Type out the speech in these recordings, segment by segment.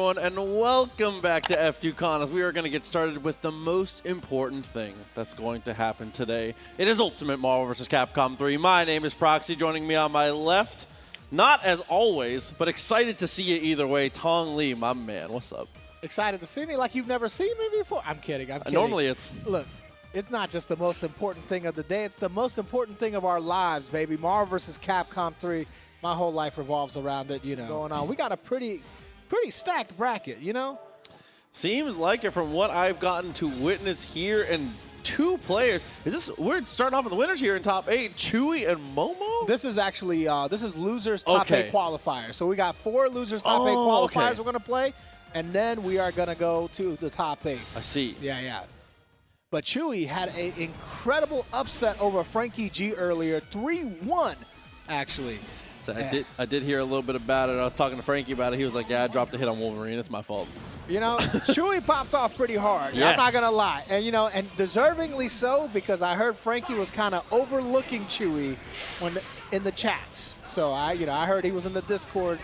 everyone, and welcome back to F2Con. We are going to get started with the most important thing that's going to happen today. It is Ultimate Marvel vs. Capcom 3. My name is Proxy. Joining me on my left, not as always, but excited to see you either way, Tong Lee, my man. What's up? Excited to see me like you've never seen me before? I'm kidding. I'm kidding. Normally it's... Look, it's not just the most important thing of the day. It's the most important thing of our lives, baby. Marvel vs. Capcom 3. My whole life revolves around it, you know. Going on. We got a pretty stacked bracket, you know? Seems like it from what I've gotten to witness here, and two players. We're starting off with the winners here in top 8, Chuy and Momo? This is actually, this is losers top 8 qualifier. So we got 4 losers top 8 qualifiers we're going to play, and then we are going to go to the top 8. I see. Yeah. But Chuy had an incredible upset over Frankie G earlier, 3-1, actually. So I did hear a little bit about it. I was talking to Frankie about it. He was like, yeah, I dropped a hit on Wolverine. It's my fault. You know, Chuy popped off pretty hard. Yes. I'm not going to lie. And, you know, and deservingly so, because I heard Frankie was kind of overlooking Chuy in the chats. So, I heard he was in the Discord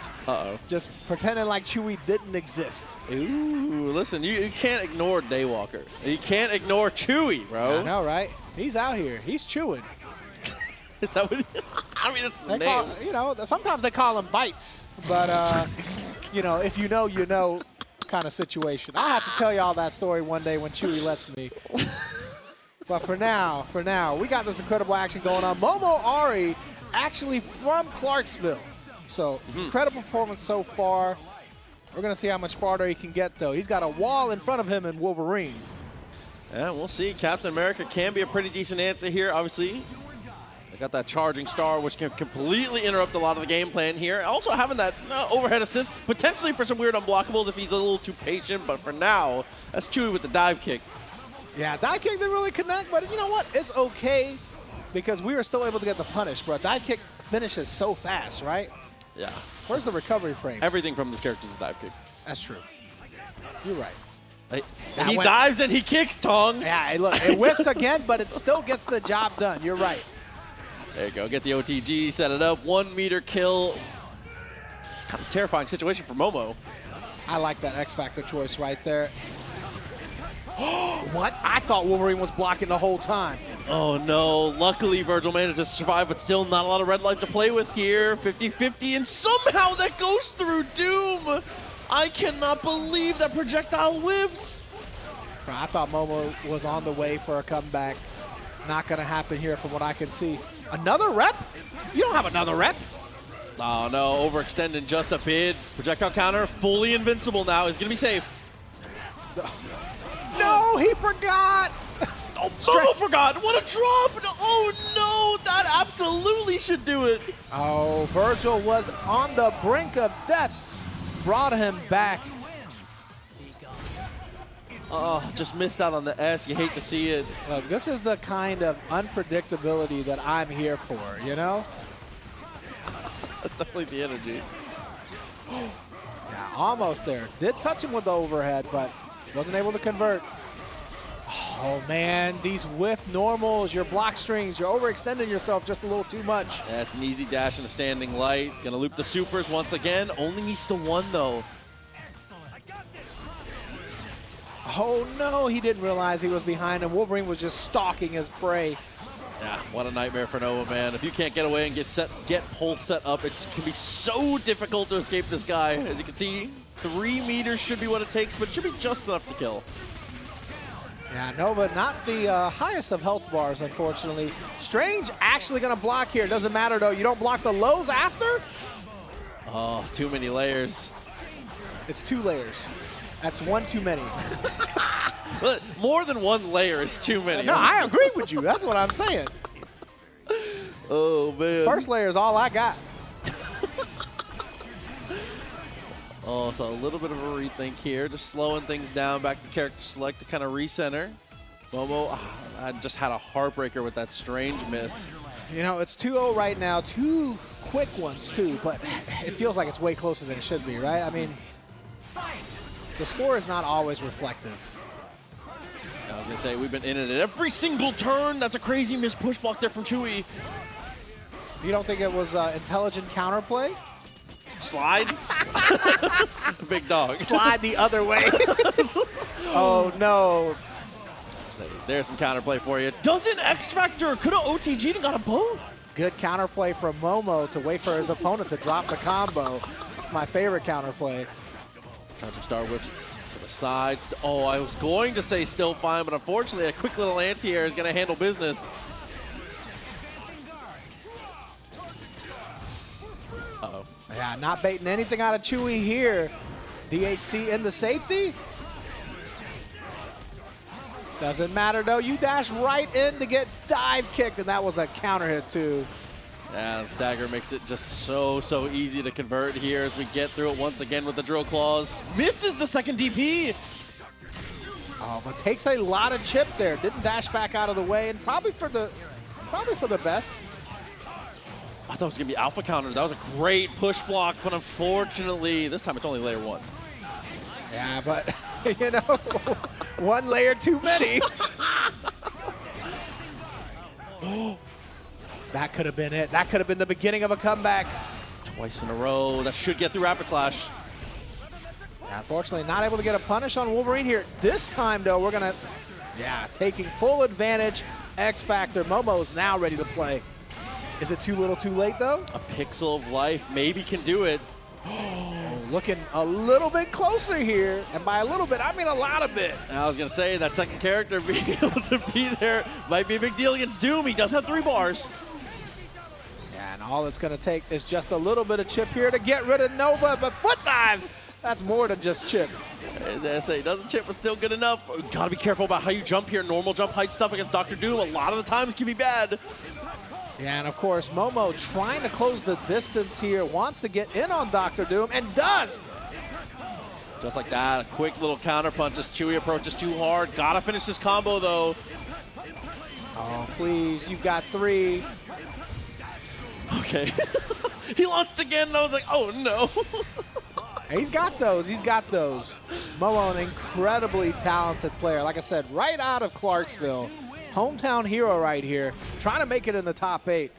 just pretending like Chuy didn't exist. Ooh, listen, you can't ignore Daywalker. You can't ignore Chuy, bro. I know, right? He's out here. He's chewing. Is that what I mean, it's the name. You know, sometimes they call him bites. But, you know, if you know kind of situation. I'll have to tell you all that story one day when Chuy lets me. But for now, we got this incredible action going on. Momo Ari actually from Clarksville. So, incredible performance so far. We're going to see how much farther he can get, though. He's got a wall in front of him in Wolverine. Yeah, we'll see. Captain America can be a pretty decent answer here, obviously. Got that charging star, which can completely interrupt a lot of the game plan here. Also having that overhead assist, potentially for some weird unblockables if he's a little too patient. But for now, that's Chuy with the dive kick. Yeah, dive kick didn't really connect, but you know what? It's okay because we were still able to get the punish, bro. Dive kick finishes so fast, right? Yeah. Where's the recovery frames? Everything from this character is a dive kick. That's true. You're right. He dives and he kicks, Tong. Yeah, look, it whiffs again, but it still gets the job done. You're right. There you go. Get the OTG, set it up. 1 meter kill. Kind of terrifying situation for Momo. I like that X Factor choice right there. What? I thought Wolverine was blocking the whole time. Oh, no. Luckily, Vergil managed to survive, but still not a lot of red life to play with here. 50-50, and somehow that goes through Doom. I cannot believe that projectile whiffs. I thought Momo was on the way for a comeback. Not going to happen here from what I can see. Another rep? You don't have another rep. Oh, no. Overextending just a bit. Projectile counter, fully invincible now. He's going to be safe. No, he forgot. Oh, Momo forgot. What a drop. Oh, no. That absolutely should do it. Oh, Vergil was on the brink of death. Brought him back. Oh, just missed out on the S. You hate to see it. Look, this is the kind of unpredictability that I'm here for, you know? That's definitely the energy. Yeah, almost there. Did touch him with the overhead, but wasn't able to convert. Oh, man, these whiff normals, your block strings, you're overextending yourself just a little too much. That's an easy dash in a standing light. Gonna loop the supers once again. Only needs the 1, though. Oh, no, he didn't realize he was behind him. Wolverine was just stalking his prey. Yeah, what a nightmare for Nova, man. If you can't get away and get pole set up, it can be so difficult to escape this guy. As you can see, 3 meters should be what it takes, but it should be just enough to kill. Yeah, Nova, not the highest of health bars, unfortunately. Strange actually going to block here. Doesn't matter, though. You don't block the lows after? Oh, too many layers. It's 2 layers. That's 1 too many. More than 1 layer is too many. No, I agree with you. That's what I'm saying. Oh, man. First layer is all I got. Oh, so a little bit of a rethink here. Just slowing things down. Back to character select to kind of recenter. Momo I just had a heartbreaker with that strange miss. You know, it's 2-0 right now. 2 quick ones, too. But it feels like it's way closer than it should be, right? I mean, the score is not always reflective. I was going to say, we've been in it at every single turn. That's a crazy missed push block there from Chuy. You don't think it was intelligent counterplay? Slide? Big dog. Slide the other way. Oh, no. There's some counterplay for you. Doesn't X Factor. Could have OTG'd and got a both. Good counterplay from Momo to wait for his opponent to drop the combo. It's my favorite counterplay. Counter star whips to the sides. Oh, I was going to say still fine, but unfortunately a quick little anti-air is going to handle business. Uh-oh. Yeah, not baiting anything out of Chuy here. DHC in the safety. Doesn't matter though, you dash right in to get dive kicked, and that was a counter hit too. And Stagger makes it just so easy to convert here as we get through it once again with the drill claws. Misses the second DP. Oh, but takes a lot of chip there. Didn't dash back out of the way, and probably for the best. I thought it was gonna be alpha counter. That was a great push block, but unfortunately, this time it's only layer 1. Yeah, but you know, one layer too many. That could have been it. That could have been the beginning of a comeback. Twice in a row. That should get through Rapid Slash. Unfortunately, not able to get a punish on Wolverine here. This time, though, we're going to, taking full advantage. X Factor. Momo is now ready to play. Is it too little too late, though? A pixel of life maybe can do it. Looking a little bit closer here. And by a little bit, I mean a lot of bit. I was going to say, that second character being able to be there might be a big deal against Doom. He does have 3 bars. And all it's going to take is just a little bit of chip here to get rid of Nova, but foot dive, that's more than just chip. As I say, doesn't chip, but still good enough. Got to be careful about how you jump here. Normal jump height stuff against Dr. Doom a lot of the times can be bad. Yeah, and of course, Momo trying to close the distance here, wants to get in on Dr. Doom, and does. Just like that, a quick little counter punch as Chuy approaches too hard. Got to finish this combo, though. Oh, please, you've got 3. Okay. He launched again, and I was like, oh, no. He's got those. He's got those. Momo, an incredibly talented player. Like I said, right out of Clarksville. Hometown hero right here. Trying to make it in the top 8.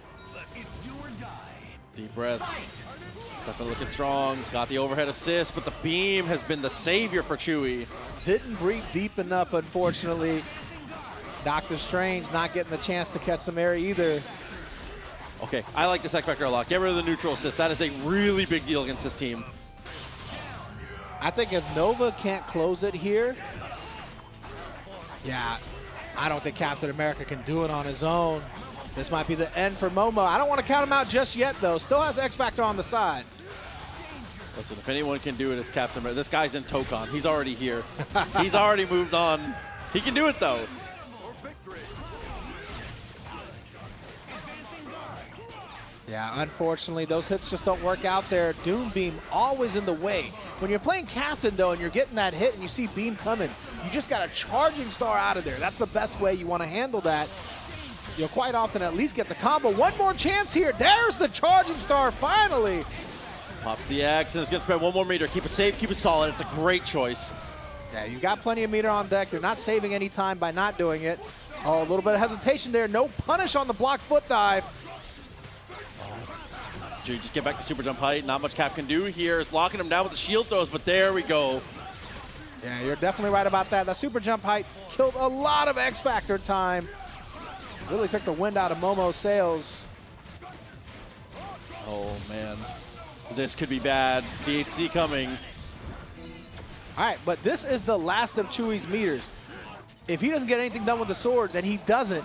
Deep breaths. Definitely looking strong. Got the overhead assist, but the beam has been the savior for Chuy. Didn't breathe deep enough, unfortunately. Doctor Strange not getting the chance to catch some air either. Okay, I like this X Factor a lot. Get rid of the neutral assist. That is a really big deal against this team. I think if Nova can't close it here, I don't think Captain America can do it on his own. This might be the end for Momo. I don't want to count him out just yet, though. Still has X Factor on the side. Listen, if anyone can do it, it's Captain America. This guy's in Tokon. He's already here. He's already moved on. He can do it, though. Yeah, unfortunately, those hits just don't work out there. Doom Beam always in the way. When you're playing Captain, though, and you're getting that hit and you see Beam coming, you just got a charging star out of there. That's the best way you want to handle that. You'll quite often at least get the combo. One more chance here. There's the charging star finally. Pops the X, and it's going to spread 1 more meter. Keep it safe, keep it solid. It's a great choice. Yeah, you got plenty of meter on deck. You're not saving any time by not doing it. Oh, a little bit of hesitation there. No punish on the block foot dive. Chuy just get back to super jump height. Not much Cap can do here. It's locking him down with the shield throws, but there we go. Yeah, you're definitely right about that. That super jump height killed a lot of X Factor time. Really took the wind out of Momo's sails. Oh, man. This could be bad. DHC coming. All right, but this is the last of Chuy's meters. If he doesn't get anything done with the swords, and he doesn't,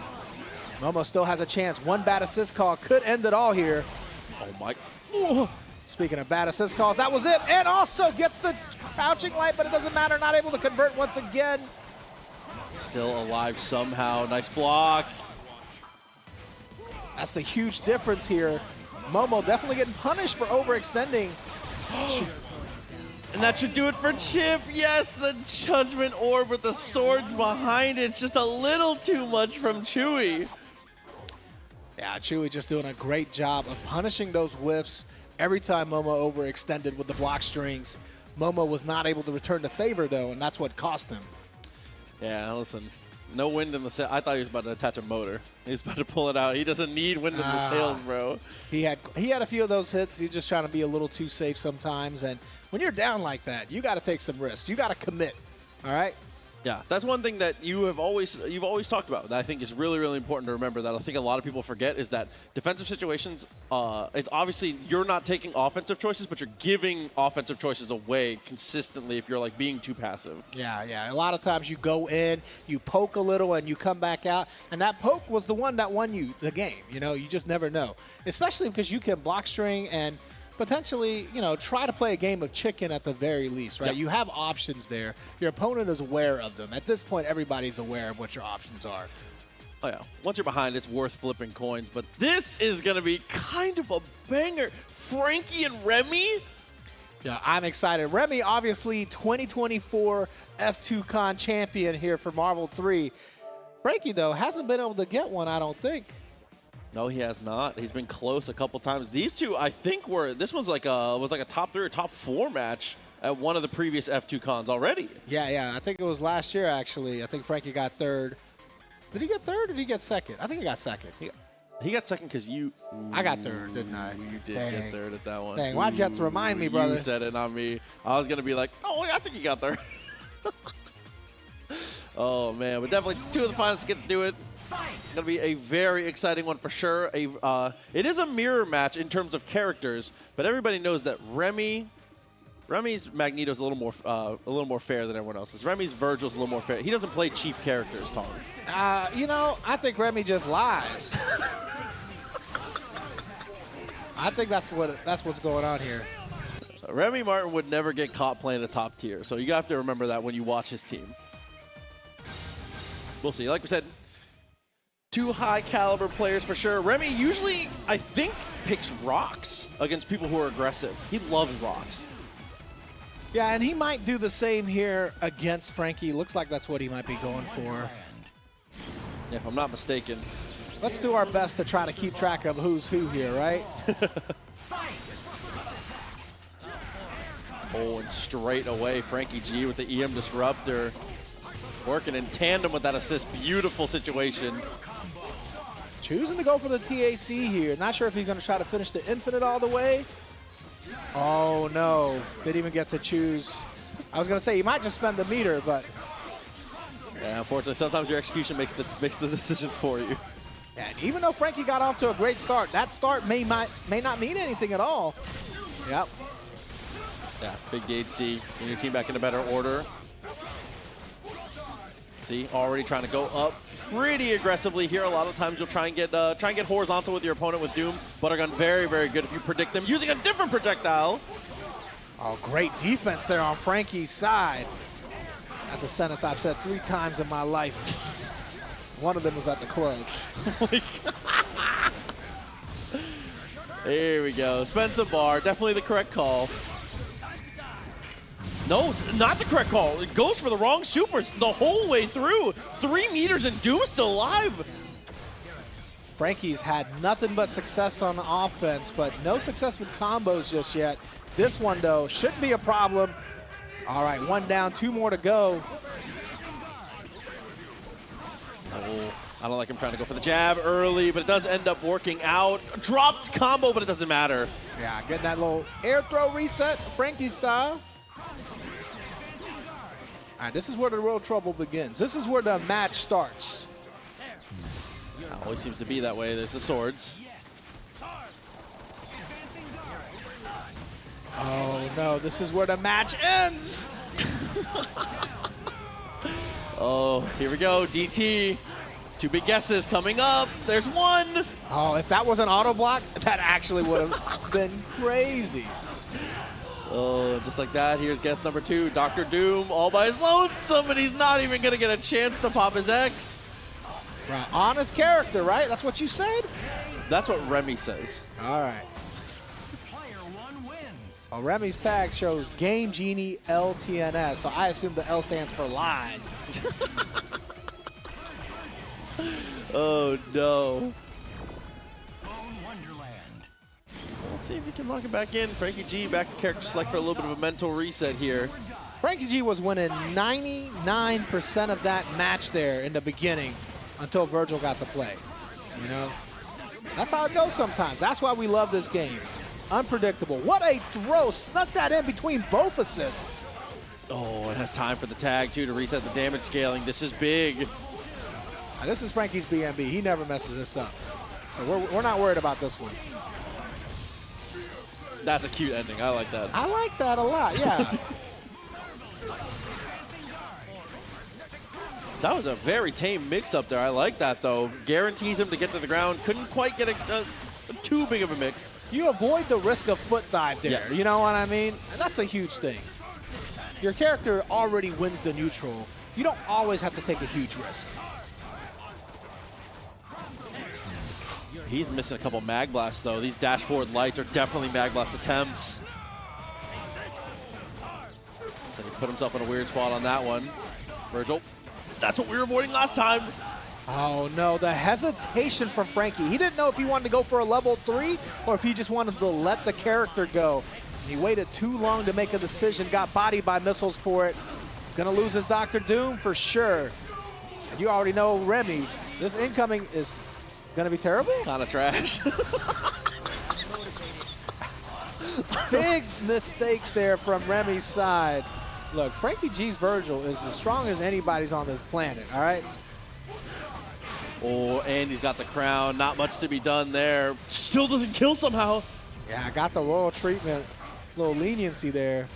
Momo still has a chance. One bad assist call could end it all here. Oh, my. Ooh. Speaking of bad assist calls, that was it. And also gets the crouching light, but it doesn't matter. Not able to convert once again. Still alive somehow. Nice block. That's the huge difference here. Momo definitely getting punished for overextending. And that should do it for Chip. Yes, the Judgment Orb with the swords behind it. It's just a little too much from Chuy. Yeah, Chuy just doing a great job of punishing those whiffs every time Momo overextended with the block strings. Momo was not able to return the favor, though, and that's what cost him. Yeah, listen. No wind in the sail. I thought he was about to attach a motor. He's about to pull it out. He doesn't need wind in the sails, bro. He had a few of those hits. He's just trying to be a little too safe sometimes. And when you're down like that, you got to take some risks. You got to commit. All right. Yeah, that's one thing that you've always talked about that I think is really, really important to remember that I think a lot of people forget is that defensive situations, it's obviously you're not taking offensive choices, but you're giving offensive choices away consistently if you're like being too passive. Yeah. A lot of times you go in, you poke a little, and you come back out. And that poke was the one that won you the game. You know, you just never know, especially because you can block string and potentially, you know, try to play a game of chicken at the very least, right? Yep. You have options there. Your opponent is aware of them. At this point, everybody's aware of what your options are. Oh, yeah. Once you're behind, it's worth flipping coins. But this is going to be kind of a banger. Frankie and Remy? Yeah, I'm excited. Remy, obviously, 2024 F2Con champion here for Marvel 3. Frankie, though, hasn't been able to get one, I don't think. No, he has not. He's been close a couple times. These two, I think, this was like a top 3 or top 4 match at one of the previous F2 cons already. Yeah. I think it was last year, actually. I think Frankie got third. Did he get third or did he get second? I think he got second. He got second because you... I got third, didn't I? You did get third at that one. Dang, why'd you have to remind me, brother? You said it, not me. I was going to be like, oh, I think he got third. Oh, man. But definitely 2 of the finalists get to do it. It's going to be a very exciting one for sure. It is a mirror match in terms of characters, but everybody knows that Remy's Magneto is a little more fair than everyone else's. Remy's Vergil's a little more fair. He doesn't play cheap characters, Tom. You know, I think Remy just lies. I think that's what's going on here. RemyMartin would never get caught playing a top tier, so you have to remember that when you watch his team. We'll see. Like we said, 2 high caliber players for sure. Remy usually, I think, picks rocks against people who are aggressive. He loves rocks. Yeah, and he might do the same here against Frankie. Looks like that's what he might be going for. Yeah, if I'm not mistaken. Let's do our best to try to keep track of who's who here, right? Oh, and straight away, Frankie G with the EM Disruptor. Working in tandem with that assist. Beautiful situation. Choosing to go for the TAC here. Not sure if he's going to try to finish the infinite all the way. Oh, no. Didn't even get to choose. I was going to say, he might just spend the meter, but... Yeah, unfortunately, sometimes your execution makes the decision for you. And even though Frankie got off to a great start, that start may not mean anything at all. Yep. Yeah, big gauge C. Getting your team back in a better order. See, already trying to go up pretty aggressively here. A lot of times you'll try and get horizontal with your opponent with Doom. Buttergun very, very good if you predict them using a different projectile. Oh, great defense there on Frankie's side. That's a sentence I've said 3 times in my life. One of them was at the club. There we go. Spencer Bar, definitely the correct call. No, not the correct call. It goes for the wrong supers the whole way through. 3 meters and Doom is still alive. Frankie's had nothing but success on offense, but no success with combos just yet. This one, though, shouldn't be a problem. All right, 1 down, 2 more to go. Oh, I don't like him trying to go for the jab early, but it does end up working out. Dropped combo, but it doesn't matter. Yeah, getting that little air throw reset, Frankie style. All right, this is where the real trouble begins. This is where the match starts. Always seems to be that way. There's the swords. Oh, no, this is where the match ends. Oh, here we go, DT. 2 big guesses coming up. There's 1. Oh, if that was an auto block, that actually would have been crazy. Oh, just like that, here's guess number 2, Dr. Doom, all by his lonesome, and he's not even going to get a chance to pop his X. Right. Honest character, right? That's what you said? That's what Remy says. All right. Well, Remy's tag shows Game Genie LTNS, so I assume the L stands for lies. Oh, no. see if he can lock it back in. Frankie G back to character select for a little bit of a mental reset here. Frankie G was winning 99% of that match there in the beginning until Vergil got to play. You know, that's how it goes sometimes. That's why we love this game. Unpredictable. What a throw. Snuck that in between both assists. Oh, it has time for the tag, too, to reset the damage scaling. This is big. Now, this is Frankie's BMB. He never messes this up. So we're not worried about this one. That's a cute ending. I like that. I like that a lot, yeah. That was a very tame mix-up there. I like that, though. Guarantees him to get to the ground. Couldn't quite get a too big of a mix. You avoid the risk of foot dive there. Yes. You know what I mean? And that's a huge thing. Your character already wins the neutral. You don't always have to take a huge risk. He's missing a couple mag blasts, though. These dashboard lights are definitely mag blast attempts. So he put himself in a weird spot on that one. Vergil, that's what we were avoiding last time. Oh, no, the hesitation from Frankie. He didn't know if he wanted to go for a level 3 or if he just wanted to let the character go. And he waited too long to make a decision, got bodied by missiles for it. Gonna lose his Dr. Doom for sure. And you already know, Remy, this incoming is gonna be terrible. Kind of trash. Big mistake there from Remy's side. Look, Frankie G's Vergil is as strong as anybody's on this planet, all right? Oh, and he's got the crown. Not much to be done there. Still doesn't kill somehow. Yeah, I got the royal treatment. Little leniency there.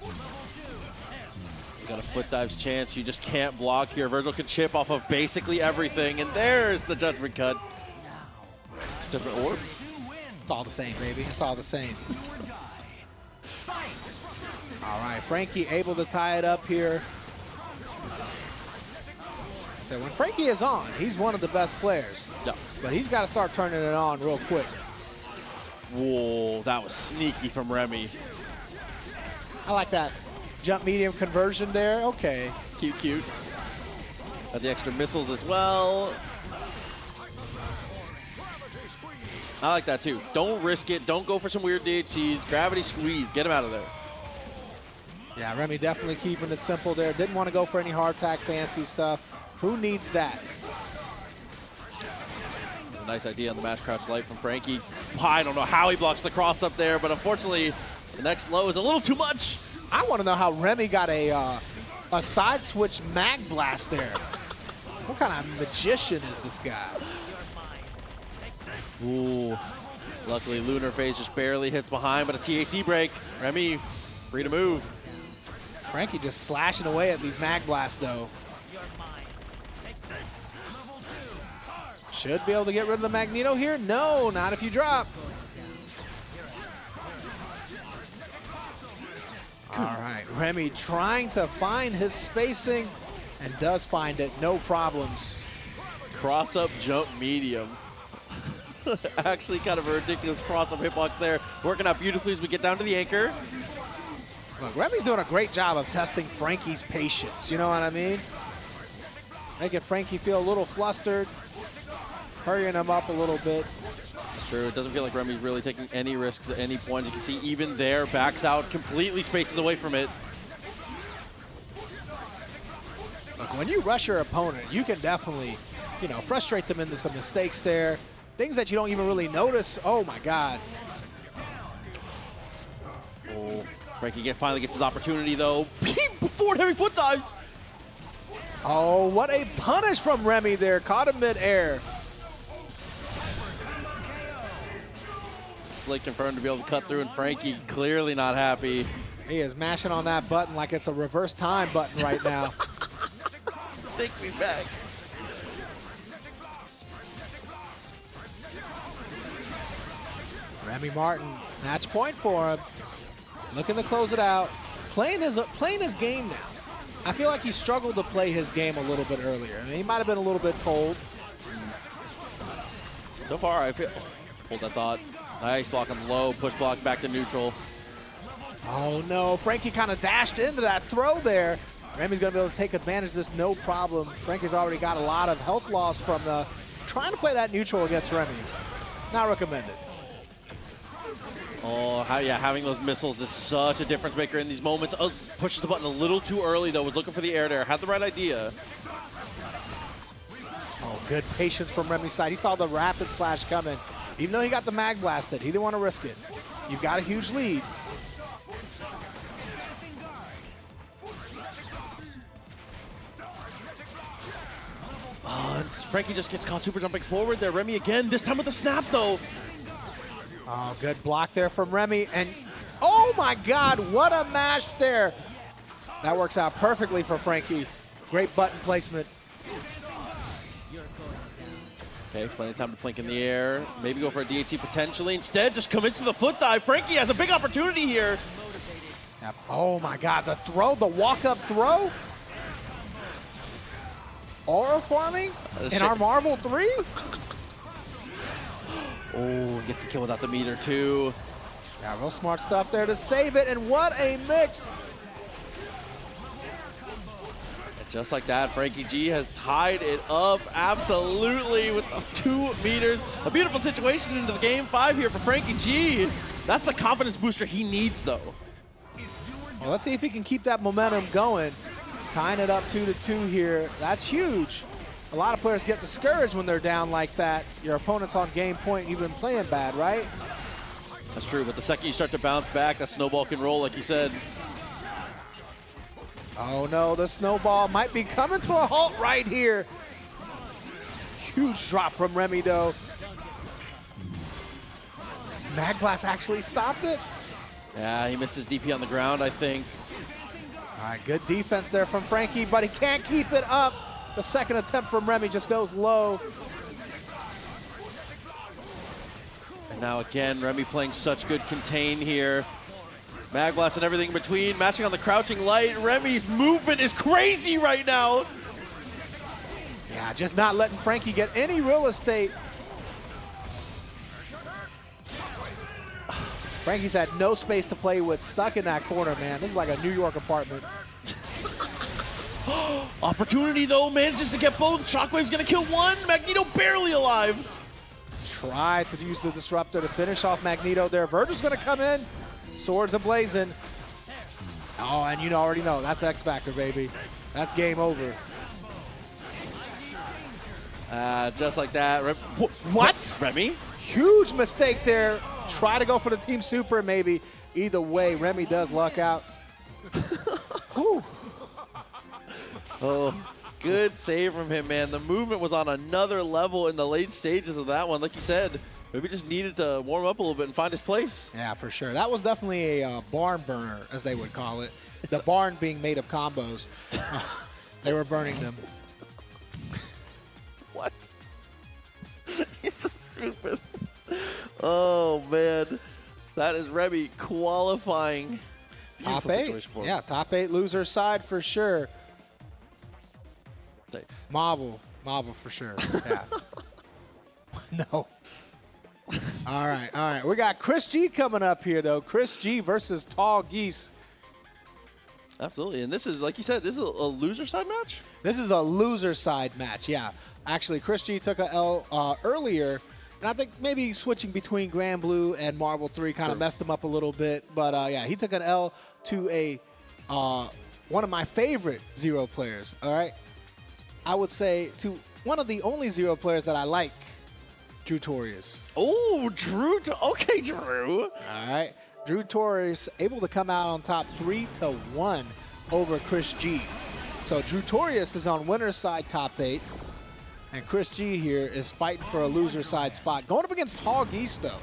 You got a foot dive's chance. You just can't block here. Vergil can chip off of basically everything, and there's the judgment cut. Different orb. It's all the same, baby. It's all the same. All right, Frankie able to tie it up here. So when Frankie is on, he's one of the best players. Yeah. But he's got to start turning it on real quick. Whoa, that was sneaky from Remy. I like that jump medium conversion there. Okay. Cute, cute. Got the extra missiles as well. I like that too. Don't risk it. Don't go for some weird DHCs. Gravity squeeze. Get him out of there. Yeah, Remy definitely keeping it simple there. Didn't want to go for any hard tack fancy stuff. Who needs that? A nice idea on the mash crouch light from Frankie. I don't know how he blocks the cross up there, but unfortunately, the next low is a little too much. I want to know how Remy got a side switch mag blast there. What kind of magician is this guy? Ooh. Luckily, Lunar Phase just barely hits behind, but a TAC break. Remy, free to move. Frankie just slashing away at these mag blasts, though. Should be able to get rid of the Magneto here. No, not if you drop. All right, Remy trying to find his spacing and does find it, no problems. Cross-up jump medium. Actually kind of a ridiculous cross-up hitbox there. Working out beautifully as we get down to the anchor. Look, Remy's doing a great job of testing Frankie's patience, you know what I mean? Making Frankie feel a little flustered, hurrying him up a little bit. It's true, it doesn't feel like Remy's really taking any risks at any point. You can see even there, backs out, completely spaces away from it. Look, when you rush your opponent, you can definitely, you know, frustrate them into some mistakes there. Things that you don't even really notice. Oh my God. Oh, Frankie finally gets his opportunity though. Forward heavy foot dives. Oh, what a punish from Remy there. Caught him mid-air. Slick confirmed to be able to cut through, and Frankie clearly not happy. He is mashing on that button like it's a reverse time button right now. Take me back. RemyMartin, match point for him. Looking to close it out. Playing his game now. I feel like he struggled to play his game a little bit earlier. I mean, he might have been a little bit cold. So far, I feel. Hold that thought. Nice block him low, push block back to neutral. Oh no, Frankie kind of dashed into that throw there. Remy's gonna be able to take advantage of this, no problem. Frankie's already got a lot of health loss from the trying to play that neutral against Remy. Not recommended. Oh, yeah, having those missiles is such a difference maker in these moments. Oh, pushes the button a little too early, though. Was looking for the air there. Had the right idea. Oh, good patience from Remy's side. He saw the rapid slash coming. Even though he got the mag blasted, he didn't want to risk it. You've got a huge lead. And Frankie just gets caught super jumping forward there. Remy again, this time with the snap, though. Oh, good block there from Remy. And oh my God, what a mash there. That works out perfectly for Frankie. Great button placement. Okay, plenty of time to blink in the air. Maybe go for a DHT potentially. Instead, just commits to the foot dive. Frankie has a big opportunity here. Yep. Oh my God, the throw, the walk-up throw. Aura farming in our Marvel 3? Oh, gets the kill without the meter too. Yeah, real smart stuff there to save it, and what a mix. And just like that, Frankie G has tied it up absolutely with 2 meters. A beautiful situation into the game 5 here for Frankie G. That's the confidence booster he needs, though. Well, let's see if he can keep that momentum going. Tying it up 2-2 here. That's huge. A lot of players get discouraged when they're down like that. Your opponent's on game point, you've been playing bad, right? That's true, but the second you start to bounce back, that snowball can roll, like you said. Oh no, the snowball might be coming to a halt right here. Huge drop from Remy, though. Magblast actually stopped it. Yeah, he missed his DP on the ground, I think. All right, good defense there from Frankie, but he can't keep it up. The second attempt from Remy just goes low. And now again, Remy playing such good contain here. Magblast and everything in between, matching on the crouching light. Remy's movement is crazy right now. Yeah, just not letting Frankie get any real estate. Frankie's had no space to play with, stuck in that corner, man. This is like a New York apartment. Opportunity, though, manages to get both. Shockwave's gonna kill one. Magneto barely alive. Try to use the Disruptor to finish off Magneto there. Vergil's gonna come in. Swords ablazing. Oh, and you already know, that's X Factor, baby. That's game over. Just like that. What? Remy? Huge mistake there. Try to go for the Team Super, maybe. Either way, Remy does luck out. Whew. Oh, good save from him, man. The movement was on another level in the late stages of that one. Like you said, maybe just needed to warm up a little bit and find his place. Yeah, for sure. That was definitely a barn burner, as they would call it. The barn being made of combos. They were burning them. What? He's so stupid. Oh, man. That is Remy qualifying. Top 8. Yeah, top 8 loser side for sure. Marvel for sure. Yeah. No. All right. We got ChrisG coming up here, though. ChrisG versus TallgeeseTV. Absolutely. And this is, like you said, this is a loser side match? This is a loser side match, yeah. Actually, ChrisG took a L earlier, and I think maybe switching between Grand Blue and Marvel 3 kind of messed him up a little bit. But, yeah, he took an L to a one of my favorite Zero players, all right? I would say to one of the only Zero players that I like, Drewtorious. Oh, Drew. Okay, Drew. All right. Drewtorious able to come out on top 3-1 over ChrisG. So Drewtorious is on winner's side top 8. And ChrisG here is fighting for a loser side spot. Going up against TallgeeseTV, though.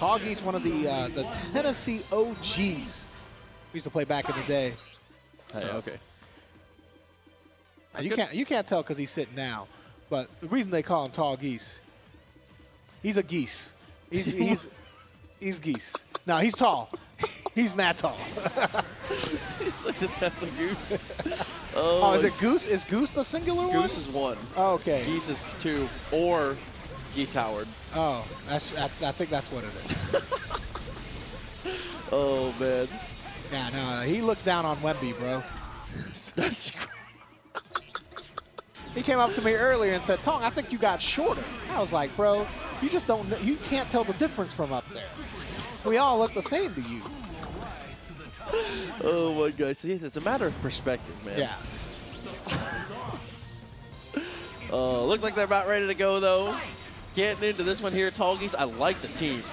TallgeeseTV, one of the Tennessee OGs. We used to play back in the day. Hey, okay. You can't tell because he's sitting down. But the reason they call him TallgeeseTV, he's a geese. He's geese. No, he's tall. He's mad tall. It's like this handsome goose. Oh, is it goose? Is goose the singular one? Goose is 1. Oh, okay. Geese is 2, or Geese Howard. Oh, I think that's what it is. Oh, man. Yeah, no, he looks down on Wemby, bro. That's crazy. He came up to me earlier and said, Tong, I think you got shorter. I was like, bro, you just don't know, you can't tell the difference from up there. We all look the same to you. Oh my gosh, see, it's a matter of perspective, man. Yeah. Look like they're about ready to go, though. Getting into this one here, TallgeeseTV. I like the team.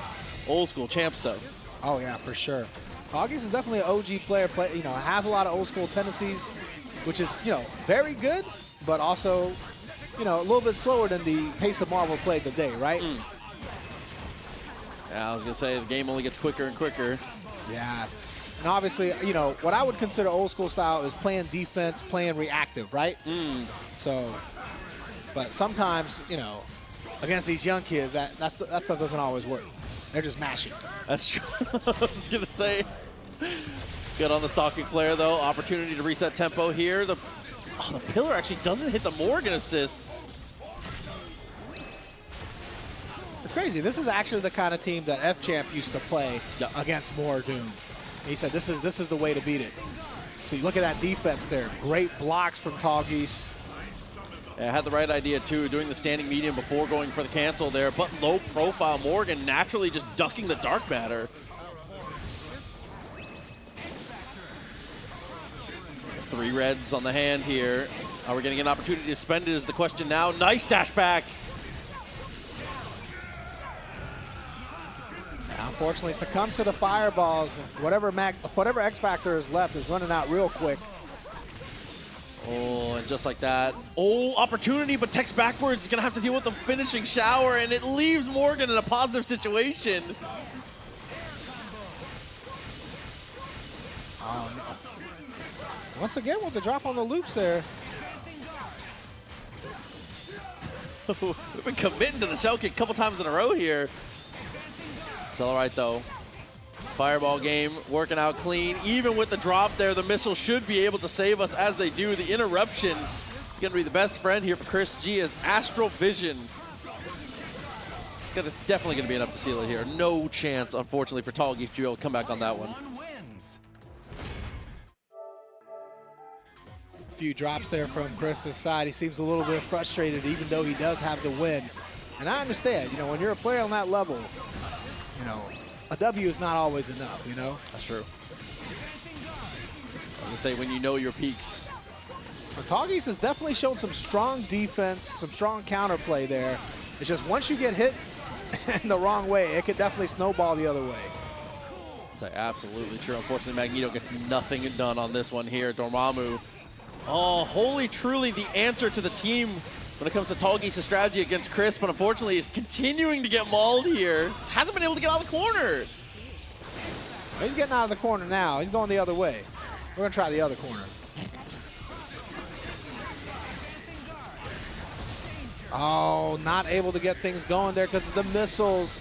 Old school champ stuff. Oh, yeah, for sure. TallgeeseTV is definitely an OG player. Has a lot of old school tendencies, which is, very good, but also, a little bit slower than the pace of Marvel played today, right? Yeah, I was going to say, the game only gets quicker and quicker. Yeah. And obviously, what I would consider old school style is playing defense, playing reactive, right? So, but sometimes, against these young kids, that stuff doesn't always work. They're just mashing. That's true. I was going to say. Good on the stalking flare, though. Opportunity to reset tempo here. The pillar actually doesn't hit the Morrigan assist. It's crazy. This is actually the kind of team that F-Champ used to play against more Doom. He said this is the way to beat it. So you look at that defense there. Great blocks from TallgeeseTV. Yeah, had the right idea, too, doing the standing medium before going for the cancel there, but low profile Morrigan naturally just ducking the dark matter. Three reds on the hand here. Are we getting an opportunity to spend it is the question now. Nice dash back. Unfortunately, succumbs to the fireballs. Whatever X Factor is left is running out real quick. Oh, and just like that. Oh, opportunity, but Tex backwards is going to have to deal with the finishing shower, and it leaves Morrigan in a positive situation. Oh, no. Once again, with the drop on the loops there. We've been committing to the shell kick a couple times in a row here. It's all right, though. Fireball game working out clean. Even with the drop there, the missile should be able to save us as they do. The interruption is going to be the best friend here for NyChrisG as Astral Vision. Definitely going to be enough to seal it here. No chance, unfortunately, for TallgeeseTV to come back on that one. A few drops there from Chris's side. He seems a little bit frustrated, even though he does have the win. And I understand, when you're a player on that level, a W is not always enough, That's true. I was going to say, when you know your peaks. But TallgeeseTV has definitely shown some strong defense, some strong counterplay there. It's just once you get hit in the wrong way, it could definitely snowball the other way. That's absolutely true. Unfortunately, Magneto gets nothing done on this one here. Dormammu. Oh, holy truly the answer to the team when it comes to TallgeeseTV's strategy against Chris, but unfortunately he's continuing to get mauled here. Just hasn't been able to get out of the corner. He's getting out of the corner now. He's going the other way. We're going to try the other corner. Oh, not able to get things going there because of the missiles.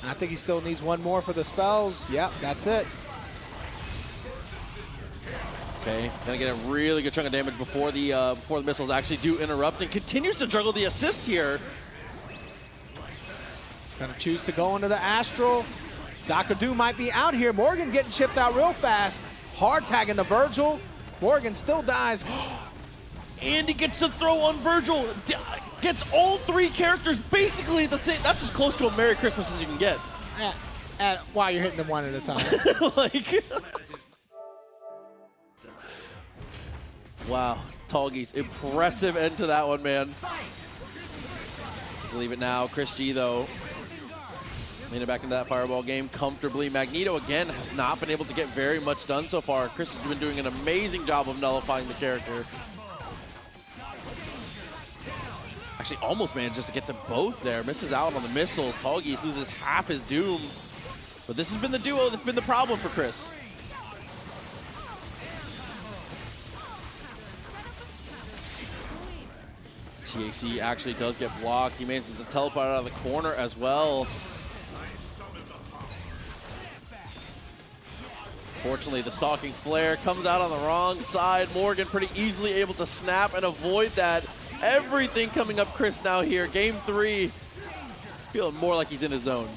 And I think he still needs one more for the spells. Yep, that's it. Okay, gonna get a really good chunk of damage before the missiles actually do interrupt, and continues to juggle the assist here. Gonna choose to go into the Astral. Dr. Doom might be out here. Morrigan getting chipped out real fast. Hard tagging the Vergil. Morrigan still dies. And he gets the throw on Vergil. Gets all three characters basically the same. That's as close to a Merry Christmas as you can get. While you're hitting them one at a time. Wow, TallgeeseTV, impressive end to that one, man. Leave it now. NyChrisG, though, made it back into that fireball game comfortably. Magneto, again, has not been able to get very much done so far. Chris has been doing an amazing job of nullifying the character. Actually, almost managed just to get them both there. Misses out on the missiles. TallgeeseTV loses half his Doom. But this has been the duo that's been the problem for Chris. TAC actually does get blocked. He manages to teleport out of the corner as well. Fortunately, the stalking flare comes out on the wrong side. Morrigan pretty easily able to snap and avoid that. Everything coming up Chris now here. Game 3, feeling more like he's in his zone.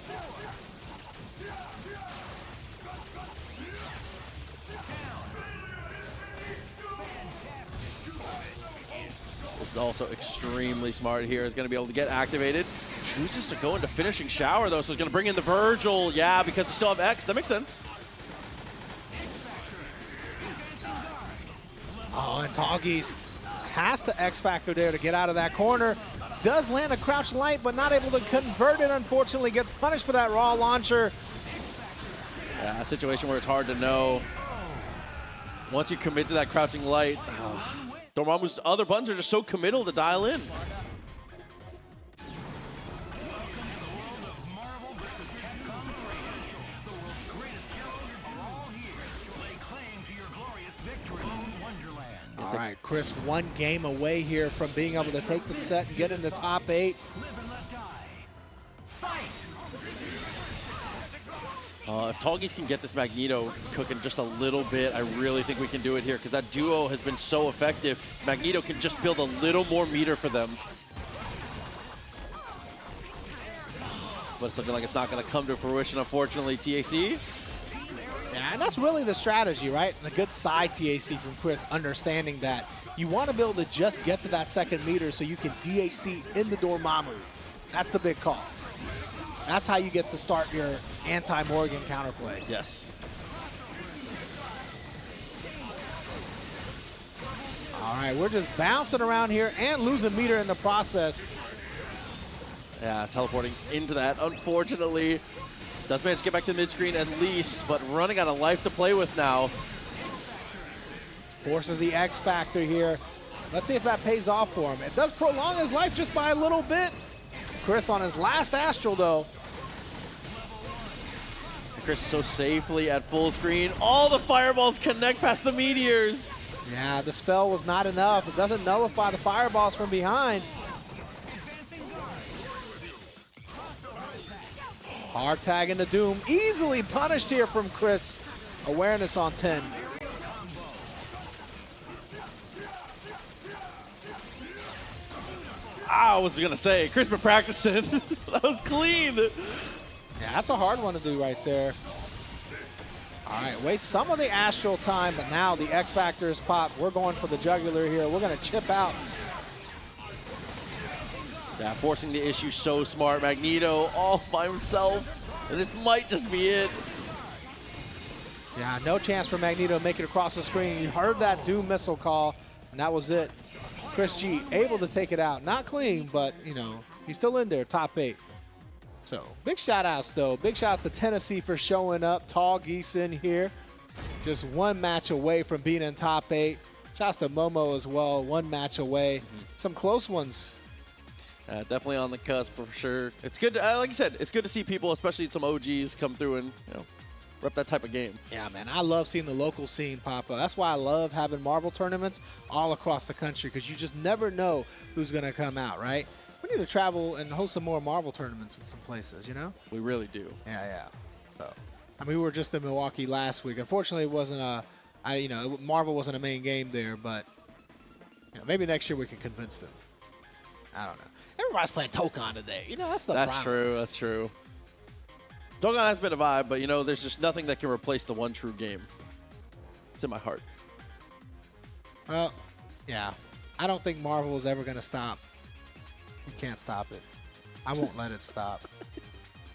This is also extremely smart here. Is going to be able to get activated. Chooses to go into finishing shower, though, so he's going to bring in the Vergil. Yeah, because they still have X. That makes sense. Oh, and TallgeeseTV has the X Factor there to get out of that corner. Does land a crouch light, but not able to convert it, unfortunately. Gets punished for that raw launcher. Yeah, a situation where it's hard to know. Once you commit to that crouching light, Dormammu's other buttons are just so committal to dial in. All right, Chris, one game away here from being able to take the set and get in the top 8. If TallgeeseTV can get this Magneto cooking just a little bit, I really think we can do it here because that duo has been so effective. Magneto can just build a little more meter for them. But it's looking like it's not going to come to fruition, unfortunately, TAC. Yeah, and that's really the strategy, right? The good side TAC from Chris, understanding that you want to be able to just get to that second meter so you can DAC in the Dormammu. That's the big call. That's how you get to start your anti-Morrigan counterplay. Yes. All right, we're just bouncing around here and losing meter in the process. Yeah, teleporting into that, unfortunately. Does manage to get back to the mid-screen at least, but running out of life to play with now. Forces the X Factor here. Let's see if that pays off for him. It does prolong his life just by a little bit. Chris on his last Astral, though. Chris so safely at full screen. All the fireballs connect past the meteors. Yeah, the spell was not enough. It doesn't nullify the fireballs from behind. Hard tag into Doom. Easily punished here from Chris. Awareness on 10. I was going to say, Chris been practicing. That was clean. Yeah, that's a hard one to do right there. All right, waste some of the Astral time, but now the X Factor is popped. We're going for the jugular here. We're going to chip out. Yeah, forcing the issue so smart. Magneto all by himself. And this might just be it. Yeah, no chance for Magneto to make it across the screen. You heard that Doom missile call, and that was it. NyChrisG able to take it out. Not clean, but, you know, he's still in there, top 8. So, big shout-outs, though. Big shout-outs to Tennessee for showing up. TallgeeseTV in here. Just one match away from being in top 8. Shouts to Momo as well. One match away. Some close ones. Definitely on the cusp for sure. It's good to, like you said, it's good to see people, especially some OGs, come through and, you know, rep that type of game. Yeah, man, I love seeing the local scene pop up. That's why I love having Marvel tournaments all across the country, because you just never know who's going to come out, right? We need to travel and host some more Marvel tournaments in some places, you know? We really do. Yeah. So, I mean, we were just in Milwaukee last week. Unfortunately, it wasn't Marvel wasn't a main game there, but you know, maybe next year we can convince them. I don't know. Everybody's playing Tokon today. You know, that's the problem. True. That's true. Tokon has been a vibe, but, you know, there's just nothing that can replace the one true game. It's in my heart. Well, yeah. I don't think Marvel is ever going to stop. You can't stop it. I won't let it stop.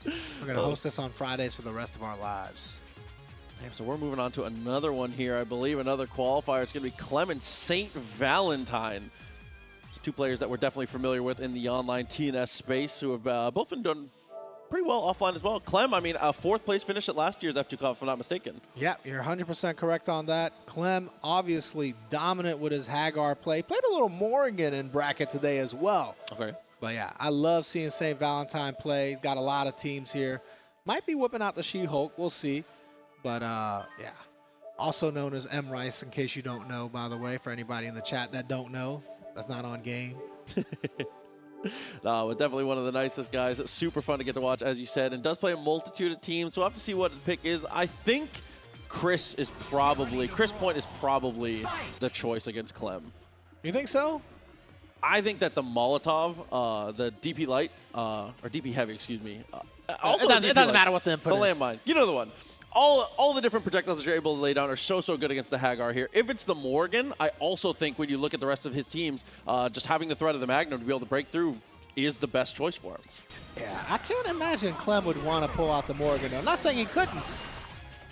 We're going to host this on Fridays for the rest of our lives. Damn, so we're moving on to another one here. I believe another qualifier. It's going to be Clem and St. Valentine. Two players that we're definitely familiar with in the online TNS space who have both been done pretty well offline as well. Clem, I mean, a 4th place finish at last year's F2 if I'm not mistaken. Yeah, you're 100% correct on that. Clem, obviously dominant with his Haggar play. Played a little Morrigan in bracket today as well. Okay. But yeah, I love seeing St. Valentine play. He's got a lot of teams here. Might be whipping out the She-Hulk. We'll see. But yeah. Also known as M. Rice, in case you don't know, by the way, for anybody in the chat that don't know. That's not on game. No, but definitely one of the nicest guys. It's super fun to get to watch, as you said, and does play a multitude of teams. So we'll have to see what the pick is. I think Chris Point is probably the choice against Clem. You think so? I think that the Molotov, the DP Light, or DP Heavy, excuse me. Also it doesn't matter what the input is. The landmine. You know the one. All the different projectiles that you're able to lay down are so good against the Haggar here. If it's the Morrigan, I also think when you look at the rest of his teams, just having the threat of the Magnum to be able to break through is the best choice for him. Yeah, I can't imagine Clem would want to pull out the Morrigan. I'm not saying he couldn't,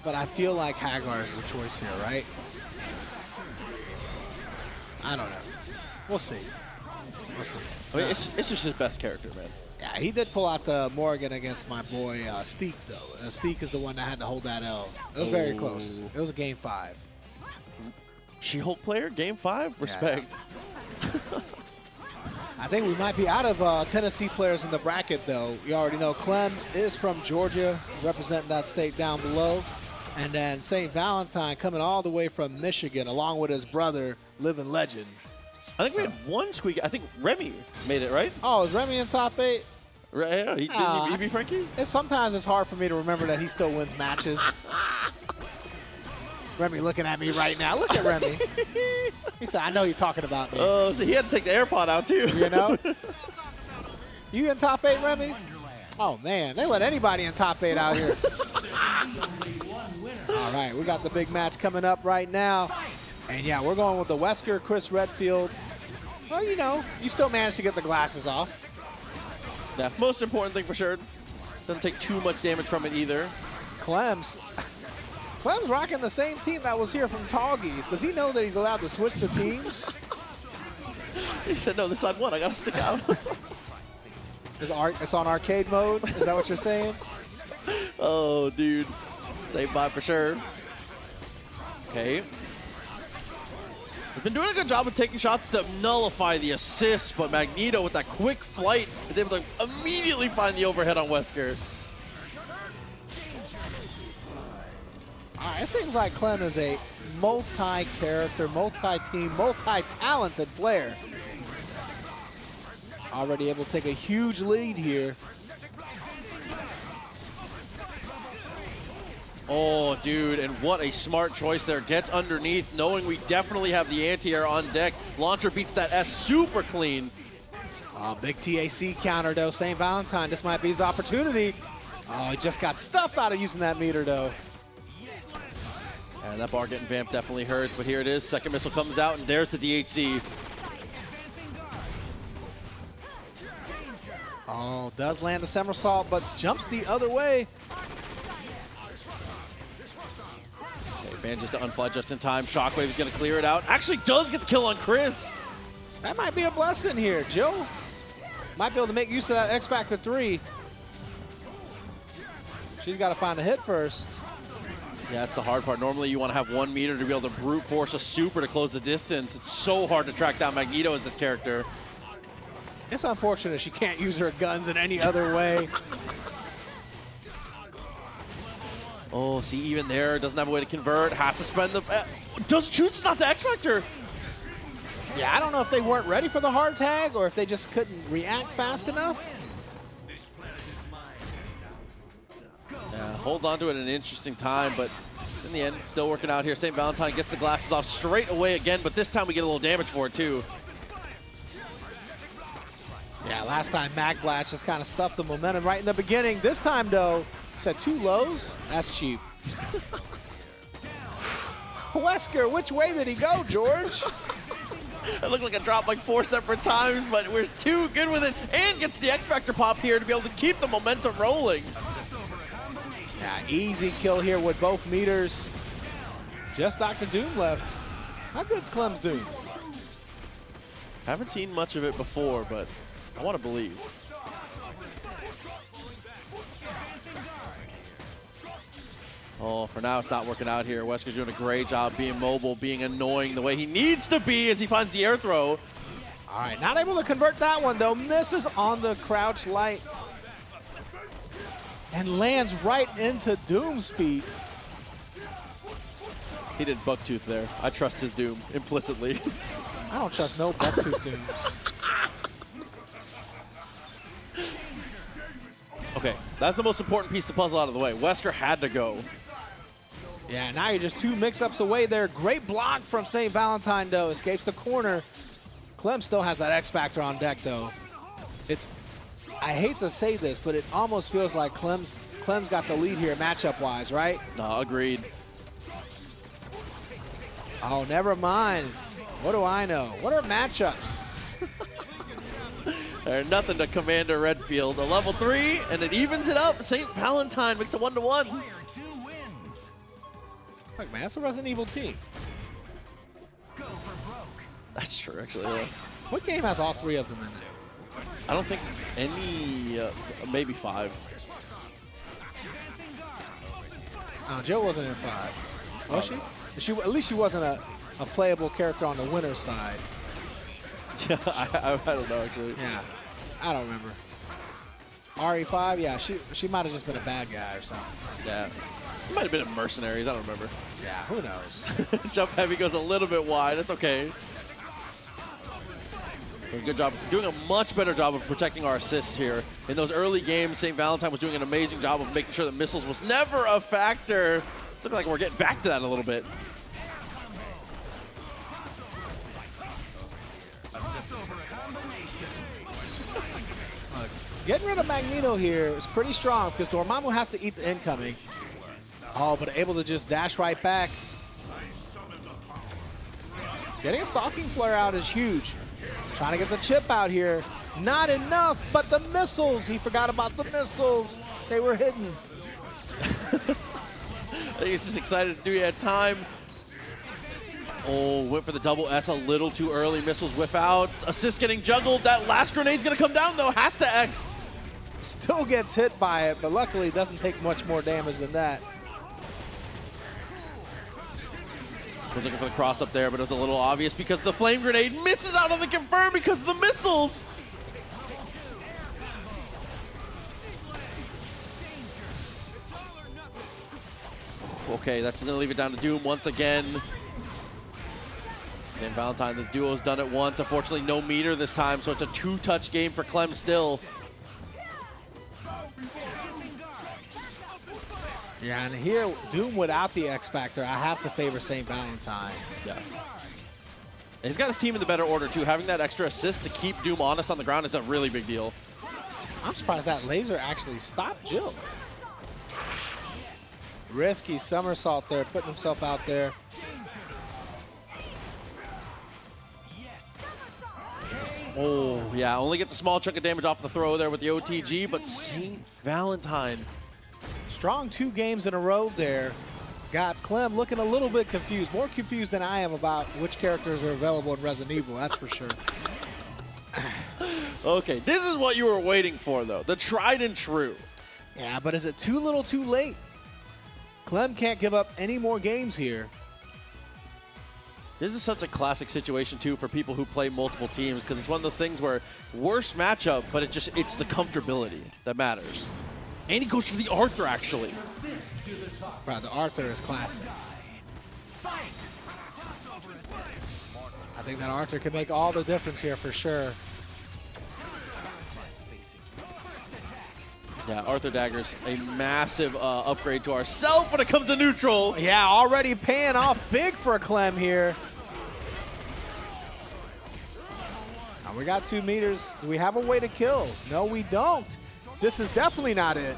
but I feel like Haggar is the choice here, right? I don't know. We'll see. We'll see. I mean, it's just his best character, man. Yeah, he did pull out the Morrigan against my boy Steak, though. Steak is the one that had to hold that L. It was very close. It was a game 5. She-Hulk player, game 5? Respect. Yeah. I think we might be out of Tennessee players in the bracket, though. You already know Clem is from Georgia, representing that state down below. And then St. Valentine coming all the way from Michigan, along with his brother, Living Legend. I think we had one squeak. I think Remy made it, right? Oh, is Remy in top 8? Right, yeah, didn't he beat Frankie? Sometimes it's hard for me to remember that he still wins matches. Remy looking at me right now. Look at Remy. He said, I know you're talking about me. Oh, so he had to take the AirPod out, too. You know? You in top 8, Remy? Oh, man. They let anybody in top 8 out here. All right, we got the big match coming up right now. And, yeah, we're going with the Wesker, Chris Redfield. Well, you know, you still managed to get the glasses off. Yeah, most important thing for sure. Doesn't take too much damage from it either. Clem's rocking the same team that was here from TallgeeseTV. Does he know that he's allowed to switch the teams? He said, no, this side won. I got to stick out. It's on arcade mode? Is that what you're saying? Oh, dude. Save by for sure. Okay. He's been doing a good job of taking shots to nullify the assist, but Magneto with that quick flight is able to immediately find the overhead on Wesker. All right, it seems like Clem is a multi-character, multi-team, multi-talented player. Already able to take a huge lead here. Oh, dude, and what a smart choice there. Gets underneath, knowing we definitely have the anti-air on deck. Launcher beats that S super clean. Big TAC counter, though. St. Valentine, this might be his opportunity. Oh, he just got stuffed out of using that meter, though. And that bar getting vamped definitely hurts, but here it is. Second missile comes out, and there's the DHC. Oh, does land the somersault, but jumps the other way. Okay, manages to unfly just in time. Shockwave is going to clear it out. Actually does get the kill on Chris. That might be a blessing here. Jill might be able to make use of that X Factor 3. She's got to find a hit first. Yeah, that's the hard part. Normally you want to have 1 meter to be able to brute force a super to close the distance. It's so hard to track down Magneto as this character. It's unfortunate she can't use her guns in any other way. Oh, see, even there, doesn't have a way to convert. Has to spend the... doesn't choose, it's not the X Factor. Yeah, I don't know if they weren't ready for the hard tag or if they just couldn't react fast enough. Yeah, holds on to it at an interesting time, but in the end, still working out here. St. Valentine gets the glasses off straight away again, but this time we get a little damage for it, too. Yeah, last time Mag Blast just kind of stuffed the momentum right in the beginning. This time, though, said 2 lows. That's cheap. Wesker, which way did he go, George? It looked like a drop like 4 separate times, but we're too good with it, and gets the X Factor pop here to be able to keep the momentum rolling. Yeah, easy kill here with both meters. Just Dr. Doom left. How good's Clem's Doom? Haven't seen much of it before, but I want to believe. Oh, for now it's not working out here. Wesker's doing a great job being mobile, being annoying the way he needs to be as he finds the air throw. All right, not able to convert that one, though. Misses on the crouch light. And lands right into Doom's feet. He did Bucktooth there. I trust his Doom implicitly. I don't trust no Bucktooth Dooms. Okay, that's the most important piece to puzzle out of the way. Wesker had to go. Yeah, now you're just 2 mix-ups away there. Great block from St. Valentine, though. Escapes the corner. Clem still has that X Factor on deck, though. I hate to say this, but it almost feels like Clem's got the lead here matchup-wise, right? No, agreed. Oh, never mind. What do I know? What are matchups? There's nothing to Commander Redfield. A level 3, and it evens it up. St. Valentine makes it 1-1. Look, man, it's a Resident Evil team. That's true, actually. Yeah. What game has all 3 of them in there? I don't think any, maybe 5. No, Jill wasn't in 5. Was she? At least she wasn't a playable character on the winner's side. Yeah, I don't know, actually. Yeah, I don't remember. RE5, yeah, she might have just been a bad guy or something. Yeah. It might have been in Mercenaries, I don't remember. Yeah, who knows? Jump heavy goes a little bit wide, that's okay. Good job, doing a much better job of protecting our assists here. In those early games, St. Valentine was doing an amazing job of making sure that missiles was never a factor. It's looking like we're getting back to that a little bit. Getting rid of Magneto here is pretty strong because Dormammu has to eat the incoming. Oh, but able to just dash right back. Getting a stalking flare out is huge. Trying to get the chip out here. Not enough, but the missiles. He forgot about the missiles. They were hidden. I think he's just excited to do it at time. Oh, went for the double S a little too early. Missiles whip out. Assist getting juggled. That last grenade's going to come down, though. Has to X. Still gets hit by it, but luckily doesn't take much more damage than that. Was looking for the cross up there, but it was a little obvious because the flame grenade misses out on the confirm because of the missiles. Okay, that's going to leave it down to Doom once again. And Valentine, this duo's done it once. Unfortunately, no meter this time, so it's a 2-touch game for Clem still. Yeah, and here, Doom without the X Factor, I have to favor St. Valentine. Yeah. And he's got his team in the better order, too. Having that extra assist to keep Doom honest on the ground is a really big deal. I'm surprised that laser actually stopped Jill. Risky somersault there, putting himself out there. Oh, yeah, only gets a small chunk of damage off the throw there with the OTG, but St. Valentine. Strong 2 games in a row there. Got Clem looking a little bit confused. More confused than I am about which characters are available in Resident Evil, that's for sure. Okay, this is what you were waiting for, though. The tried and true. Yeah, but is it too little too late? Clem can't give up any more games here. This is such a classic situation, too, for people who play multiple teams, because it's one of those things where worst matchup, but it's the comfortability that matters. And he goes for the Arthur, actually. Right, the Arthur is classic. I think that Arthur can make all the difference here for sure. Yeah, Arthur Dagger's a massive upgrade to ourself when it comes to neutral. Yeah, already paying off big for Clem here. Now we got 2 meters. Do we have a way to kill? No, we don't. This is definitely not it.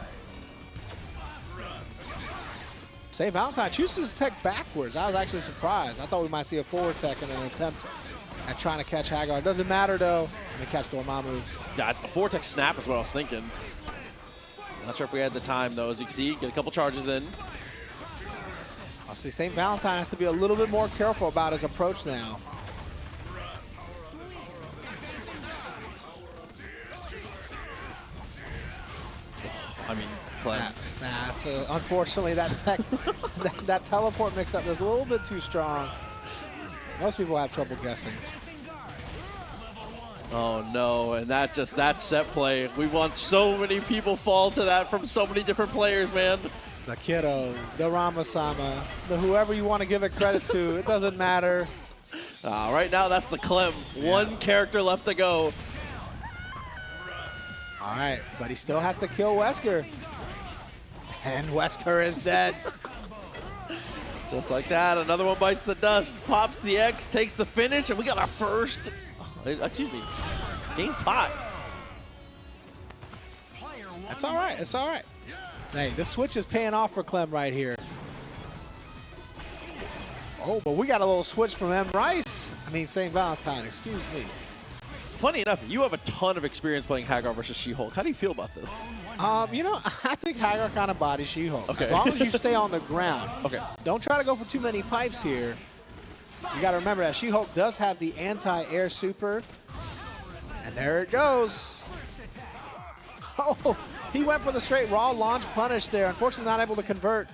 St. Valentine chooses to tech backwards. I was actually surprised. I thought we might see a forward tech in an attempt at trying to catch Haggar. It doesn't matter, though. Let me catch Dormammu. Yeah, a forward tech snap is what I was thinking. Not sure if we had the time, though. As you can see, get a couple charges in. I'll see St. Valentine has to be a little bit more careful about his approach now. I mean, Clem. Unfortunately, that tech, that teleport mix-up is a little bit too strong. Most people have trouble guessing. Oh no, and that set play. We want so many people fall to that from so many different players, man. The Kiddo, the Ramasama, the whoever you want to give it credit to, it doesn't matter. Right now, that's the Clem. Yeah. One character left to go. All right, but he still has to kill Wesker. And Wesker is dead. Just like that, another one bites the dust, pops the X, takes the finish, and we got our first, excuse me, game 5. That's all right, it's all right. Hey, this switch is paying off for Clem right here. Oh, but we got a little switch from M. Rice. I mean, St. Valentine, excuse me. funny enough, you have a ton of experience playing Haggar versus She-Hulk. How do you feel about this? You know, I think Haggar kind of bodies She-Hulk. Okay. As long as you stay on the ground. Okay. Don't try to go for too many pipes here. You got to remember that She-Hulk does have the anti-air super. And there it goes. Oh, he went for the straight raw launch punish there. Unfortunately, not able to convert.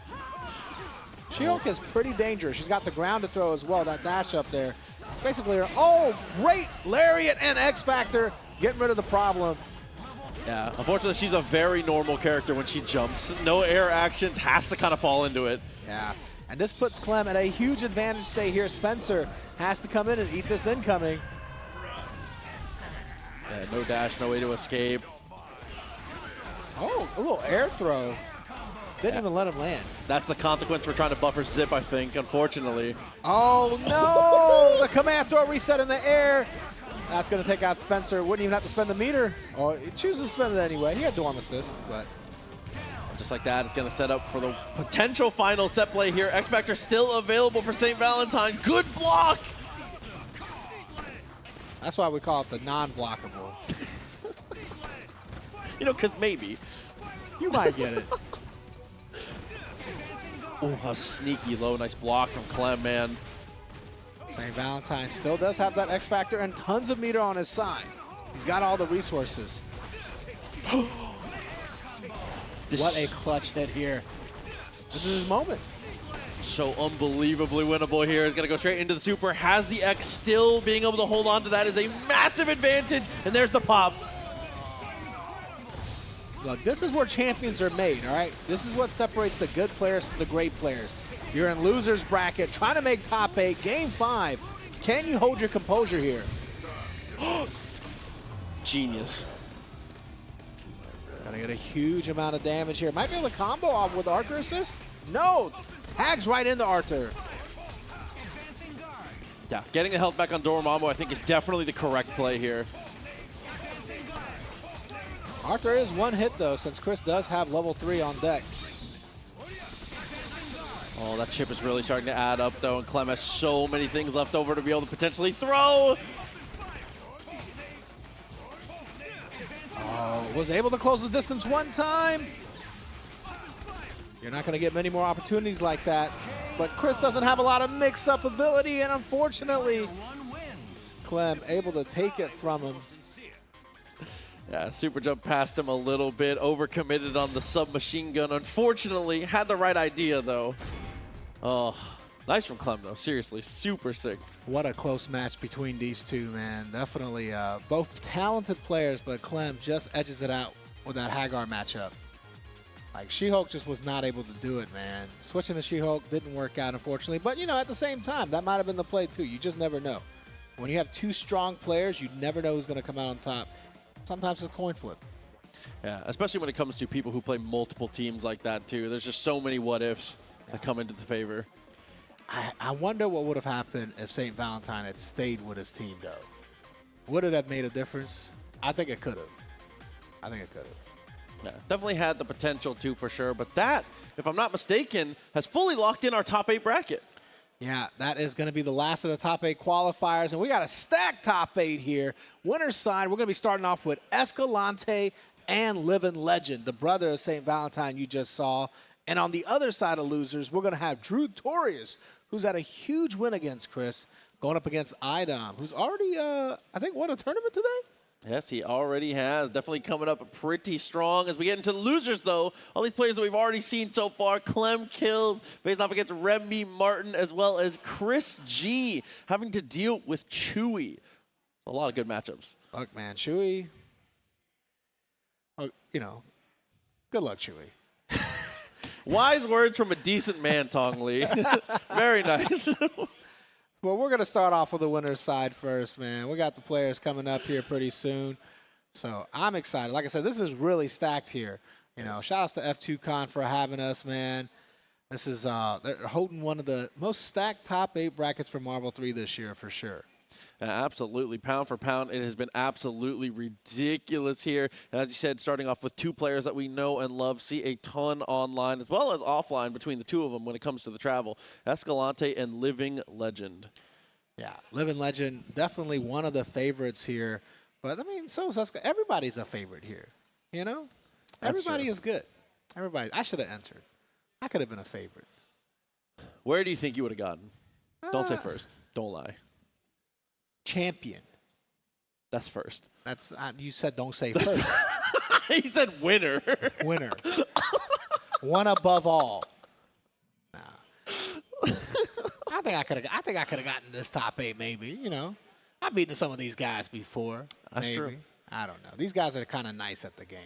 She-Hulk is pretty dangerous. She's got the ground to throw as well. That dash up there. It's basically her. Oh, great Lariat and X-Factor getting rid of the problem. Yeah, unfortunately, she's a very normal character when she jumps. No air actions, has to kind of fall into it. Yeah, and this puts Clem at a huge advantage state here. Spencer has to come in and eat this incoming. Yeah, no dash, no way to escape. Oh, a little air throw. Didn't even let him land. That's the consequence for trying to buffer Zip, I think, unfortunately. Oh, no! The command throw reset in the air. That's going to take out Spencer. Wouldn't even have to spend the meter. Or he chooses to spend it anyway. He had Dorm assist, but... Just like that, it's going to set up for the potential final set play here. X-Factor still available for St. Valentine. Good block! That's why we call it the non-blockable. You know, because maybe. You might get it. Oh, a sneaky low. Nice block from Clem, man. St. Valentine still does have that X Factor and tons of meter on his side. He's got all the resources. What a clutch hit here. This is his moment. So unbelievably winnable here. He's going to go straight into the super. Has the X, still being able to hold on to that is a massive advantage. And there's the pop. Look, this is where champions are made, all right? This is what separates the good players from the great players. You're in loser's bracket, trying to make top 8, game 5. Can you hold your composure here? Genius. Gonna get a huge amount of damage here. Might be able to combo off with Arthur assist? No, tags right into Arthur. Yeah, getting the health back on Dormammu, I think, is definitely the correct play here. Arthur is one hit, though, since Chris does have level 3 on deck. Oh, that chip is really starting to add up, though, and Clem has so many things left over to be able to potentially throw. Oh, was able to close the distance one time. You're not going to get many more opportunities like that. But Chris doesn't have a lot of mix-up ability, and unfortunately, Clem able to take it from him. Yeah, super jump past him a little bit, overcommitted on the submachine gun. Unfortunately, had the right idea, though. Oh, nice from Clem, though. Seriously, super sick. What a close match between these two, man. Definitely both talented players, but Clem just edges it out with that Haggar matchup. Like, She-Hulk just was not able to do it, man. Switching to She-Hulk didn't work out, unfortunately. But, you know, at the same time, that might have been the play, too. You just never know. When you have two strong players, you never know who's going to come out on top. Sometimes it's a coin flip. Yeah, especially when it comes to people who play multiple teams like that, too. There's just so many what-ifs that come into the favor. I wonder what would have happened if St. Valentine had stayed with his team, though. Would it have made a difference? I think it could have. I think it could have. Yeah, definitely had the potential to, for sure. But that, if I'm not mistaken, has fully locked in our top 8 bracket. Yeah, that is going to be the last of the top 8 qualifiers, and we got a stacked top 8 here. Winner's side, we're going to be starting off with Escalante and Living Legend, the brother of St. Valentine you just saw. And on the other side of losers, we're going to have Drewtorious, who's had a huge win against Chris, going up against iDom, who's already, I think, won a tournament today? Yes, he already has. Definitely coming up pretty strong. As we get into losers, though, all these players that we've already seen so far, Clemkillz facing off against RemyMartin, as well as NyChrisG having to deal with Chuy. A lot of good matchups. Look, man, Chuy, you know, good luck, Chuy. Wise words from a decent man, Tong Lee. Very nice. Well, we're going to start off with the winner's side first, man. We got the players coming up here pretty soon. So I'm excited. Like I said, this is really stacked here. You know, shout outs to F2Con for having us, man. This is, they're holding one of the most stacked top 8 brackets for Marvel 3 this year for sure. Absolutely. Pound for pound, it has been absolutely ridiculous here. And as you said, starting off with 2 players that we know and love, see a ton online as well as offline between the 2 of them when it comes to the travel. Escalante and Living Legend. Yeah, Living Legend, definitely one of the favorites here But, I mean, so is Escalante. Everybody's a favorite here, you know? Everybody is good. Everybody. I should have entered. I could have been a favorite. Where do you think you would have gotten? Don't say first. Don't lie. Champion. That's first. That's you said don't say first. He said winner. Winner. One above all. Nah. I think I could have gotten this top 8 maybe, you know. I've beaten some of these guys before. That's maybe. true. I don't know. These guys are kind of nice at the game.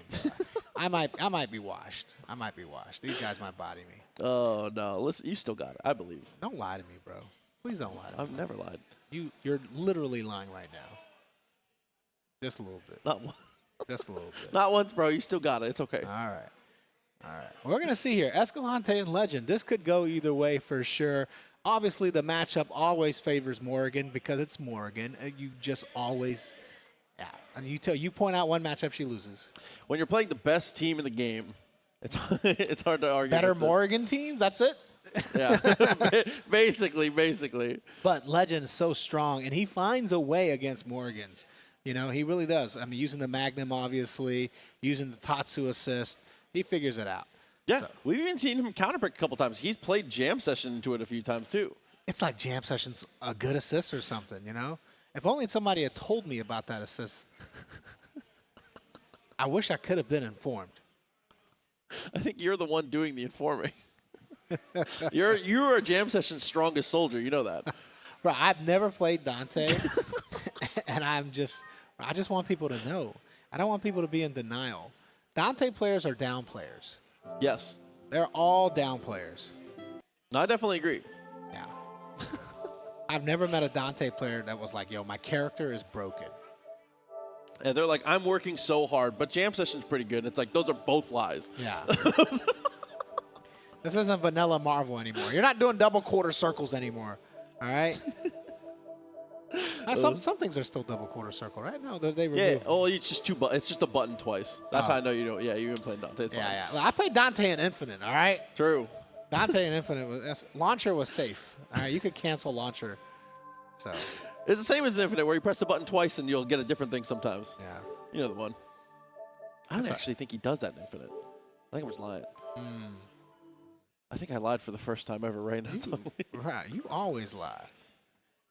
I might be washed. I might be washed. These guys might body me. Oh, no. Listen, you still got it. I believe. Don't lie to me, bro. Please don't lie to me. I've never lied. You're literally lying right now. Just a little bit. Not once. Just a little bit. Not once, bro. You still got it. It's okay. All right. All right. We're going to see here. Escalante and Legend. This could go either way for sure. Obviously, the matchup always favors Morrigan because it's Morrigan. You just always, yeah. And you point out one matchup, she loses. When you're playing the best team in the game, it's hard to argue. Better Morrigan teams. That's it. Yeah. basically. But Legend is so strong, and he finds a way against Morrigan's. You know, he really does. I mean, using the Magnum, obviously, using the Tatsu assist, he figures it out. Yeah, So, we've even seen him counterpick a couple times. He's played Jam Session into it a few times, too. it's like Jam Session's a good assist or something, you know? If only somebody had told me about that assist. I wish I could have been informed. I think you're the one doing the informing. You're a Jam Session's strongest soldier. You know that. Bro, I've never played Dante, and I just want people to know. I don't want people to be in denial. Dante players are down players. Yes. They're all down players. No, I definitely agree. Yeah. I've never met a Dante player that was like, yo, my character is broken. And they're like, I'm working so hard, but Jam Session's pretty good. And it's like, those are both lies. Yeah. This isn't vanilla Marvel anymore. You're not doing double quarter circles anymore. All right? Some things are still double quarter circle, right? No, they removed. Yeah. Oh, it's just it's just a button twice. That's how I know you don't. Yeah, you've been playing Dante. It's fine. Yeah. Well, I played Dante in Infinite, all right? True. Dante in Infinite, launcher was safe. All right, you could cancel launcher. So. It's the same as Infinite, where you press the button twice and you'll get a different thing sometimes. Yeah. You know the one. I don't actually think he does that in Infinite. I think I was lying. I think I lied for the first time ever right now. Right, you always lie.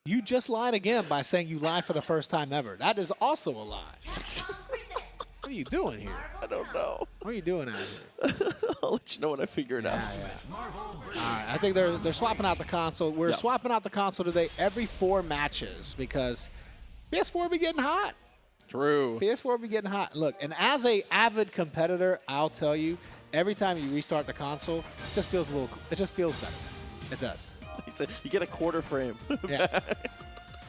You just lied again by saying you lied for the first time ever. That is also a lie. What are you doing here? I don't know. What are you doing out here? I'll let you know when I figure it out. Yeah. All right, I think they're swapping out the console. We're swapping out the console today every 4 matches because PS4 be getting hot. True. PS4 be getting hot. Look, and as a avid competitor, I'll tell you, every time you restart the console, it just feels better. It does. He said you get a quarter frame. Yeah.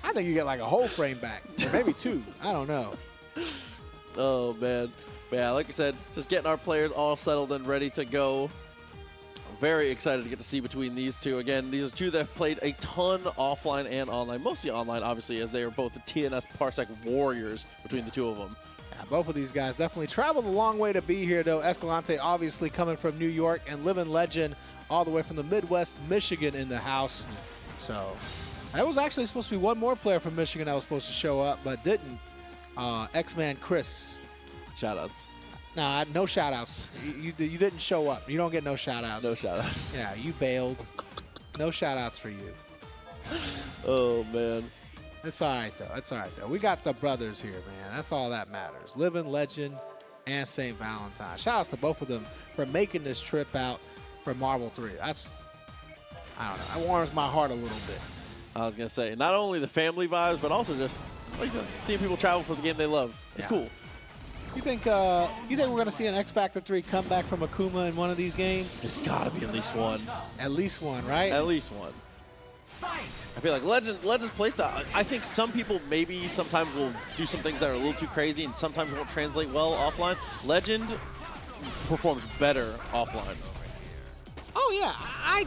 I think you get like a whole frame back, or maybe 2. I don't know. Oh, man. But yeah, like I said, just getting our players all settled and ready to go. I'm very excited to get to see between these two. Again, these are two that have played a ton offline and online. Mostly online, obviously, as they are both the TNS Parsec warriors between the two of them. Yeah, both of these guys definitely traveled a long way to be here, though. Escalante obviously coming from New York and living legend all the way from the Midwest, Michigan in the house. So there was actually supposed to be one more player from Michigan that was supposed to show up, but didn't. X-Man Chris. Shoutouts. Nah, no shoutouts. You didn't show up. You don't get no shoutouts. No shoutouts. Yeah, you bailed. No shoutouts for you. Oh, man. It's all right, though. It's all right, though. We got the brothers here, man. That's all that matters. Living Legend and St. Valentine. Shoutouts to both of them for making this trip out for Marvel 3. I don't know. That warms my heart a little bit. I was going to say, not only the family vibes, but also just like seeing people travel for the game they love. It's cool. You think we're going to see an X Factor 3 comeback from Akuma in one of these games? It's got to be at least one. At least one, right? At least one. I feel like Legend's playstyle, I think some people maybe sometimes will do some things that are a little too crazy and sometimes won't translate well offline. Legend performs better offline. Oh, yeah. I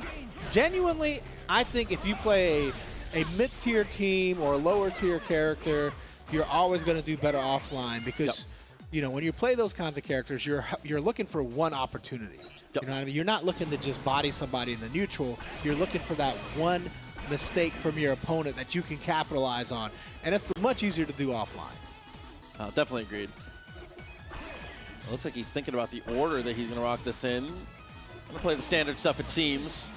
genuinely think if you play a mid-tier team or a lower-tier character, you're always going to do better offline because, you know, when you play those kinds of characters, you're looking for one opportunity. You know what I mean? You're not looking to just body somebody in the neutral. You're looking for that one mistake from your opponent that you can capitalize on, and it's much easier to do offline. Definitely agreed. It looks like he's thinking about the order that he's going to rock this in. Gonna play the standard stuff, it seems.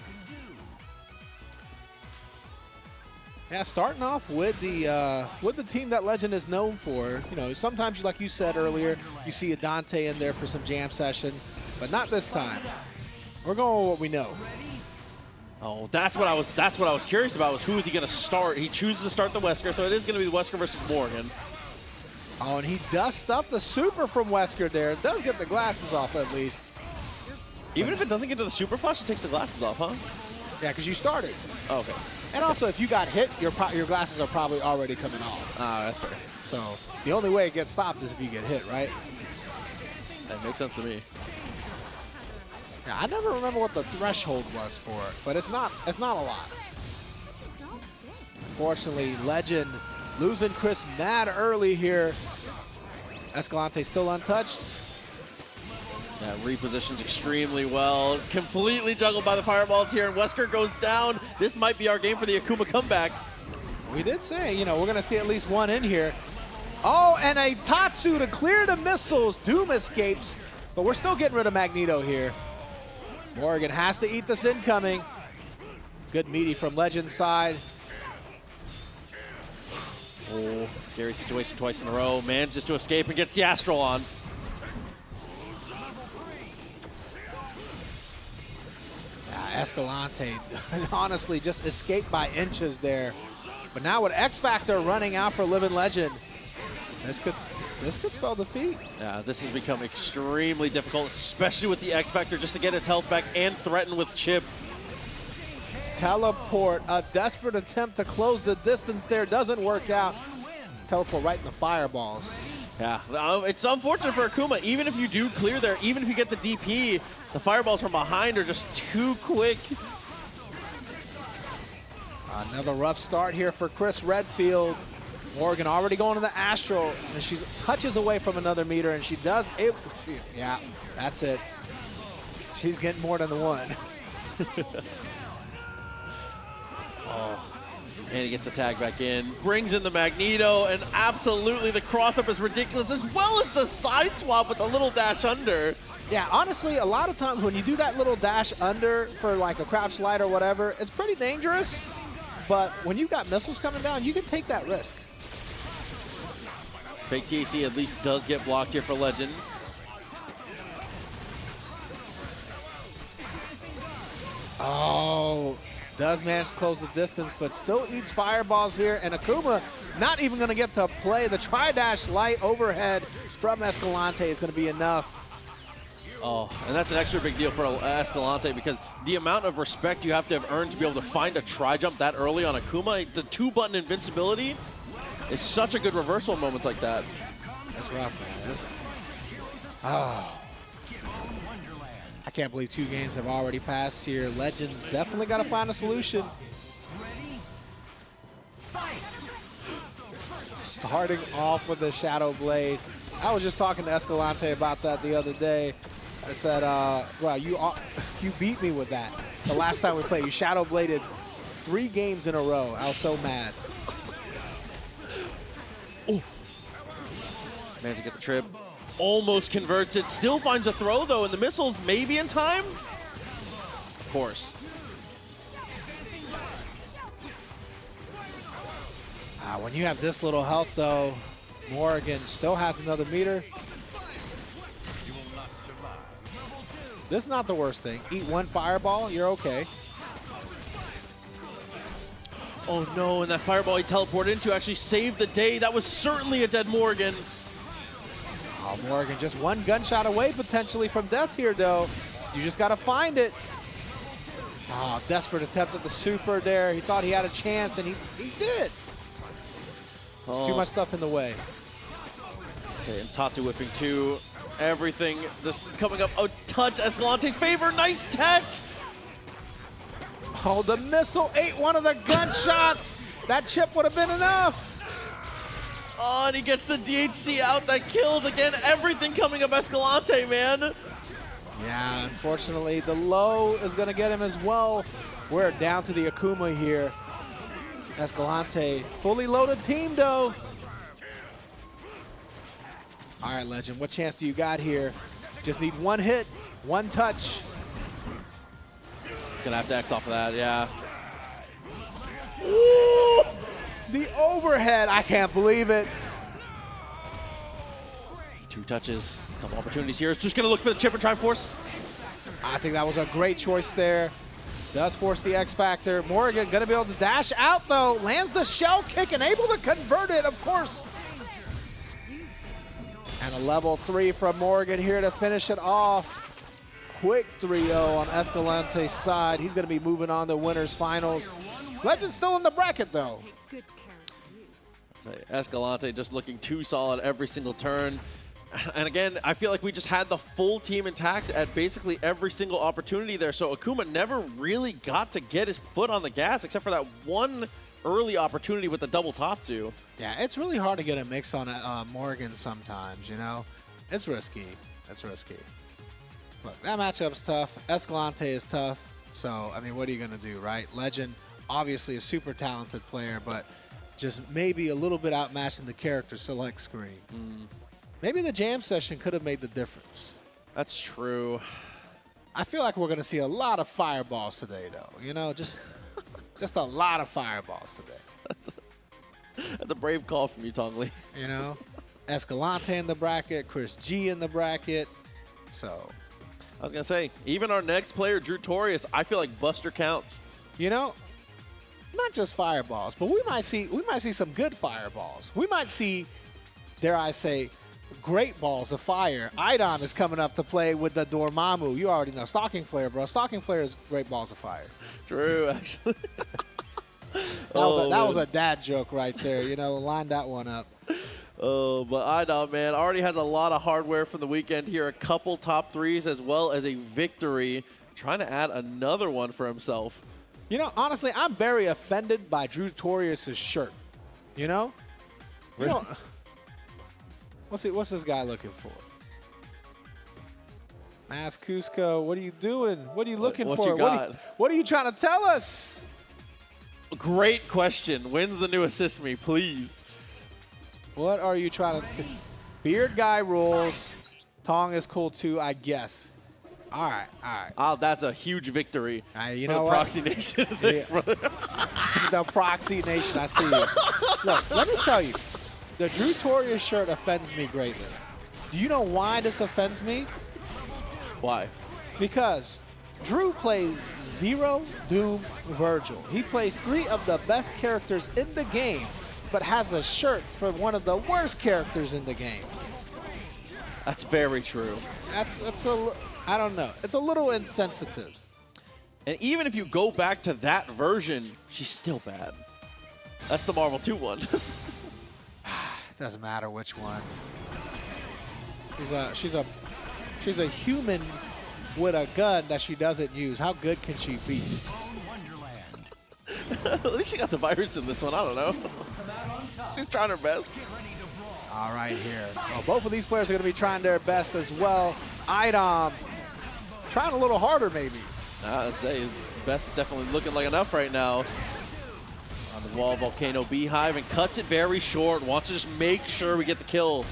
Yeah, starting off with the team that Legend is known for. You know, sometimes, like you said earlier, you see a Dante in there for some jam session, but not this time. We're going with what we know. Oh, that's what I was curious about, was who is he going to start? He chooses to start the Wesker, so it is going to be the Wesker versus Morrigan. Oh, and he does stuff the super from Wesker there. It does get the glasses off at least. Even if it doesn't get to the super flash, it takes the glasses off, huh? Yeah, because you started. Oh, okay. And also, if you got hit, your glasses are probably already coming off. Ah, that's fair. So the only way it gets stopped is if you get hit, right? That makes sense to me. Yeah, I never remember what the threshold was for it, but it's not a lot. Unfortunately, Legend losing Chris mad early here. Escalante still untouched. Yeah, repositions extremely well. Completely juggled by the fireballs here, and Wesker goes down. This might be our game for the Akuma comeback. We did say, you know, we're going to see at least one in here. Oh, and a Tatsu to clear the missiles. Doom escapes, but we're still getting rid of Magneto here. Morrigan has to eat this incoming. Good meaty from Legend's side. Oh, scary situation twice in a row. Manages to escape and gets the Astral on. Escalante, honestly, just escaped by inches there. But now with X Factor running out for Living Legend, this could spell defeat. Yeah, this has become extremely difficult, especially with the X Factor, just to get his health back and threaten with Chip. Teleport, a desperate attempt to close the distance there, doesn't work out. Teleport right in the fireballs. Yeah, it's unfortunate for Akuma. Even if you do clear there, even if you get the DP, the fireballs from behind are just too quick. Another rough start here for Chris Redfield. Morrigan already going to the Astral, and she touches away from another meter, and she does it. Yeah, that's it. She's getting more than the one. Oh. And he gets the tag back in, brings in the Magneto, and absolutely the cross-up is ridiculous, as well as the side swap with the little dash under. Yeah, honestly, a lot of times when you do that little dash under for like a crouch slide or whatever, it's pretty dangerous. But when you've got missiles coming down, you can take that risk. Fake TAC at least does get blocked here for Legend. Oh, does manage to close the distance, but still eats fireballs here. And Akuma not even going to get to play. The tri-dash light overhead from Escalante is going to be enough. Oh, and that's an extra big deal for Escalante, because the amount of respect you have to have earned to be able to find a tri-jump that early on Akuma, the 2-button invincibility is such a good reversal in moments like that. That's rough, man. Oh. I can't believe 2 games have already passed here. Legends definitely got to find a solution. Starting off with the Shadow Blade. I was just talking to Escalante about that the other day. I said, well, you beat me with that. The last time we played, you Shadow Bladed 3 games in a row. I was so mad. Oh. Managed to get the trip. Almost converts it. Still finds a throw, though, and the missiles maybe in time? Of course. When you have this little health, though, Morrigan still has another meter. This is not the worst thing. Eat 1 fireball, you're okay. Oh no, and that fireball he teleported into actually saved the day. That was certainly a dead Morrigan. Oh, Morrigan just 1 gunshot away potentially from death here, though. You just got to find it. Oh, desperate attempt at the super there. He thought he had a chance, and he did. There's too much stuff in the way. Okay, and Tatsu whipping too. Everything just coming up. Oh, touch Escalante's favor. Nice tech. Oh, the missile ate 1 of the gunshots. That chip would have been enough. Oh, and he gets the DHC out. That kills again. Everything coming up Escalante, man. Yeah, unfortunately, the low is going to get him as well. We're down to the Akuma here. Escalante, fully loaded team, though. All right, Legend, what chance do you got here? Just need one hit, one touch. Gonna have to X off of that, yeah. Ooh! The overhead, I can't believe it. 2 touches, couple opportunities here. It's just gonna look for the chip and try and force. I think that was a great choice there. Does force the X Factor. Morrigan gonna be able to dash out though. Lands the shell kick and able to convert it, of course. And a level 3 from Morrigan here to finish it off. Quick 3-0 on Escalante's side. He's gonna be moving on to winners finals. Legend's still in the bracket though. Escalante just looking too solid every single turn. And again, I feel like we just had the full team intact at basically every single opportunity there. So Akuma never really got to get his foot on the gas except for that one early opportunity with the double Tatsu. Yeah, it's really hard to get a mix on Morrigan sometimes, you know? It's risky. It's risky. Look, that matchup's tough. Escalante is tough. So, I mean, what are you going to do, right? Legend, obviously a super talented player, but just maybe a little bit outmatched in the character select screen. Maybe the jam session could have made the difference. That's true. I feel like we're going to see a lot of fireballs today, though. You know, just a lot of fireballs today. That's a brave call from you, Tongli. You know, Escalante in the bracket, NyChrisG in the bracket. So, I was going to say, even our next player, Drewtorious, I feel like Buster counts. you know, not just fireballs, but we might see some good fireballs. We might see, dare I say, great balls of fire. iDom is coming up to play with the Dormammu. You already know. Stalking Flare, bro. Stalking Flare is great balls of fire. True, actually. That was a dad joke right there. You know, line that one up. Oh, but iDom, man, already has a lot of hardware from the weekend here. A couple top 3s as well as a victory. Trying to add another one for himself. You know, honestly, I'm very offended by Drewtorious' shirt. You know? You know, what's this guy looking for? Mass Cusco, what are you doing? What are you looking what for? you got? What are you trying to tell us? Great question. When's the new assist me, please? What are you trying to... Beard guy rules. Tong is cool too, I guess. All right, all right. Oh, that's a huge victory You for know the what? Proxy Nation. Thanks, brother. The Proxy Nation, I see you. Look, let me tell you, the Drewtorious shirt offends me greatly. Do you know why this offends me? Why? Because Drew plays Zero, Doom, Vergil. He plays 3 of the best characters in the game, but has a shirt for one of the worst characters in the game. That's very true. I don't know. It's a little insensitive. And even if you go back to that version, she's still bad. That's the Marvel 2 one. Doesn't matter which one. She's a human with a gun that she doesn't use. How good can she be? At least she got the virus in this one. I don't know. She's trying her best. All right, here. Well, both of these players are going to be trying their best as well. iDom trying a little harder, maybe. I'd say his best is definitely looking like enough right now. On the wall, Volcano Beehive, and cuts it very short. Wants to just make sure we get the kill.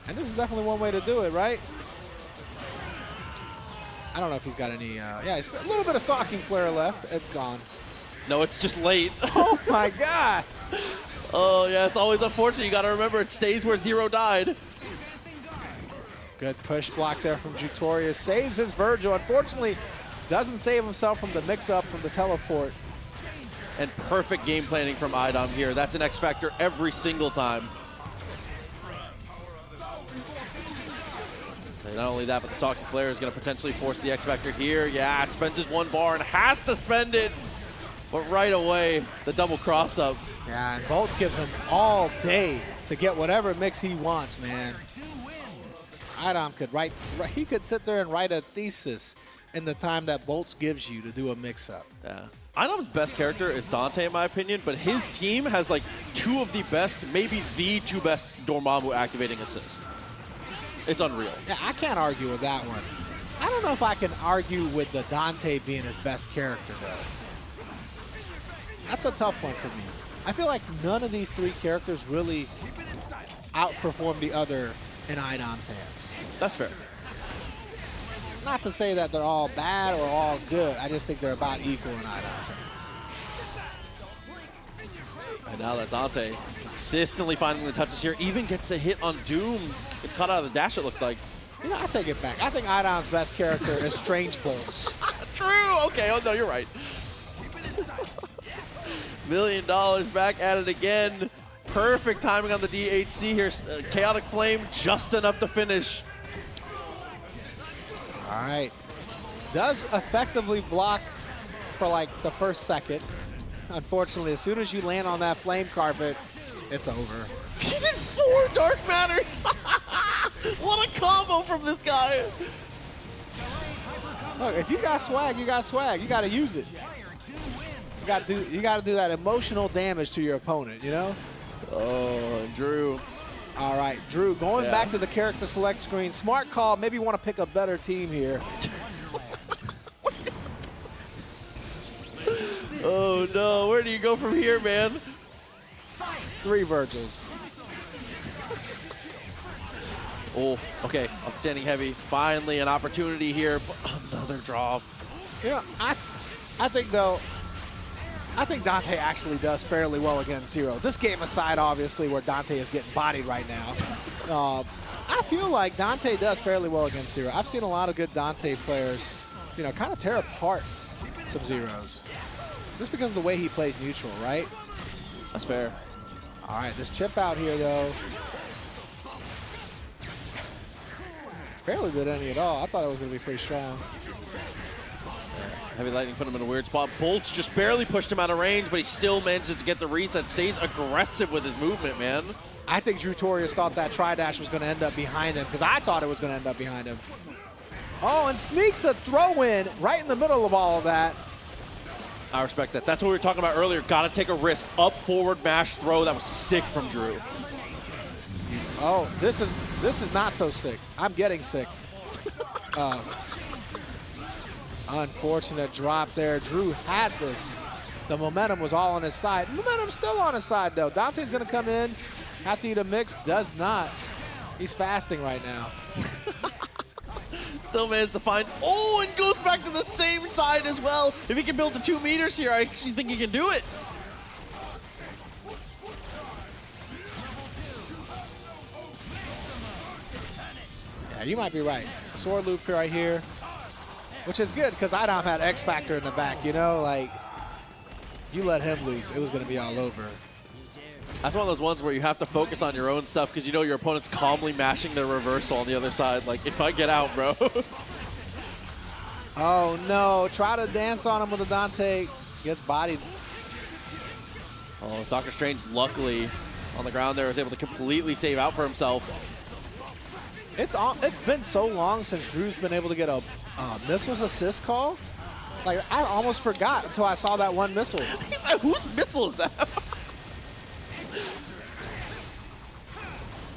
And this is definitely one way to do it, right? I don't know if he's got any, yeah, it's a little bit of Stalking Flare left. It's gone. No, it's just late. Oh my God. Oh yeah, it's always unfortunate. You gotta remember it stays where Zero died. Good push block there from Drewtorious. Saves his Vergil. Unfortunately, doesn't save himself from the mix-up from the teleport. And perfect game planning from iDom here. That's an X Factor every single time. And not only that, but the Stalking Flare is going to potentially force the X Factor here. Yeah, it spends his 1 bar and has to spend it. But right away, the double cross-up. Yeah, and Bolt gives him all day to get whatever mix he wants, man. iDom could he could sit there and write a thesis in the time that Bolts gives you to do a mix-up. Yeah. iDom's best character is Dante, in my opinion, but his team has like 2 of the best, maybe the 2 best Dormammu activating assists. It's unreal. Yeah, I can't argue with that one. I don't know if I can argue with the Dante being his best character, though. That's a tough one for me. I feel like none of these 3 characters really outperform the other in iDom's hands. That's fair. Not to say that they're all bad or all good. I just think they're about equal in iDom's hands. And now that Dante consistently finding the touches here, even gets the hit on Doom. It's caught out of the dash, it looked like. You know, I take it back. I think iDom's best character is Strange Bolts. True. Okay. Oh, no, you're right. $1 million back at it again. Perfect timing on the DHC here. Chaotic Flame, just enough to finish. All right. Does effectively block for like the first second. Unfortunately, as soon as you land on that flame carpet, it's over. He did 4 Dark Matters. What a combo from this guy. Look, if you got swag, you got swag. You got to use it. You got to do that emotional damage to your opponent, you know? Oh, Drew. All right, Drew, going back to the character select screen. Smart call. Maybe you want to pick a better team here. Oh, no. Where do you go from here, man? 3 Vergils. Oh, okay. Outstanding heavy. Finally an opportunity here. Another drop. Yeah, I think, though, I think Dante actually does fairly well against Zero. This game aside, obviously, where Dante is getting bodied right now. I feel like Dante does fairly well against Zero. I've seen a lot of good Dante players, you know, kind of tear apart some Zeros. Just because of the way he plays neutral, right? That's fair. All right, this chip out here, though. Barely did any at all. I thought it was going to be pretty strong. Heavy Lightning put him in a weird spot. Bolts just barely pushed him out of range, but he still manages to get the reset. Stays aggressive with his movement, man. I think Drewtorious thought that tri-dash was going to end up behind him, because I thought it was going to end up behind him. Oh, and sneaks a throw-in right in the middle of all of that. I respect that. That's what we were talking about earlier. Got to take a risk. Up, forward, mash, throw. That was sick from Drew. Oh, this is not so sick. I'm getting sick. Unfortunate drop there. Drew had this. The momentum was all on his side. Momentum's still on his side, though. Dante's going to come in, have to eat a mix. Does not. He's fasting right now. Still managed to find. Oh, and goes back to the same side as well. If he can build the 2 meters here, I actually think he can do it. Yeah, you might be right. Sword loop right here, which is good because iDom had X Factor in the back, you know? Like, you let him loose, it was going to be all over. That's one of those ones where you have to focus on your own stuff because you know your opponent's calmly mashing their reversal on the other side. Like, if I get out, bro. Oh, no. Try to dance on him with a Dante. Gets bodied. Oh, Doctor Strange, luckily, on the ground there, was able to completely save out for himself. It's been so long since Drew's been able to get a missiles assist call. Like, I almost forgot until I saw that one missile. He's like, whose missile is that?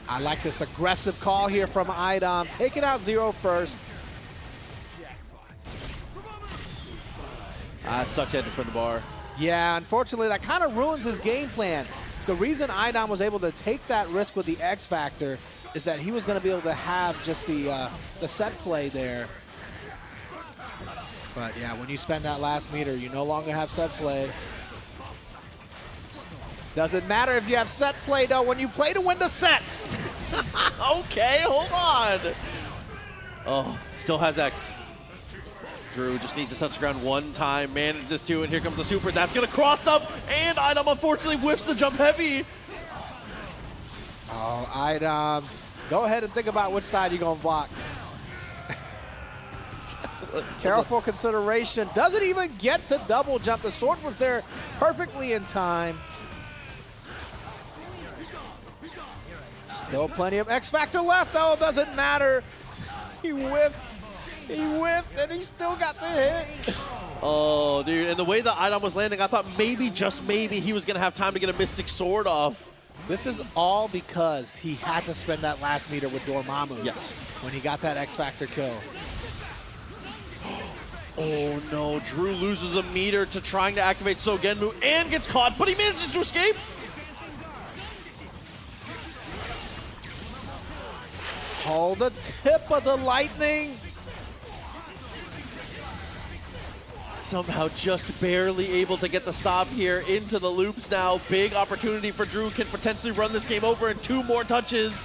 I like this aggressive call here from iDom. Taking out Zero first. It sucks he had to spin the bar. Yeah, unfortunately, that kind of ruins his game plan. The reason iDom was able to take that risk with the X Factor is that he was going to be able to have just the set play there. But yeah, when you spend that last meter, you no longer have set play. Doesn't matter if you have set play, though, when you play to win the set. Okay, hold on. Oh, still has X. Drew just needs to touch the ground one time, manages to, and here comes the super. That's going to cross up, and iDom unfortunately whiffs the jump heavy. Oh, iDom, go ahead and think about which side you're going to block. Careful consideration. Doesn't even get to double jump. The sword was there perfectly in time. Still plenty of X Factor left, though. Doesn't matter. He whiffed. He whiffed, and he still got the hit. Oh, dude. And the way that iDom was landing, I thought maybe, just maybe, he was going to have time to get a Mystic Sword off. This is all because he had to spend that last meter with Dormammu. Yes. When he got that X Factor kill. Oh, no. Drew loses a meter to trying to activate Sogenmu and gets caught, but he manages to escape. Oh, the tip of the lightning. Somehow just barely able to get the stop here into the loops now. Big opportunity for Drew, can potentially run this game over in 2 more touches.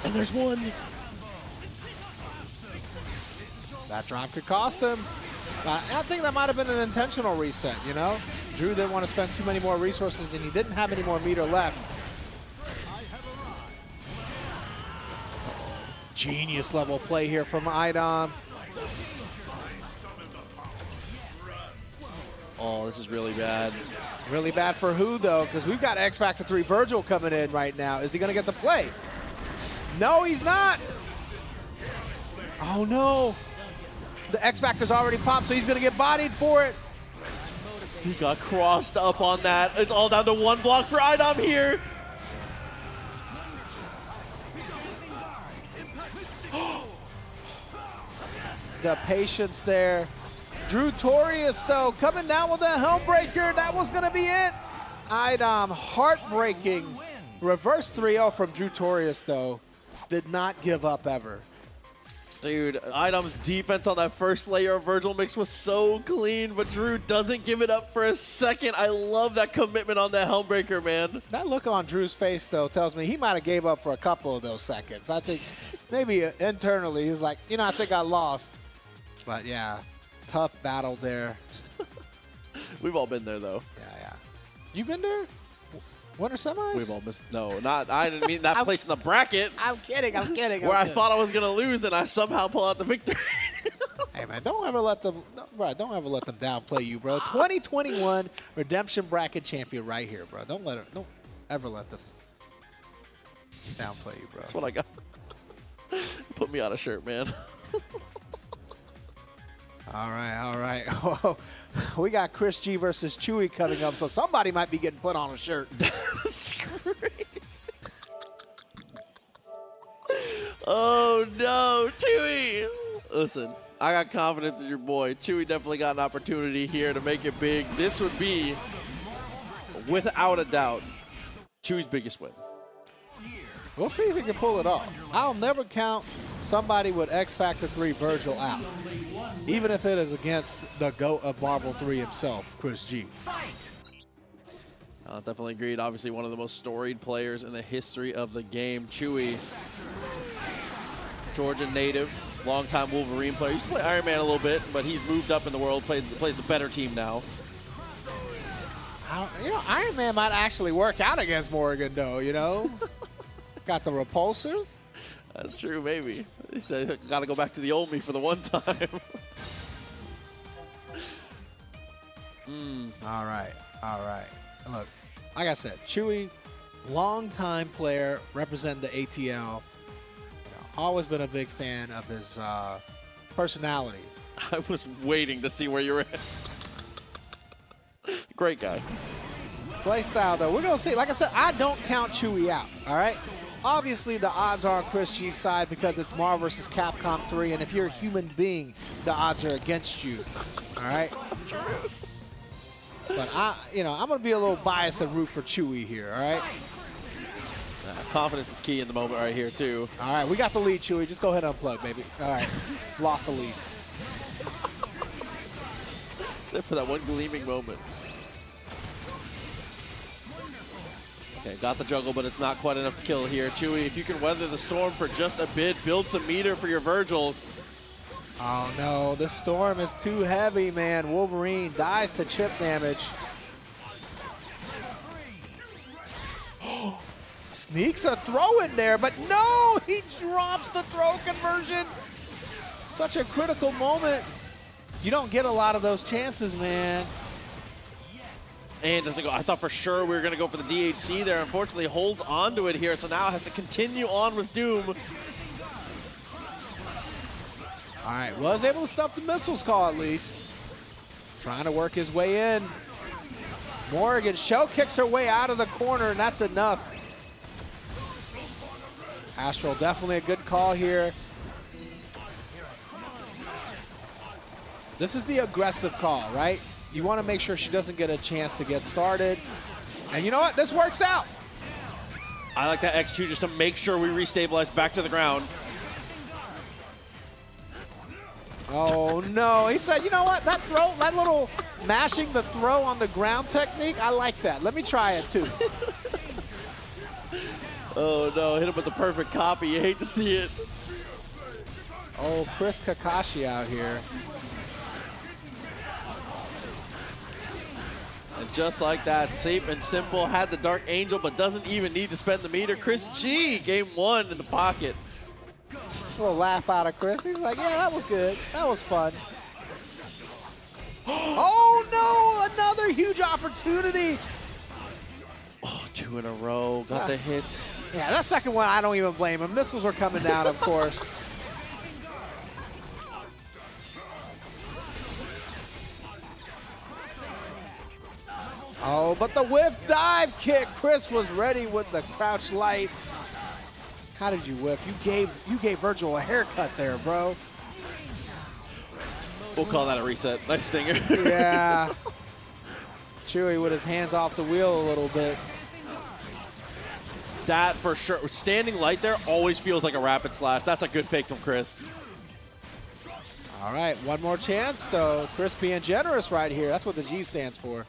And there's one. That drop could cost him. I think that might have been an intentional reset, you know? Drew didn't want to spend too many more resources, and he didn't have any more meter left. Genius level play here from iDom. Oh, this is really bad. Really bad for who, though? Because we've got X Factor 3 Vergil coming in right now. Is he going to get the play? No, he's not. Oh, no. The X Factor's already popped, so he's going to get bodied for it. He got crossed up on that. It's all down to 1 block for iDom here. The patience there. Drewtorious, though, coming down with a Helmbreaker. That was going to be it. iDom, heartbreaking. Reverse 3-0 from Drewtorious, though. Did not give up ever. Dude, iDom's defense on that first layer of Vergil mix was so clean, but Drew doesn't give it up for a second. I love that commitment on that Helmbreaker, man. That look on Drew's face, though, tells me he might have gave up for a couple of those seconds. I think maybe internally he was like, you know, I think I lost. But, yeah, tough battle there. We've all been there, though. Yeah. You been there? Winter semis? We've all been. No, not. I didn't mean that place in the bracket. I'm kidding. Where I thought I was gonna lose and I somehow pull out the victory. Hey man, don't ever let them downplay you, bro. 2021 redemption bracket champion right here, bro. Don't ever let them downplay you, bro. That's what I got. Put me on a shirt, man. All right. Oh, we got NyChrisG versus Chuy coming up, so somebody might be getting put on a shirt. That's crazy. Oh no, Chuy! Listen, I got confidence in your boy. Chuy definitely got an opportunity here to make it big. This would be, without a doubt, Chuy's biggest win. We'll see if he can pull it off. I'll never count somebody with X Factor 3 Vergil out, even if it is against the GOAT of Marvel 3 himself, NyChrisG. Definitely agreed. Obviously one of the most storied players in the history of the game. Chuy, Georgia native, longtime Wolverine player. Used to play Iron Man a little bit, but he's moved up in the world, plays the better team now. You know, Iron Man might actually work out against Morrigan, though, you know? Got the repulsor. That's true, maybe. He said, got to go back to the old me for the one time. All right. Look, like I said, Chuy, longtime player, representing the ATL. You know, always been a big fan of his personality. I was waiting to see where you were at. Great guy. Play style, though. We're going to see. Like I said, I don't count Chuy out, all right? Obviously, the odds are on NyChrisG's side because it's Marvel versus Capcom 3, and if you're a human being, the odds are against you, all right? But, I'm going to be a little biased and root for Chuy here, all right? Confidence is key in the moment right here, too. All right, we got the lead, Chuy. Just go ahead and unplug, baby. All right, lost the lead. Except for that one gleaming moment. Okay, got the juggle, but it's not quite enough to kill here. Chuy, if you can weather the storm for just a bit, build some meter for your Vergil. Oh, no, this storm is too heavy, man. Wolverine dies to chip damage. Sneaks a throw in there, but no, he drops the throw conversion. Such a critical moment. You don't get a lot of those chances, man. And doesn't go. I thought for sure we were going to go for the DHC there. Unfortunately, holds on to it here, so now has to continue on with Doom. All right, was able to stop the missiles call at least. Trying to work his way in. Morrigan shell kicks her way out of the corner, and that's enough. Astral, definitely a good call here. This is the aggressive call, right? You want to make sure she doesn't get a chance to get started. And you know what? This works out. I like that X2 just to make sure we restabilize back to the ground. Oh, no. He said, you know what? That throw, that little mashing the throw on the ground technique, I like that. Let me try it, too. Oh, no. Hit him with the perfect copy. You hate to see it. Oh, Chris Kakashi out here. And just like that, safe and simple, had the Dark Angel, but doesn't even need to spend the meter. ChrisG, game 1 in the pocket. Just a little laugh out of Chris. He's like, yeah, that was good. That was fun. Oh, no, another huge opportunity. Oh, 2 in a row, got the hits. Yeah, that second one, I don't even blame him. Missiles were coming down, of course. Oh, but the whiff dive kick. Chris was ready with the crouch light. How did you whiff? You gave Vergil a haircut there, bro. We'll call that a reset. Nice stinger. Yeah. Chuy with his hands off the wheel a little bit. That for sure. Standing light there always feels like a rapid slash. That's a good fake from Chris. All right, one more chance, though. Chris being generous right here. That's what the G stands for.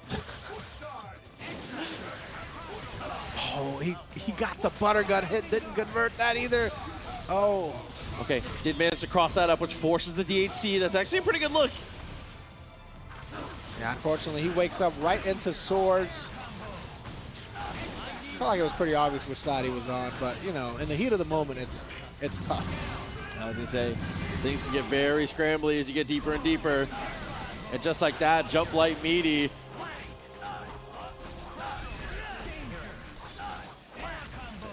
Oh, he got the butter gun hit. Didn't convert that either. Oh. Okay, did manage to cross that up, which forces the DHC. That's actually a pretty good look. Yeah, unfortunately, he wakes up right into swords. Felt like it was pretty obvious which side he was on, but, you know, in the heat of the moment, it's tough. I was going to say, things can get very scrambly as you get deeper and deeper. And just like that, jump light meaty.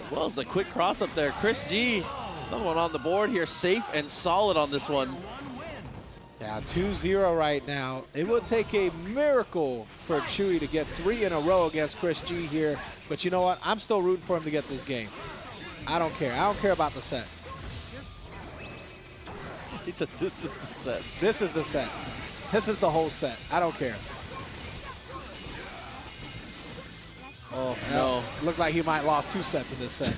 Well, the quick cross up there. ChrisG, another one on the board here, safe and solid on this one. Yeah, 2-0 right now. It would take a miracle for Chuy to get 3 in a row against ChrisG here. But you know what? I'm still rooting for him to get this game. I don't care. I don't care about the set. He said this is the set. This is the set. This is the whole set. I don't care. Oh, no. Looked like he might lost 2 sets in this set.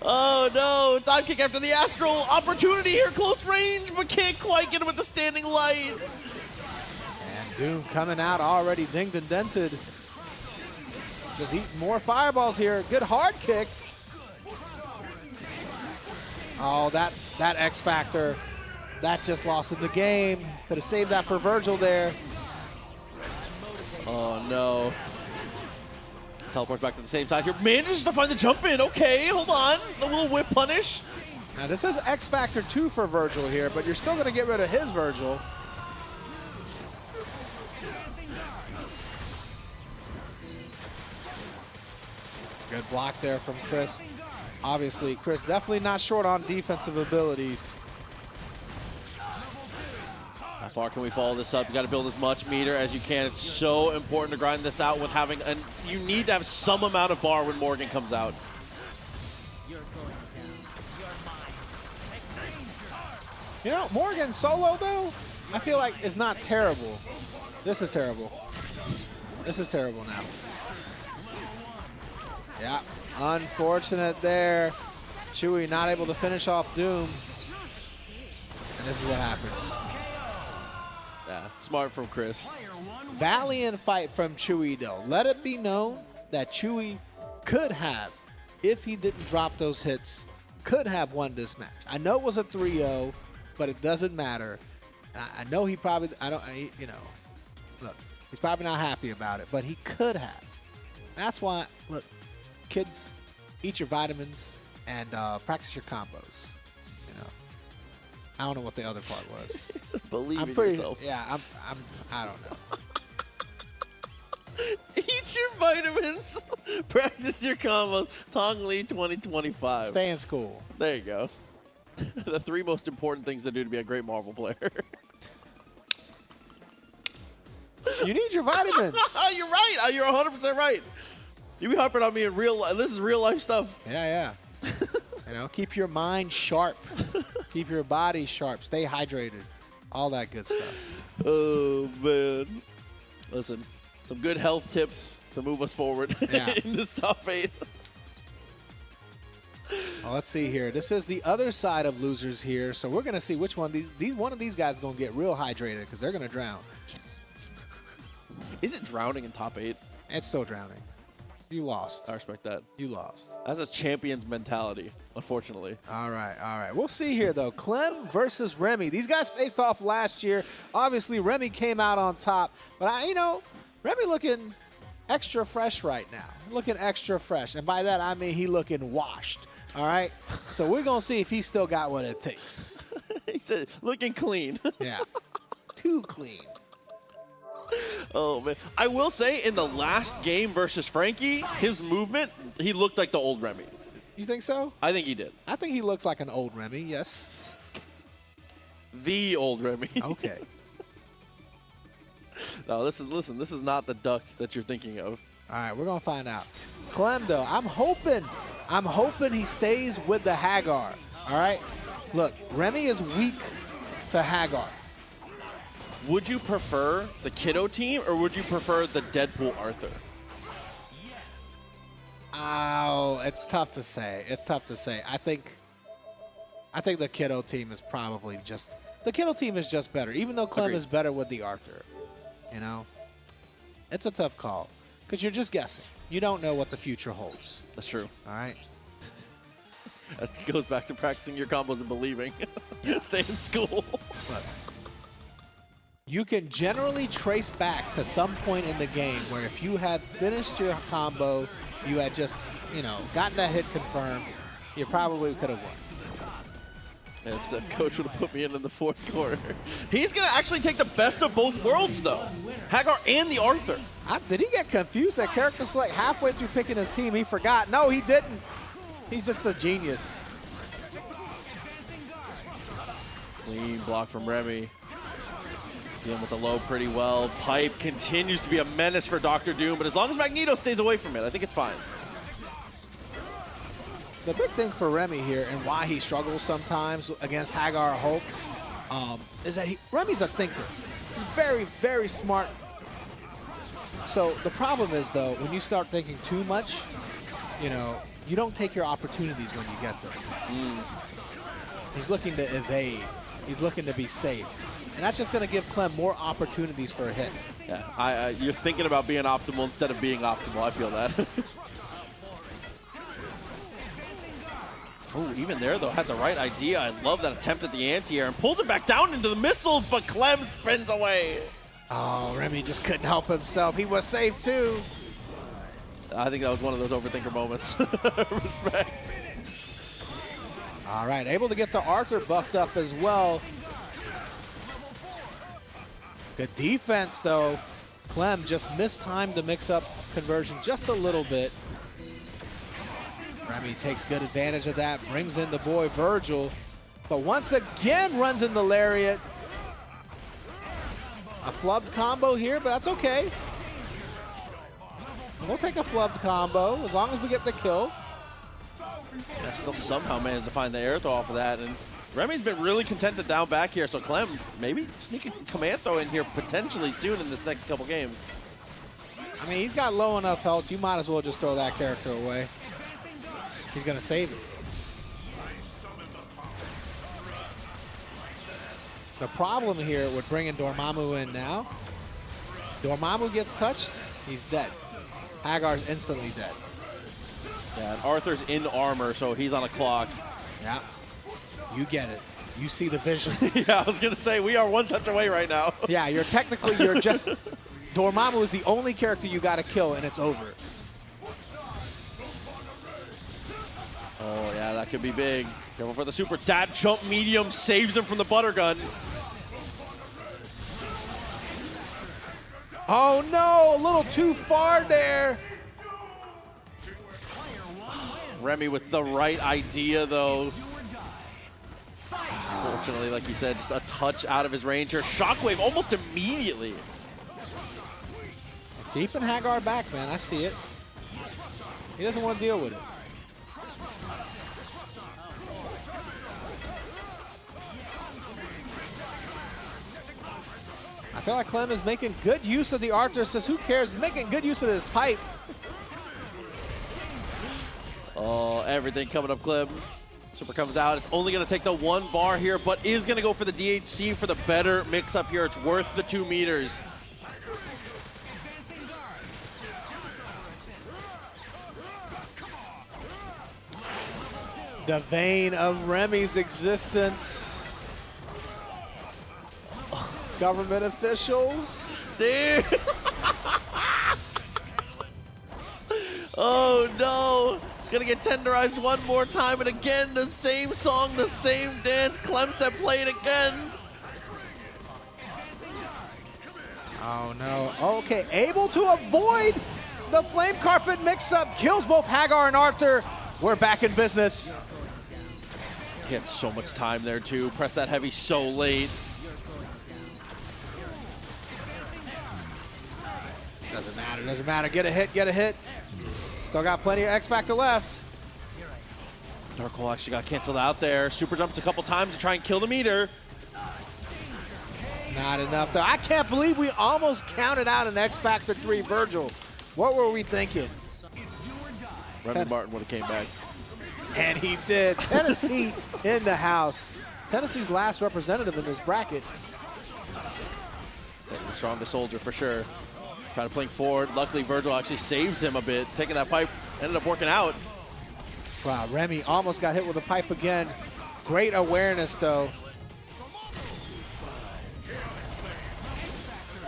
Oh, no. Dive kick after the Astral. Opportunity here, close range, but can't quite get him with the standing light. And Doom coming out already dinged and dented. Just eating more fireballs here. Good hard kick. Oh, that X Factor. That just lost in the game. Could have saved that for Vergil there. Oh, no. Teleports back to the same side here. Manages to find the jump in. Okay, hold on. A little whip punish. Now, this is X Factor 2 for Vergil here, but you're still going to get rid of his Vergil. Good block there from Chris. Obviously, Chris definitely not short on defensive abilities. How far can we follow this up? You got to build as much meter as you can. It's so important to grind this out with having, and you need to have some amount of bar when Morrigan comes out. You know, Morrigan solo, though, I feel like is not terrible. This is terrible. This is terrible now. Yeah, unfortunate there. Chuy not able to finish off Doom. And this is what happens. Yeah, smart from Chris. Valiant fight from Chuy, though. Let it be known that Chuy could have, if he didn't drop those hits, could have won this match. I know it was a 3-0, but it doesn't matter. I know he probably, you know, look, he's probably not happy about it, but he could have. That's why, look, kids, eat your vitamins and practice your combos. You know, I don't know what the other part was. Believe in yourself. Yeah, I don't know. Eat your vitamins. Practice your combos. Tong Lee 2025. Stay in school. There you go. The 3 most important things to do to be a great Marvel player. You need your vitamins. You're right. You're 100% right. You be harping on me in real life. This is real life stuff. Yeah. You know, keep your mind sharp. Keep your body sharp. Stay hydrated. All that good stuff. Oh, man. Listen, some good health tips to move us forward in this top 8. Well, let's see here. This is the other side of losers here, so we're gonna see which one one of these guys is gonna get real hydrated because they're gonna drown. Is it drowning in top 8? It's still drowning. You lost. I respect that. You lost. That's a champion's mentality, unfortunately. All right, all right. We'll see here, though. Clem versus Remy. These guys faced off last year. Obviously, Remy came out on top. But, you know, Remy looking extra fresh right now. Looking extra fresh. And by that, I mean he looking washed. All right? So we're going to see if he still got what it takes. He said, looking clean. Yeah. Too clean. Oh, man. I will say, in the last game versus Frankie, his movement, he looked like the old Remy. You think so? I think he did. I think he looks like an old Remy, yes. The old Remy. Okay. No, this is not the duck that you're thinking of. All right, we're going to find out. Clem, though, I'm hoping he stays with the Haggar. All right? Look, Remy is weak to Haggar. Would you prefer the Kiddo team, or would you prefer the Deadpool Arthur? Oh, it's tough to say. It's tough to say. I think the Kiddo team is probably just better, even though Clem is better with the Arthur. You know, it's a tough call because you're just guessing. You don't know what the future holds. That's true. All right. That goes back to practicing your combos and believing. Stay in school. But you can generally trace back to some point in the game where if you had finished your combo, you had just, you know, gotten that hit confirmed, you probably could have won. And if the coach would have put me in the fourth quarter. He's going to actually take the best of both worlds, though. Haggar and the Arthur. Did he get confused at character select halfway through picking his team? He forgot. No, he didn't. He's just a genius. Clean block from Remy. Dealing with the low pretty well. Pipe continues to be a menace for Dr. Doom, but as long as Magneto stays away from it, I think it's fine. The big thing for Remy here and why he struggles sometimes against Haggar Hope is that Remy's a thinker. He's very, very smart. So the problem is, though, when you start thinking too much, you know, you don't take your opportunities when you get them. He's looking to evade. He's looking to be safe. And that's just going to give Clem more opportunities for a hit. Yeah, you're thinking about being optimal instead of being optimal. I feel that. Oh, even there, though, had the right idea. I love that attempt at the anti-air and pulls it back down into the missiles, but Clem spins away. Oh, Remy just couldn't help himself. He was safe, too. I think that was one of those overthinker moments. Respect. All right, able to get the Arthur buffed up as well. Good defense, though. Clem just missed time to mix up conversion just a little bit. Remy takes good advantage of that, brings in the boy Vergil, but once again runs in the lariat. A flubbed combo here, but that's okay. We'll take a flubbed combo as long as we get the kill. Yeah, still somehow managed to find the air throw off of that, and Remy's been really content to down back here, so Clem maybe sneak a command throw in here potentially soon in this next couple games. I mean, he's got low enough health, you might as well just throw that character away. He's going to save it. The problem here with bringing Dormammu in now, Dormammu gets touched, he's dead. Haggar's instantly dead. Yeah, and Arthur's in armor, so he's on a clock. Yeah, you get it. You see the vision. Yeah, I was going to say, we are one touch away right now. Yeah, you're just, Dormammu is the only character you got to kill, and it's over. Oh, yeah, that could be big. Careful for the super. Dad jump medium saves him from the butter gun. Oh, no, a little too far there. Remy with the right idea, though. Fortunately, like you said, just a touch out of his range here. Shockwave almost immediately. Keeping Haggar back, man. I see it. He doesn't want to deal with it. I feel like Clem is making good use of the Arthur assist. Who cares? He's making good use of his pipe. Oh, everything coming up, Clem. Super comes out. It's only going to take the 1 bar here, but is going to go for the DHC for the better mix-up here. It's worth the 2 meters. The vein of Remy's existence. Government officials. Dude. Oh, no. Gonna get tenderized one more time, and again, the same song, the same dance. Clem said play it again. Oh, no. Okay, able to avoid the flame carpet mix-up. Kills both Haggar and Arthur. We're back in business. He had so much time there, too. Press that heavy so late. Doesn't matter, doesn't matter. Get a hit, get a hit. Still got plenty of X Factor left. Dark Hole actually got canceled out there. Super jumps a couple times to try and kill the meter. Not enough, though. I can't believe we almost counted out an X Factor 3 Vergil. What were we thinking? RemyMartin would have came back. And he did. Tennessee in the house. Tennessee's last representative in this bracket. It's like the strongest soldier for sure. Trying to blink forward. Luckily, Vergil actually saves him a bit. Taking that pipe, ended up working out. Wow, Remy almost got hit with a pipe again. Great awareness, though.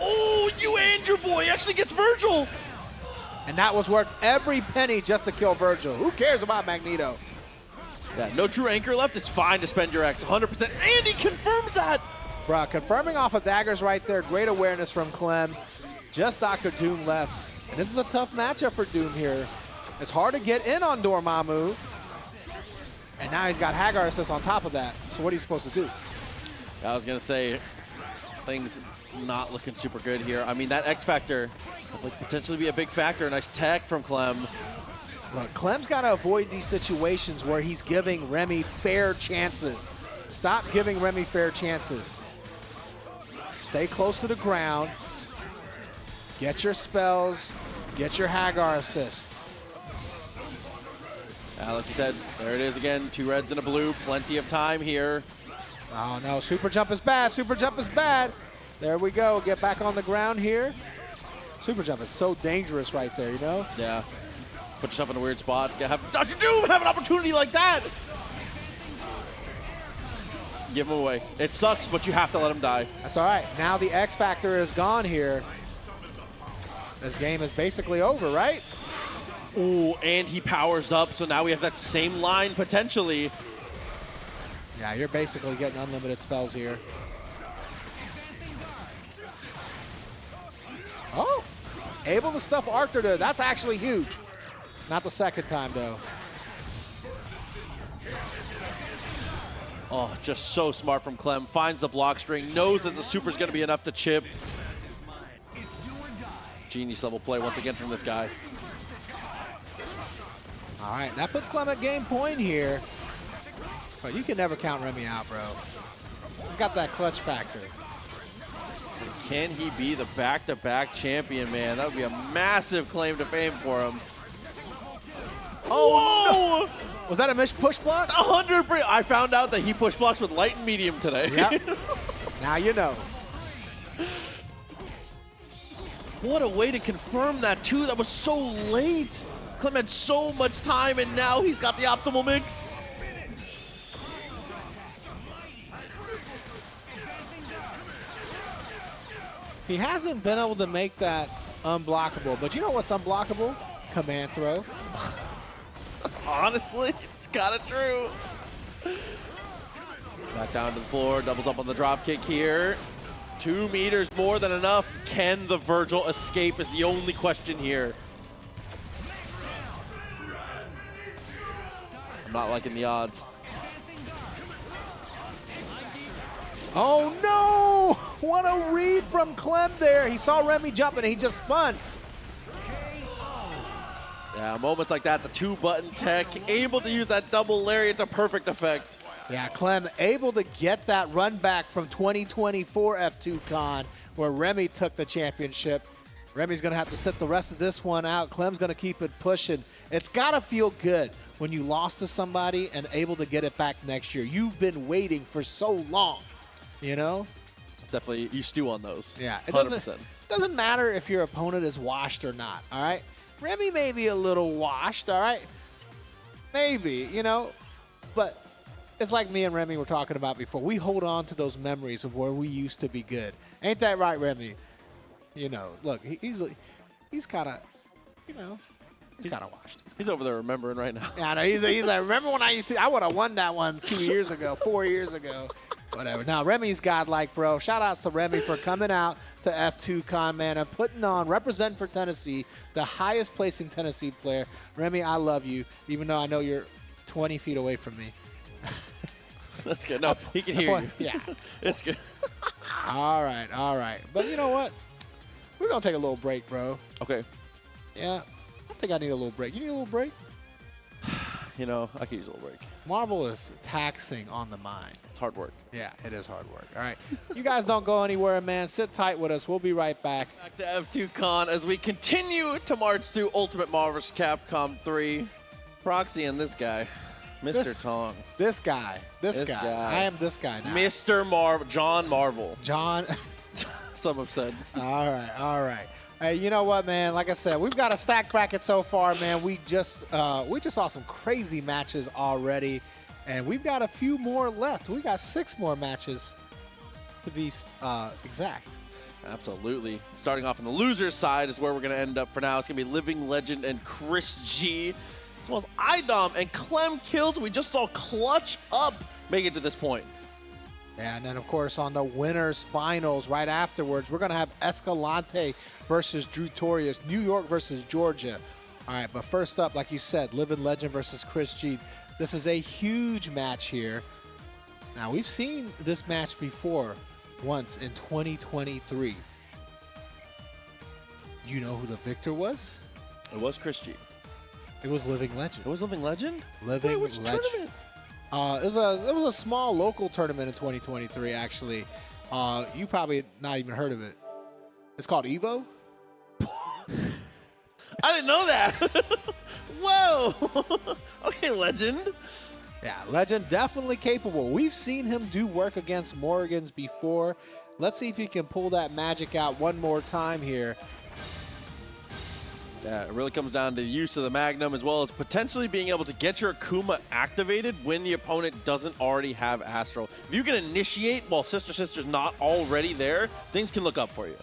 Oh, you and your boy actually gets Vergil. And that was worth every penny just to kill Vergil. Who cares about Magneto? Yeah, no true anchor left. It's fine to spend your X 100%. And he confirms that. Bruh, confirming off of daggers right there. Great awareness from Clem. Just Dr. Doom left. And this is a tough matchup for Doom here. It's hard to get in on Dormammu. And now he's got Haggar assist on top of that. So what are you supposed to do? I was going to say, things not looking super good here. I mean, that X Factor would potentially be a big factor. Nice tech from Clem. Look, Clem's got to avoid these situations where he's giving Remy fair chances. Stop giving Remy fair chances. Stay close to the ground. Get your spells. Get your Haggar assist. Like you said, there it is again. 2 reds and a blue. Plenty of time here. Oh, no. Super jump is bad. Super jump is bad. There we go. Get back on the ground here. Super jump is so dangerous right there, you know? Yeah. Put yourself in a weird spot. Have Dr. Doom have an opportunity like that. Give him away. It sucks, but you have to let him die. That's all right. Now the X Factor is gone here. This game is basically over, right? Ooh, and he powers up, so now we have that same line potentially. Yeah, you're basically getting unlimited spells here. Oh, able to stuff Arthur there. That's actually huge. Not the second time, though. Oh, just so smart from Clem. Finds the block string, knows that the super's going to be enough to chip. Genius level play once again from this guy. All right, that puts Clem at game point here. But you can never count Remy out, bro. He's got that clutch factor. Can he be the back-to-back champion, man? That would be a massive claim to fame for him. Oh, no! Was that a push block? 100%. I found out that he push blocks with light and medium today. Yep. Now you know. What a way to confirm that, too. That was so late. Clem had so much time, and now he's got the optimal mix. He hasn't been able to make that unblockable, but you know what's unblockable? Command throw. Honestly, it's kind of true. Back down to the floor, doubles up on the drop kick here. 2 meters more than enough. Can the Vergil escape is the only question here. I'm not liking the odds. Oh no! What a read from Clem there. He saw Remy jump and he just spun. Yeah, moments like that, the 2-button tech, able to use that double lariat to perfect effect. Yeah, Clem able to get that run back from 2024 F2 Con where Remy took the championship. Remy's going to have to sit the rest of this one out. Clem's going to keep it pushing. It's got to feel good when you lost to somebody and able to get it back next year. You've been waiting for so long, you know? It's definitely, you stew on those. Yeah, it 100%. doesn't matter if your opponent is washed or not, all right? Remy may be a little washed, all right? Maybe, you know? But it's like me and Remy were talking about before. We hold on to those memories of where we used to be good. Ain't that right, Remy? You know, look, he's kind of, you know, he's kind of washed. He's over there remembering right now. Yeah, I know. He's like, remember when I would have won that one 2 years ago, 4 years ago, whatever. Now, Remy's godlike, bro. Shout outs to Remy for coming out to F2 Con, man, and putting on, representing for Tennessee, the highest placing Tennessee player. Remy, I love you, even though I know you're 20 feet away from me. That's good. No, he can hear you. Yeah. It's good. All right, all right. But you know what? We're going to take a little break, bro. Okay. Yeah. I think I need a little break. You need a little break? You know, I could use a little break. Marvel is taxing on the mind. It's hard work. Yeah, it is hard work. All right. You guys don't go anywhere, man. Sit tight with us. We'll be right back. Back to F2 Con as we continue to march through Ultimate Marvel vs. Capcom 3. Proxy and this guy, Mr. Tong. This guy. This guy. guy. I am this guy now. Mr. Marvel. John Marvel. John. Some have said. All right, all right. Hey, you know what, man? Like I said, we've got a stacked bracket so far, man. We just saw some crazy matches already, and we've got a few more left. We got 6 more matches to be exact. Absolutely. Starting off on the loser's side is where we're going to end up for now. It's going to be Living Legend and NyChrisG, as well as iDom and Clemkillz. We just saw Clutch Up make it to this point. And then, of course, on the winners finals right afterwards, we're going to have Escalante versus Drewtorious, New York versus Georgia. All right, but first up, like you said, Living Legend versus NyChrisG. This is a huge match here. Now, we've seen this match before once in 2023. You know who the victor was? It was NyChrisG. It was Living Legend. It was Living Legend? Living Wait, which Legend. tournament? It was a small local tournament in 2023, actually. You probably not even heard of it. It's called Evo. I didn't know that. Whoa. Okay, Legend. Yeah, Legend definitely capable. We've seen him do work against Morrigans before. Let's see if he can pull that magic out one more time here. Yeah, it really comes down to the use of the Magnum as well as potentially being able to get your Akuma activated when the opponent doesn't already have Astro. If you can initiate while Sister's not already there, things can look up for you.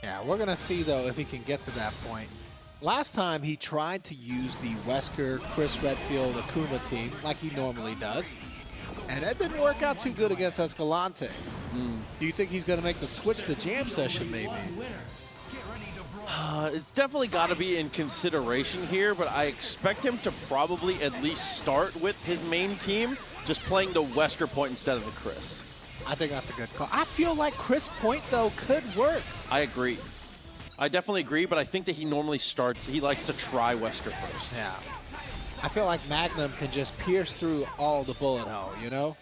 Yeah, we're going to see, though, if he can get to that point. Last time, he tried to use the Wesker, Chris Redfield, Akuma team like he normally does. And that didn't work out too good against Escalante. Do you think he's going to make the switch to Jam Session, maybe? It's definitely got to be in consideration here, but I expect him to probably at least start with his main team, just playing the Wesker point instead of the Chris. I think that's a good call. I feel like Chris Point, though, could work. I agree. I definitely agree, but I think that he normally starts, he likes to try Wesker first. Yeah. I feel like Magnum can just pierce through all the bullet hole, you know?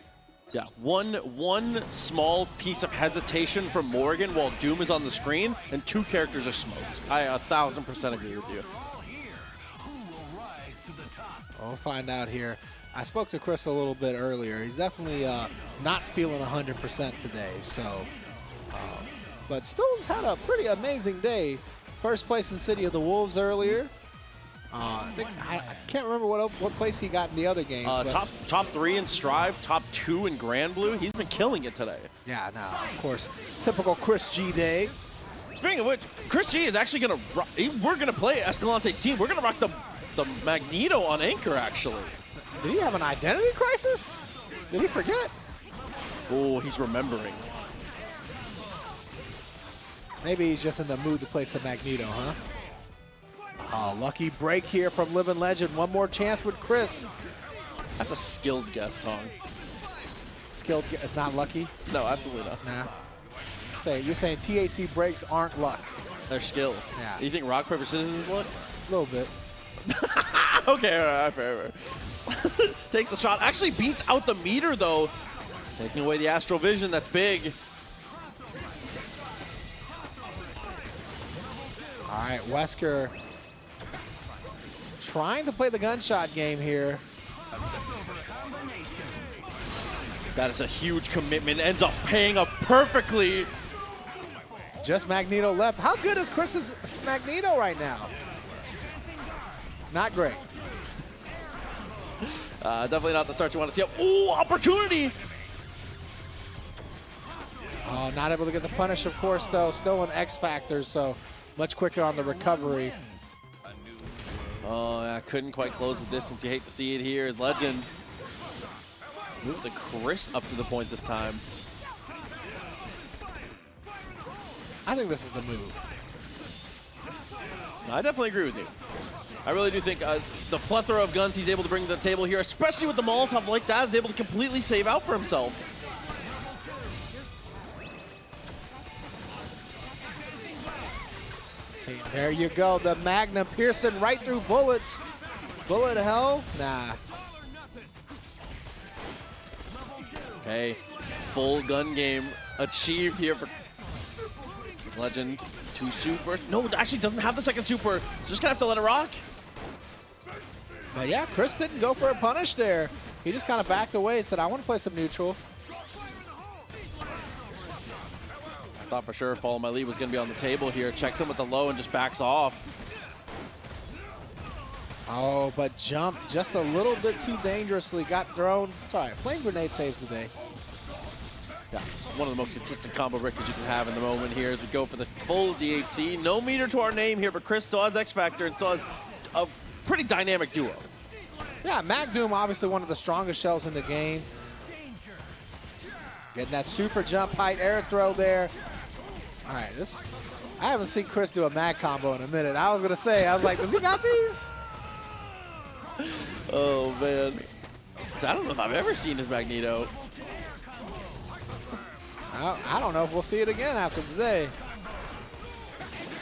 Yeah, one small piece of hesitation from Morrigan while Doom is on the screen, and 2 characters are smoked. I 1,000% agree with you. We'll find out here. I spoke to Chris a little bit earlier. He's definitely not feeling 100% today, so. But still had a pretty amazing day. First place in City of the Wolves earlier. I can't remember what place he got in the other games. Top 3 in Strive, top 2 in Grand Blue. He's been killing it today. Yeah, no, of course. Typical NyChrisG day. Speaking of which, NyChrisG is actually going to we're going to play Escalante's team. We're going to rock the Magneto on Anchor, actually. Did he have an identity crisis? Did he forget? Oh, he's remembering. Maybe he's just in the mood to play some Magneto, huh? Oh, lucky break here from Living Legend. One more chance with Chris. That's a skilled guess, Tom. Skilled guess, it's not lucky? No, absolutely not. Nah. You're saying TAC breaks aren't luck. They're skill. Yeah. You think rock, paper, scissors is luck? A little bit. Okay, all right, fair. Takes the shot. Actually beats out the meter, though. Taking away the astral vision. That's big. All right, Wesker trying to play the gunshot game here. That is a huge commitment. Ends up paying up perfectly. Just Magneto left. How good is Chris's Magneto right now? Not great. Definitely not the start you want to see. Ooh, opportunity! Oh, not able to get the punish, of course, though. Still an X Factor, so much quicker on the recovery. Oh, I couldn't quite close the distance. You hate to see it here. Legend. Move the Chris up to the point this time. I think this is the move. I definitely agree with you. I really do think the plethora of guns he's able to bring to the table here, especially with the Molotov like that, is able to completely save out for himself. There you go, the Magnum piercing right through bullets. Bullet hell? Nah. Okay, full gun game achieved here for Legend. 2 super. No, it actually doesn't have the second super. Just gonna have to let it rock. But yeah, Chris didn't go for a punish there. He just kind of backed away and said, I want to play some neutral. I thought for sure Follow My Lead was gonna be on the table here. Checks him with the low and just backs off. Oh, but jumped just a little bit too dangerously. Got thrown. Sorry, flame grenade saves the day. Yeah, one of the most consistent combo breakers you can have in the moment here as we go for the full DHC. No meter to our name here, but Chris still has X Factor and still has a pretty dynamic duo. Yeah, Magnum obviously one of the strongest shells in the game. Getting that super jump height air throw there. All right, I haven't seen Chris do a mag combo in a minute. I was gonna say, I was like, does he got these? Oh man, I don't know if I've ever seen his Magneto. I don't know if we'll see it again after today.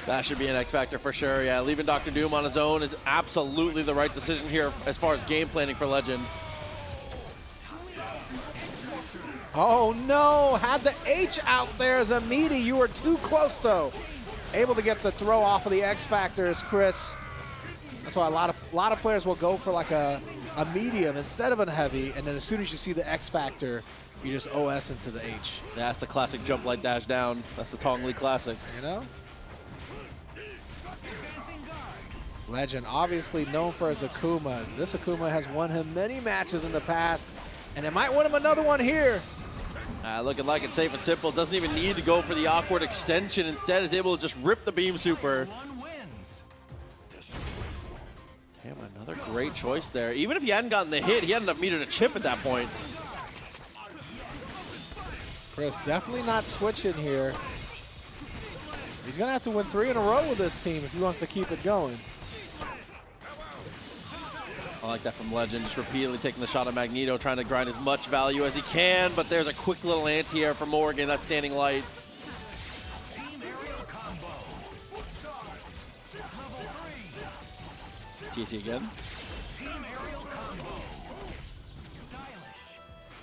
That should be an X Factor for sure. Yeah, leaving Dr. Doom on his own is absolutely the right decision here as far as game planning for Legend. Oh no, had the H out there as a meaty. You were too close though. Able to get the throw off of the X Factors, Chris. That's why a lot of players will go for like a medium instead of a heavy, and then as soon as you see the X Factor, you just OS into the H. Yeah, that's the classic jump light dash down. That's the Tong Li classic. You know? Legend, obviously known for his Akuma. This Akuma has won him many matches in the past, and it might win him another one here. Looking like it's safe and simple. Doesn't even need to go for the awkward extension. Instead, is able to just rip the beam super. Damn, another great choice there. Even if he hadn't gotten the hit, he had enough meter to chip at that point. Chris definitely not switching here. He's going to have to win 3 in a row with this team if he wants to keep it going. I like that from Legend, just repeatedly taking the shot at Magneto, trying to grind as much value as he can, but there's a quick little anti-air from Morrigan. That's standing light. TC again.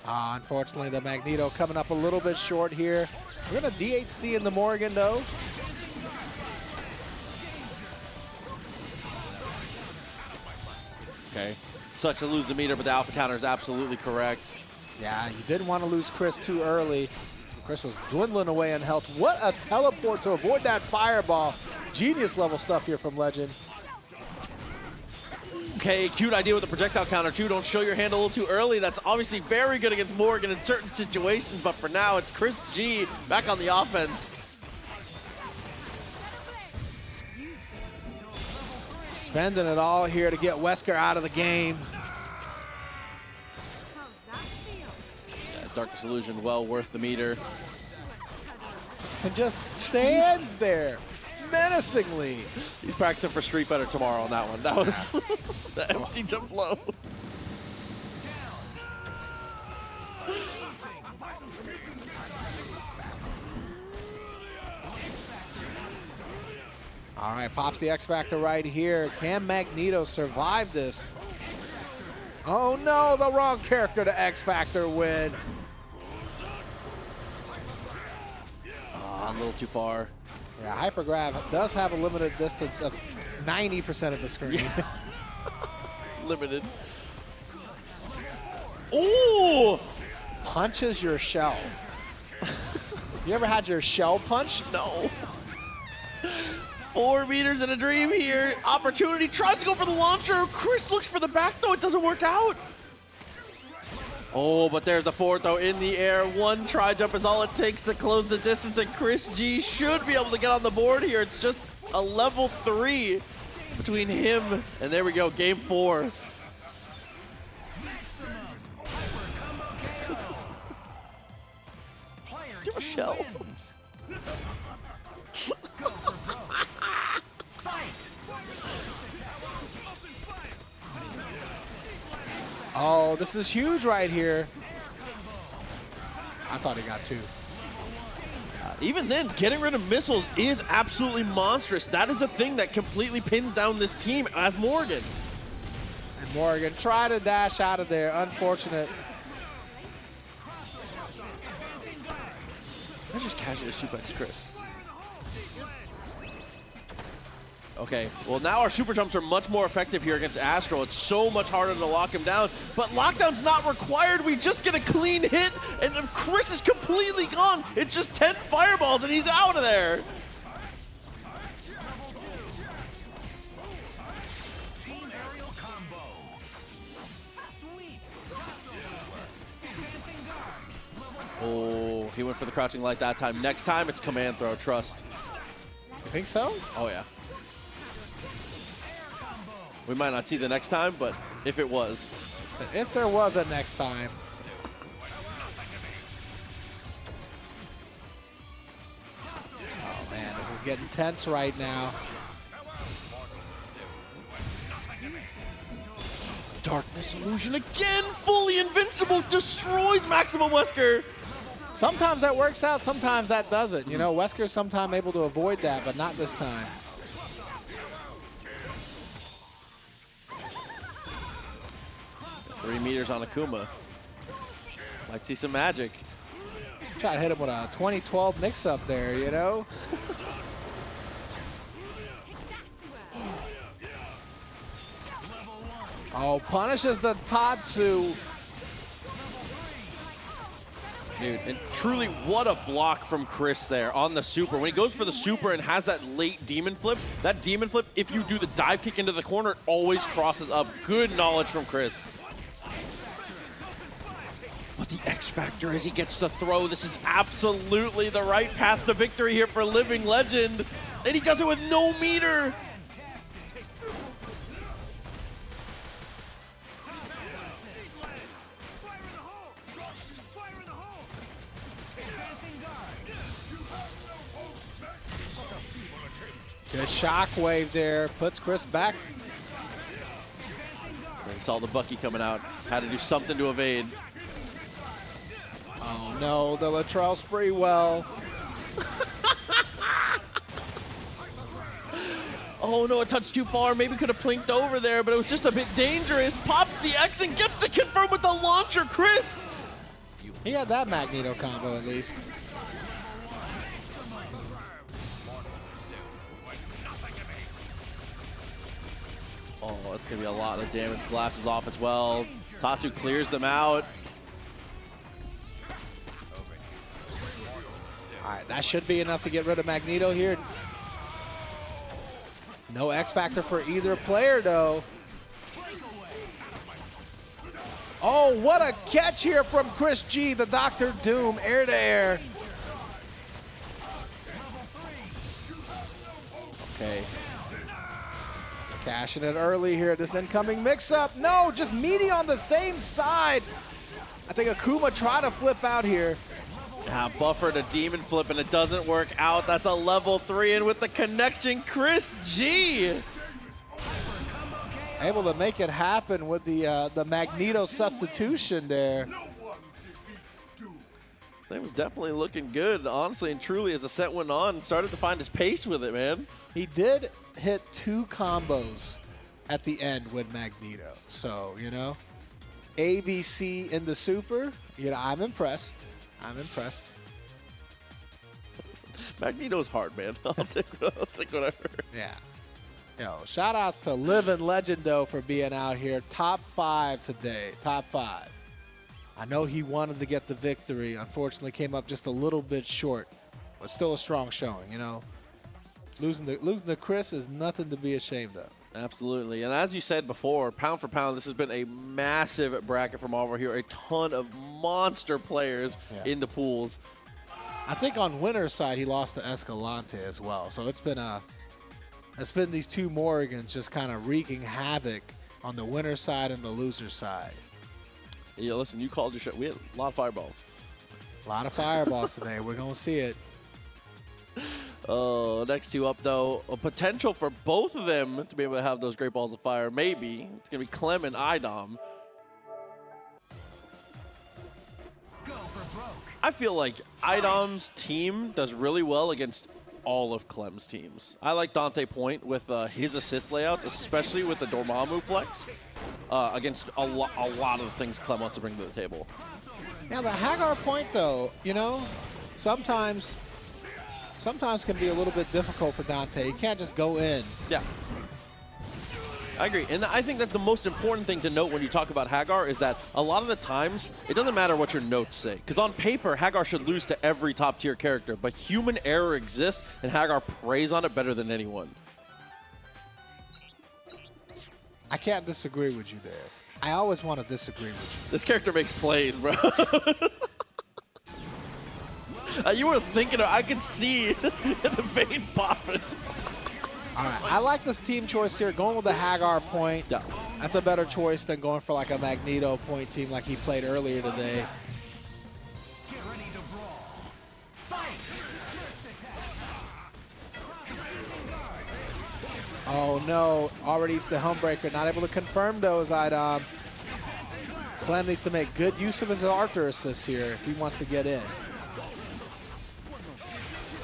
Unfortunately, the Magneto coming up a little bit short here. We're going to DHC in the Morrigan, though. Okay. Sucks to lose the meter, but the alpha counter is absolutely correct. Yeah, you didn't want to lose Chris too early. Chris was dwindling away in health. What a teleport to avoid that fireball. Genius level stuff here from Legend. Okay, cute idea with the projectile counter too. Don't show your hand a little too early. That's obviously very good against Morrigan in certain situations, but for now, it's ChrisG back on the offense. Spending it all here to get Wesker out of the game. Yeah, Darkest Illusion, well worth the meter. And just stands there menacingly. He's practicing for Street Fighter tomorrow on that one. That was the empty jump low. All right, pops the X Factor right here. Can Magneto survive this? Oh no, the wrong character to X Factor win. A little too far. Yeah, Hypergrav does have a limited distance of 90% of the screen. Yeah. Limited. Ooh! Punches your shell. You ever had your shell punched? No. 4 meters in a dream here. Opportunity, tries to go for the launcher. Chris looks for the back though, it doesn't work out. Oh, but there's the forward throw in the air. 1 tri-jump is all it takes to close the distance, and ChrisG should be able to get on the board here. It's just a level 3 between him, and there we go, game 4. Give a shell. Oh, this is huge right here. I thought he got 2. Even then, getting rid of missiles is absolutely monstrous. That is the thing that completely pins down this team as Morrigan. And Morrigan tried to dash out of there. Unfortunate. Let's just casually suplex Chris. Okay, well now our super jumps are much more effective here against Astro. It's so much harder to lock him down, but lockdown's not required. We just get a clean hit, and Chris is completely gone. It's just 10 fireballs, and he's out of there. Oh, he went for the crouching light that time. Next time, it's command throw, trust. You think so? Oh, yeah. We might not see the next time, but if it was. If there was a next time. Oh, man, this is getting tense right now. Darkness illusion again, fully invincible, destroys Maximum Wesker. Sometimes that works out, sometimes that doesn't. You know, Wesker's sometimes able to avoid that, but not this time. Three meters on Akuma. Might see some magic. Try to hit him with a 2012 mix-up there, you know? Oh, punishes the Tatsu. Dude, and truly, what a block from Chris there on the super. When he goes for the super and has that late demon flip, that demon flip, if you do the dive kick into the corner, it always crosses up. Good knowledge from Chris. But the X factor as he gets the throw. This is absolutely the right path to victory here for Living Legend. And he does it with no meter. Good shockwave there, puts Chris back. He saw the Bucky coming out, had to do something to evade. Oh no, the Latrell Sprewell. Oh no, it touched too far. Maybe could have plinked over there, but it was just a bit dangerous. Pops the X and gets to confirm with the launcher, Chris. He had that Magneto combo at least. Oh, it's gonna be a lot of damage. Glasses off as well. Tatsu clears them out. All right, that should be enough to get rid of Magneto here. No X Factor for either player, though. Oh, what a catch here from ChrisG, the Dr. Doom, air to air. Okay. Cashing it early here, this incoming mix-up. No, just meaty on the same side. I think Akuma tried to flip out here. Yeah, buffered a demon flip and it doesn't work out. That's a level 3, and with the connection, ChrisG. Able to make it happen with the Magneto substitution there. That was definitely looking good, honestly and truly, as the set went on. Started to find his pace with it, man. He did hit 2 combos at the end with Magneto, so, you know. ABC in the Super. You know, I'm impressed. I'm impressed. Magneto's hard, man. I'll take whatever. Yeah. Yo, shout outs to Living Legendo for being out here. Top 5 today. Top 5. I know he wanted to get the victory. Unfortunately, came up just a little bit short, but still a strong showing, you know. Losing to Chris is nothing to be ashamed of. Absolutely. And as you said before, pound for pound, this has been a massive bracket from over here. A ton of monster players in the pools. I think on winner's side, he lost to Escalante as well. So it's been these two Morrigans just kind of wreaking havoc on the winner's side and the loser's side. Yeah, listen, you called your shot. We had a lot of fireballs. A lot of fireballs today. We're going to see it. Oh, next two up, though, a potential for both of them to be able to have those great balls of fire. Maybe. It's going to be Clem and iDom. I feel like iDom's team does really well against all of Clem's teams. I like Dante Point with his assist layouts, especially with the Dormammu flex, against a lot of the things Clem wants to bring to the table. Yeah, the Haggar Point, though, you know, sometimes can be a little bit difficult for Dante. You can't just go in. Yeah. I agree. And I think that the most important thing to note when you talk about Haggar is that a lot of the times, it doesn't matter what your notes say. Because on paper, Haggar should lose to every top-tier character. But human error exists, and Haggar preys on it better than anyone. I can't disagree with you there. I always want to disagree with you. This character makes plays, bro. You were thinking, I could see the vein popping. All right, I like this team choice here. Going with the Haggar Point. Yeah. That's a better choice than going for like a Magneto Point team like he played earlier today. Oh no, already eats the Humebreaker. Not able to confirm those, iDom. Clem needs to make good use of his Arthur assist here if he wants to get in.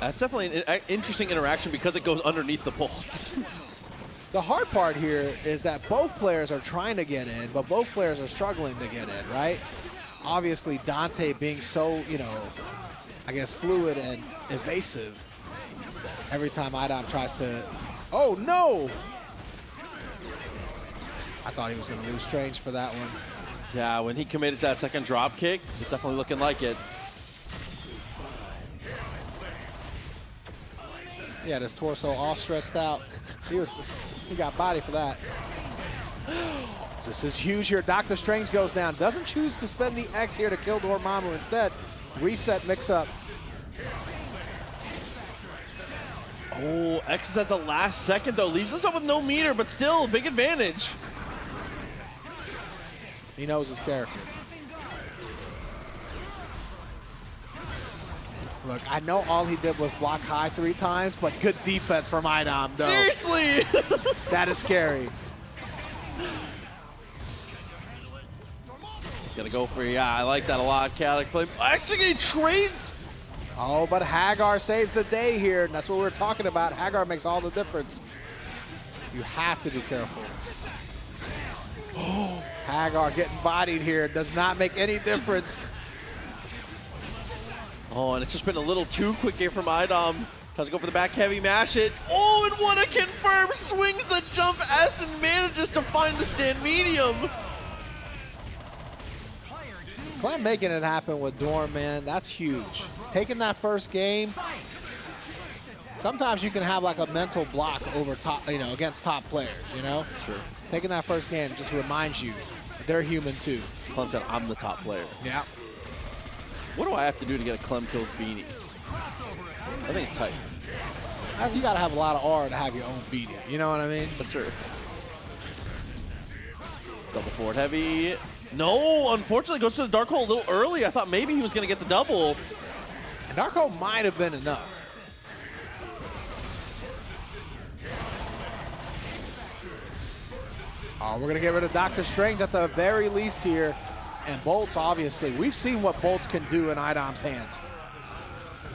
That's definitely an interesting interaction because it goes underneath the bolts. The hard part here is that both players are trying to get in, but both players are struggling to get in, right? Obviously, Dante being so, you know, I guess fluid and evasive every time iDom tries to... Oh, no! I thought he was going to lose Strange for that one. Yeah, when he committed that second drop kick, it's definitely looking like it. Yeah, his torso all stretched out. He got body for that. This is huge here. Dr. Strange goes down. Doesn't choose to spend the X here to kill Dormammu. Instead, reset mix-up. Oh, X is at the last second, though. Leaves himself with no meter, but still, big advantage. He knows his character. Look, I know all he did was block high 3 times, but good defense from iDom, though. Seriously! That is scary. He's going to go for, yeah, I like that a lot. Chaotic play. Actually, he trades. Oh, but Haggar saves the day here, and that's what we're talking about. Haggar makes all the difference. You have to be careful. Oh, Haggar getting bodied here does not make any difference. Oh, and it's just been a little too quick here from iDom. Tries to go for the back heavy, mash it. Oh, and wanna confirm, swings the jump S and manages to find the stand medium. Clem making it happen with Dorm, man, that's huge. Taking that first game, sometimes you can have like a mental block over top, you know, against top players, you know? Sure. Taking that first game just reminds you that they're human too. Clem said, I'm the top player. Yeah. What do I have to do to get a Clemkillz beanie? I think it's tight. You gotta have a lot of aura to have your own beanie. You know what I mean? That's true. Double forward heavy. No, unfortunately goes to the Dark Hole a little early. I thought maybe he was gonna get the double. And Dark Hole might have been enough. Oh, we're gonna get rid of Dr. Strange at the very least here. And Bolts, obviously, we've seen what Bolts can do in iDom's hands.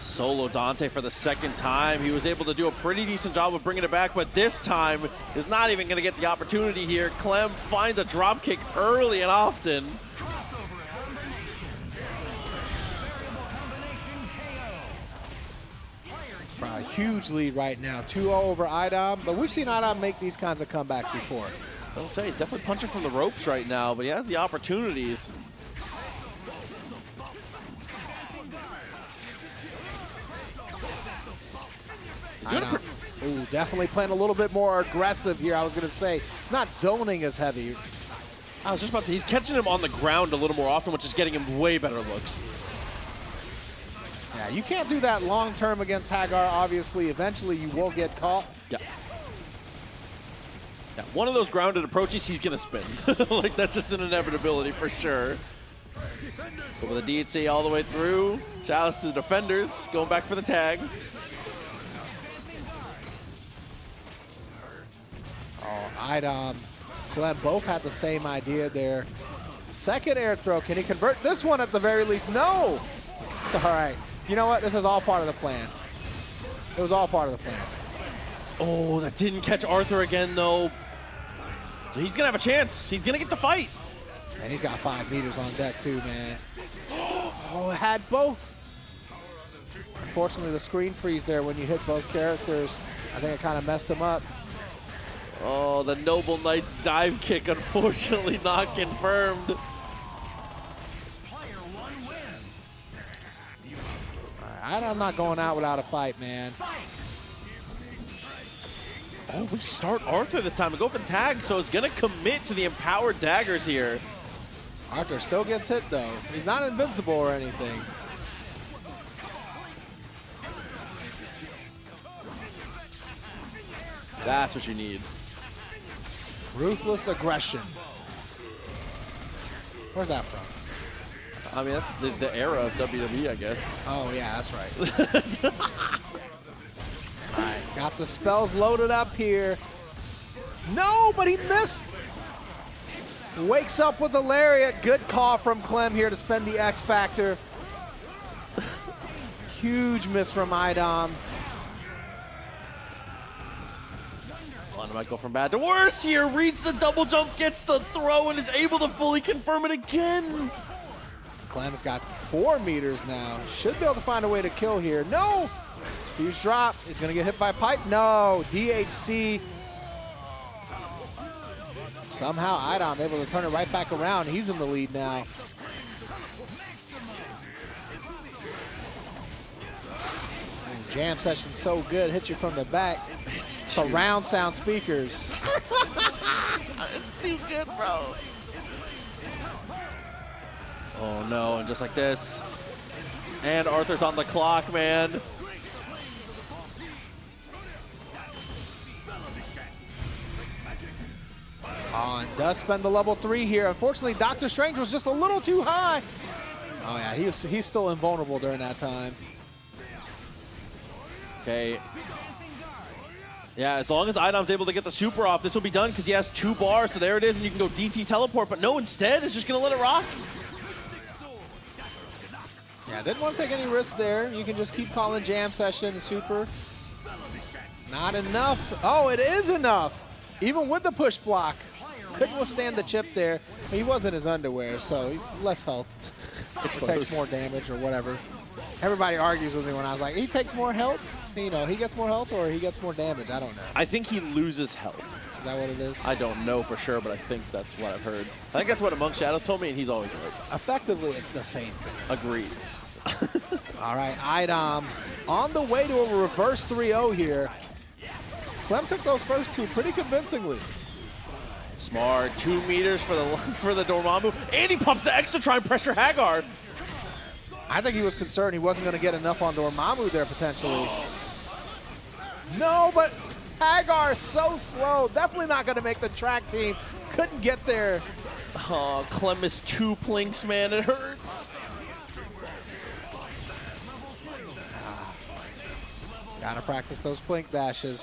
Solo Dante for the second time. He was able to do a pretty decent job of bringing it back, but this time is not even going to get the opportunity here. Clem finds a drop kick early and often. A huge lead right now, 2-0 over iDom, but we've seen iDom make these kinds of comebacks before. I'll say he's definitely punching from the ropes right now, but he has the opportunities. Ooh, definitely playing a little bit more aggressive here, I was going to say. Not zoning as heavy. I was just about to, he's catching him on the ground a little more often, which is getting him way better looks. Yeah, you can't do that long term against Haggar, obviously. Eventually, you will get caught. Yeah. Yeah, one of those grounded approaches, he's going to spin. Like, that's just an inevitability for sure. But with a DHC all the way through, shout out to the defenders, going back for the tags. Oh, iDom, Clem both had the same idea there. Second air throw, can he convert this one at the very least? No! It's all right. You know what? This is all part of the plan. It was all part of the plan. Oh, that didn't catch Arthur again, though. So he's going to have a chance. He's going to get the fight. And he's got 5 meters on deck, too, man. Oh, it had both. Unfortunately, the screen freeze there when you hit both characters. I think it kind of messed him up. Oh, the Noble Knight's dive kick, unfortunately not confirmed. I'm not going out without a fight, man. Oh, we start Arthur this time and go for the tag, so it's going to commit to the empowered daggers here. Arthur still gets hit, though. He's not invincible or anything. That's what you need. Ruthless aggression. Where's that from? I mean, that's the era of WWE, I guess. Oh, yeah, that's right. All right, got the spells loaded up here. No, but he missed. Wakes up with a lariat. Good call from Clem here to spend the X Factor. Huge miss from iDom. It might go from bad to worse here. Reads the double jump, gets the throw, and is able to fully confirm it again. Clem's got 4 meters now. Should be able to find a way to kill here. No! Huge drop. He's going to get hit by pipe. No. DHC. Somehow iDom able to turn it right back around. He's in the lead now. Jam session so good. Hit you from the back. Surround sound speakers. It's too good, bro. Oh no, and just like this. And Arthur's on the clock, man. And does spend the level 3 here. Unfortunately, Dr. Strange was just a little too high. Oh yeah, he's still invulnerable during that time. Okay. Yeah, as long as iDom's able to get the super off, this will be done because he has 2 bars, so there it is, and you can go DT teleport, but no, instead, it's just going to let it rock. Yeah, didn't want to take any risks there. You can just keep calling jam session and super. Not enough. Oh, it is enough. Even with the push block. Couldn't withstand the chip there. He was in his underwear, so less health. It takes more damage or whatever. Everybody argues with me when I was like, he takes more health? You know, he gets more health or he gets more damage? I don't know. I think he loses health. Is that what it is? I don't know for sure, but I think that's what I've heard. I think that's what Among Shadows told me, and he's always right. Effectively, it's the same thing. Agreed. All right, iDom on the way to a reverse 3-0 here. Clem took those first 2 pretty convincingly. Smart. 2 meters for the Dormammu, and he pumps the extra try and pressure Haggar. I think he was concerned he wasn't going to get enough on Dormammu there potentially. No, but Haggar is so slow. Definitely not going to make the track team. Couldn't get there. Oh, Clem missed 2 plinks, man. It hurts. Gotta practice those plink dashes.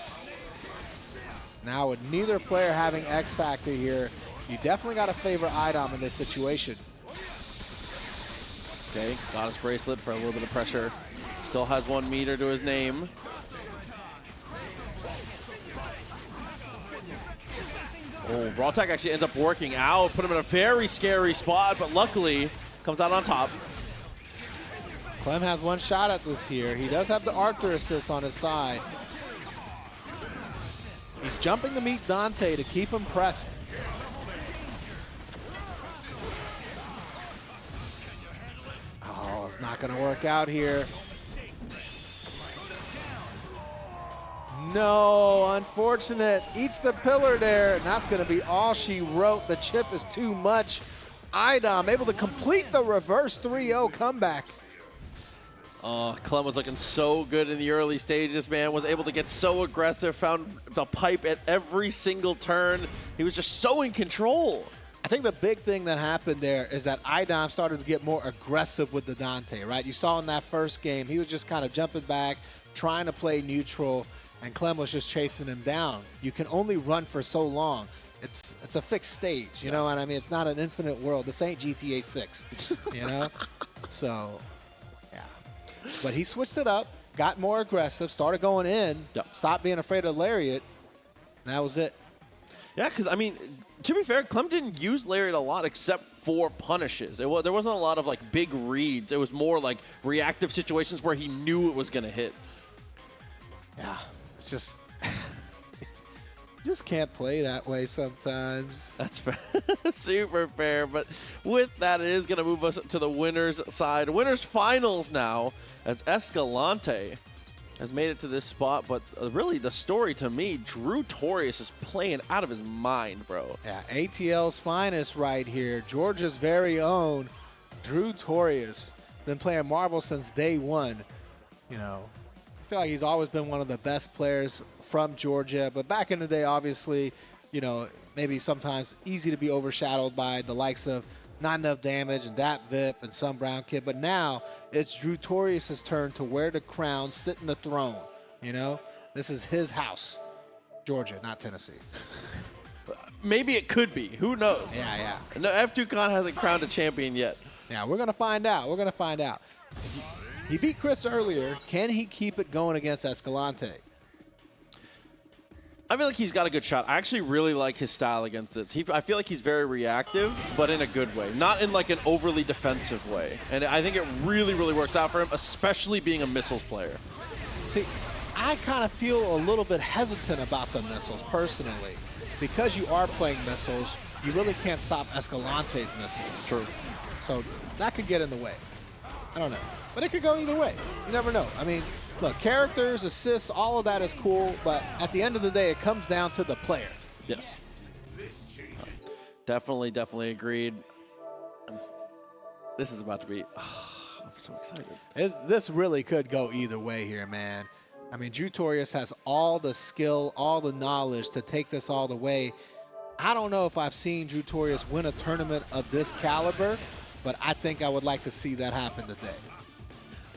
Now with neither player having X Factor here, you definitely gotta favor iDom in this situation. Okay, got his bracelet for a little bit of pressure. Still has 1 meter to his name. Oh, raw attack actually ends up working out. Put him in a very scary spot, but luckily comes out on top. Clem has 1 shot at this here. He does have the Arthur assist on his side. He's jumping to meet Dante to keep him pressed. Oh, it's not going to work out here. No, unfortunate. Eats the pillar there, and that's going to be all she wrote. The chip is too much. iDom able to complete the reverse 3-0 comeback. Clem was looking so good in the early stages, man. Was able to get so aggressive, found the pipe at every single turn. He was just so in control. I think the big thing that happened there is that iDom started to get more aggressive with the Dante, right? You saw in that first game, he was just kind of jumping back, trying to play neutral, and Clem was just chasing him down. You can only run for so long. It's a fixed stage, you know what I mean? It's not an infinite world. This ain't GTA 6, you know? So, yeah. But he switched it up, got more aggressive, started going in, stopped being afraid of Lariat, and that was it. Yeah, because, I mean, to be fair, Clem didn't use Lariat a lot except for punishes. There wasn't a lot of, like, big reads. It was more, like, reactive situations where he knew it was going to hit. Yeah, it's just... just can't play that way sometimes. That's fair. Super fair. But with that, it is going to move us to the winners side. Winners finals now, as Escalante has made it to this spot. But really, the story to me, Drewtorious is playing out of his mind, bro. Yeah, ATL's finest right here. Georgia's very own Drewtorious. Been playing Marvel since day one. You know, I feel like he's always been one of the best players from Georgia, but back in the day, obviously, you know, maybe sometimes easy to be overshadowed by the likes of Not Enough Damage and Dat Vip and some Brown Kid. But now it's Drewtorious's turn to wear the crown, sit in the throne. You know, this is his house, Georgia, not Tennessee. Maybe it could be. Who knows? Yeah, yeah. No, F2Con hasn't crowned a champion yet. Yeah, we're gonna find out. We're gonna find out. He beat Chris earlier. Can he keep it going against Escalante? I feel like he's got a good shot. I actually really like his style against this. I feel like he's very reactive, but in a good way. Not in like an overly defensive way. And I think it really, really works out for him, especially being a missiles player. See, I kind of feel a little bit hesitant about the missiles, personally. Because you are playing missiles, you really can't stop Escalante's missiles. True. So that could get in the way. I don't know. But it could go either way. You never know. I mean, look, characters, assists, all of that is cool, but at the end of the day, it comes down to the player. Yes. Definitely, definitely agreed. This is about to be, I'm so excited. This really could go either way here, man. I mean, Drewtorious has all the skill, all the knowledge to take this all the way. I don't know if I've seen Drewtorious win a tournament of this caliber, but I think I would like to see that happen today.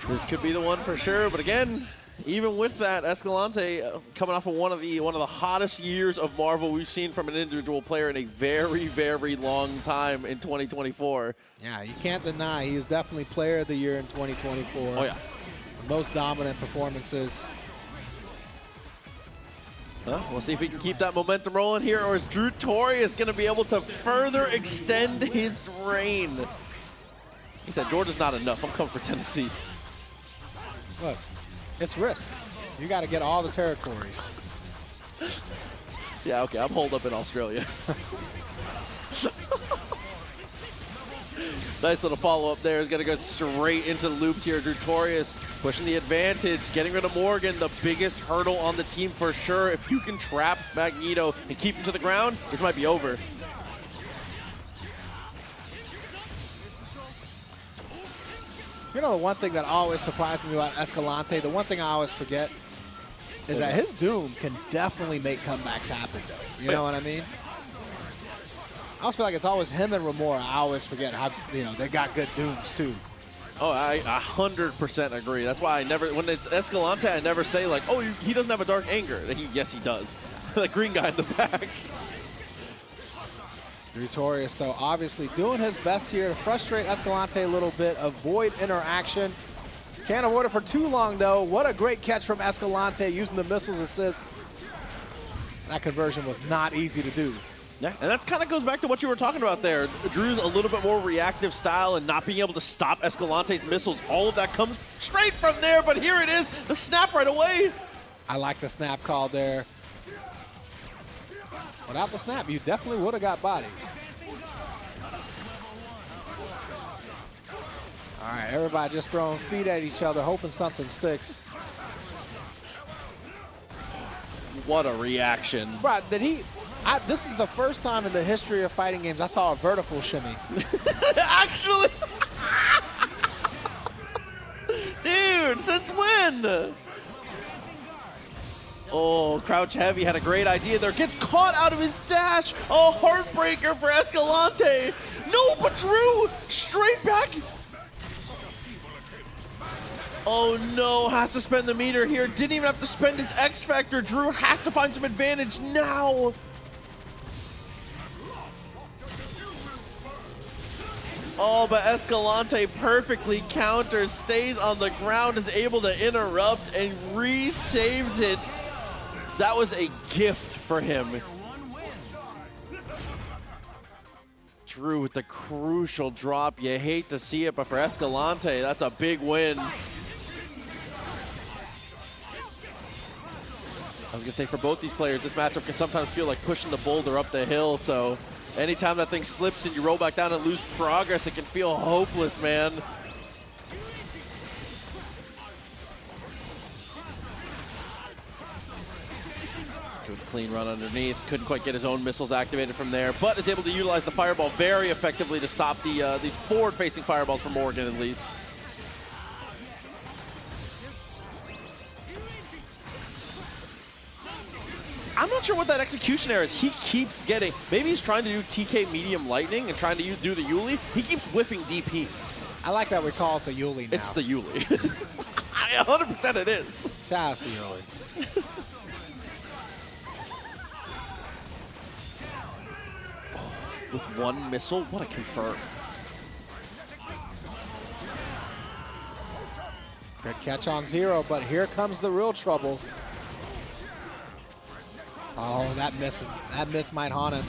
This could be the one for sure, but again, even with that, Escalante coming off of one of the hottest years of Marvel we've seen from an individual player in a very, very long time in 2024. Yeah, you can't deny he is definitely Player of the Year in 2024. Oh yeah, most dominant performances. We'll see if we can keep that momentum rolling here, or is Drewtorious going to be able to further extend his reign? He said, Georgia's not enough. I'm coming for Tennessee. Look, it's risk. You got to get all the territories. Yeah, okay, I'm holed up in Australia. Nice little follow-up there. Is going to go straight into the loop here. Drewtorious pushing the advantage, getting rid of Morrigan, the biggest hurdle on the team for sure. If you can trap Magneto and keep him to the ground, this might be over. You know, the one thing that always surprised me about Escalante, the one thing I always forget, is that his Doom can definitely make comebacks happen, though. You know what I mean? I always feel like it's always him and Remora. I always forget how, you know, they got good Dooms, too. Oh, I 100% agree. That's why I never, when it's Escalante, I never say, like, oh, he doesn't have a dark anger. Yes, he does. The green guy in the back. Drewtorious, though, obviously doing his best here to frustrate Escalante a little bit, avoid interaction. Can't avoid it for too long, though. What a great catch from Escalante using the missiles assist. That conversion was not easy to do. Yeah, and that kind of goes back to what you were talking about there. Drew's a little bit more reactive style and not being able to stop Escalante's missiles. All of that comes straight from there, but here it is, the snap right away. I like the snap call there. Without the snap, you definitely would have got bodied. All right, everybody just throwing feet at each other, hoping something sticks. What a reaction. Right, this is the first time in the history of fighting games I saw a vertical shimmy. Actually. Dude, since when? Oh, Crouch Heavy had a great idea there. Gets caught out of his dash. A heartbreaker for Escalante. No, but Drew straight back. Oh no, has to spend the meter here. Didn't even have to spend his X Factor. Drew has to find some advantage now. Oh, but Escalante perfectly counters, stays on the ground, is able to interrupt and re-saves it. That was a gift for him. Drew with the crucial drop. You hate to see it, but for Escalante, that's a big win. I was gonna say, for both these players, this matchup can sometimes feel like pushing the boulder up the hill, so anytime that thing slips and you roll back down and lose progress, it can feel hopeless, man. Good clean run underneath. Couldn't quite get his own missiles activated from there, but is able to utilize the fireball very effectively to stop the forward-facing fireballs from Morrigan, at least. I'm not sure what that execution error is. He keeps getting, maybe he's trying to do TK medium lightning and trying to do the Yuli. He keeps whiffing DP. I like that we call it the Yuli now. It's the Yuli. 100% it is. Shout out to Yuli. With one missile, what a confirm. Good catch on zero, but here comes the real trouble. Oh, that miss might haunt him.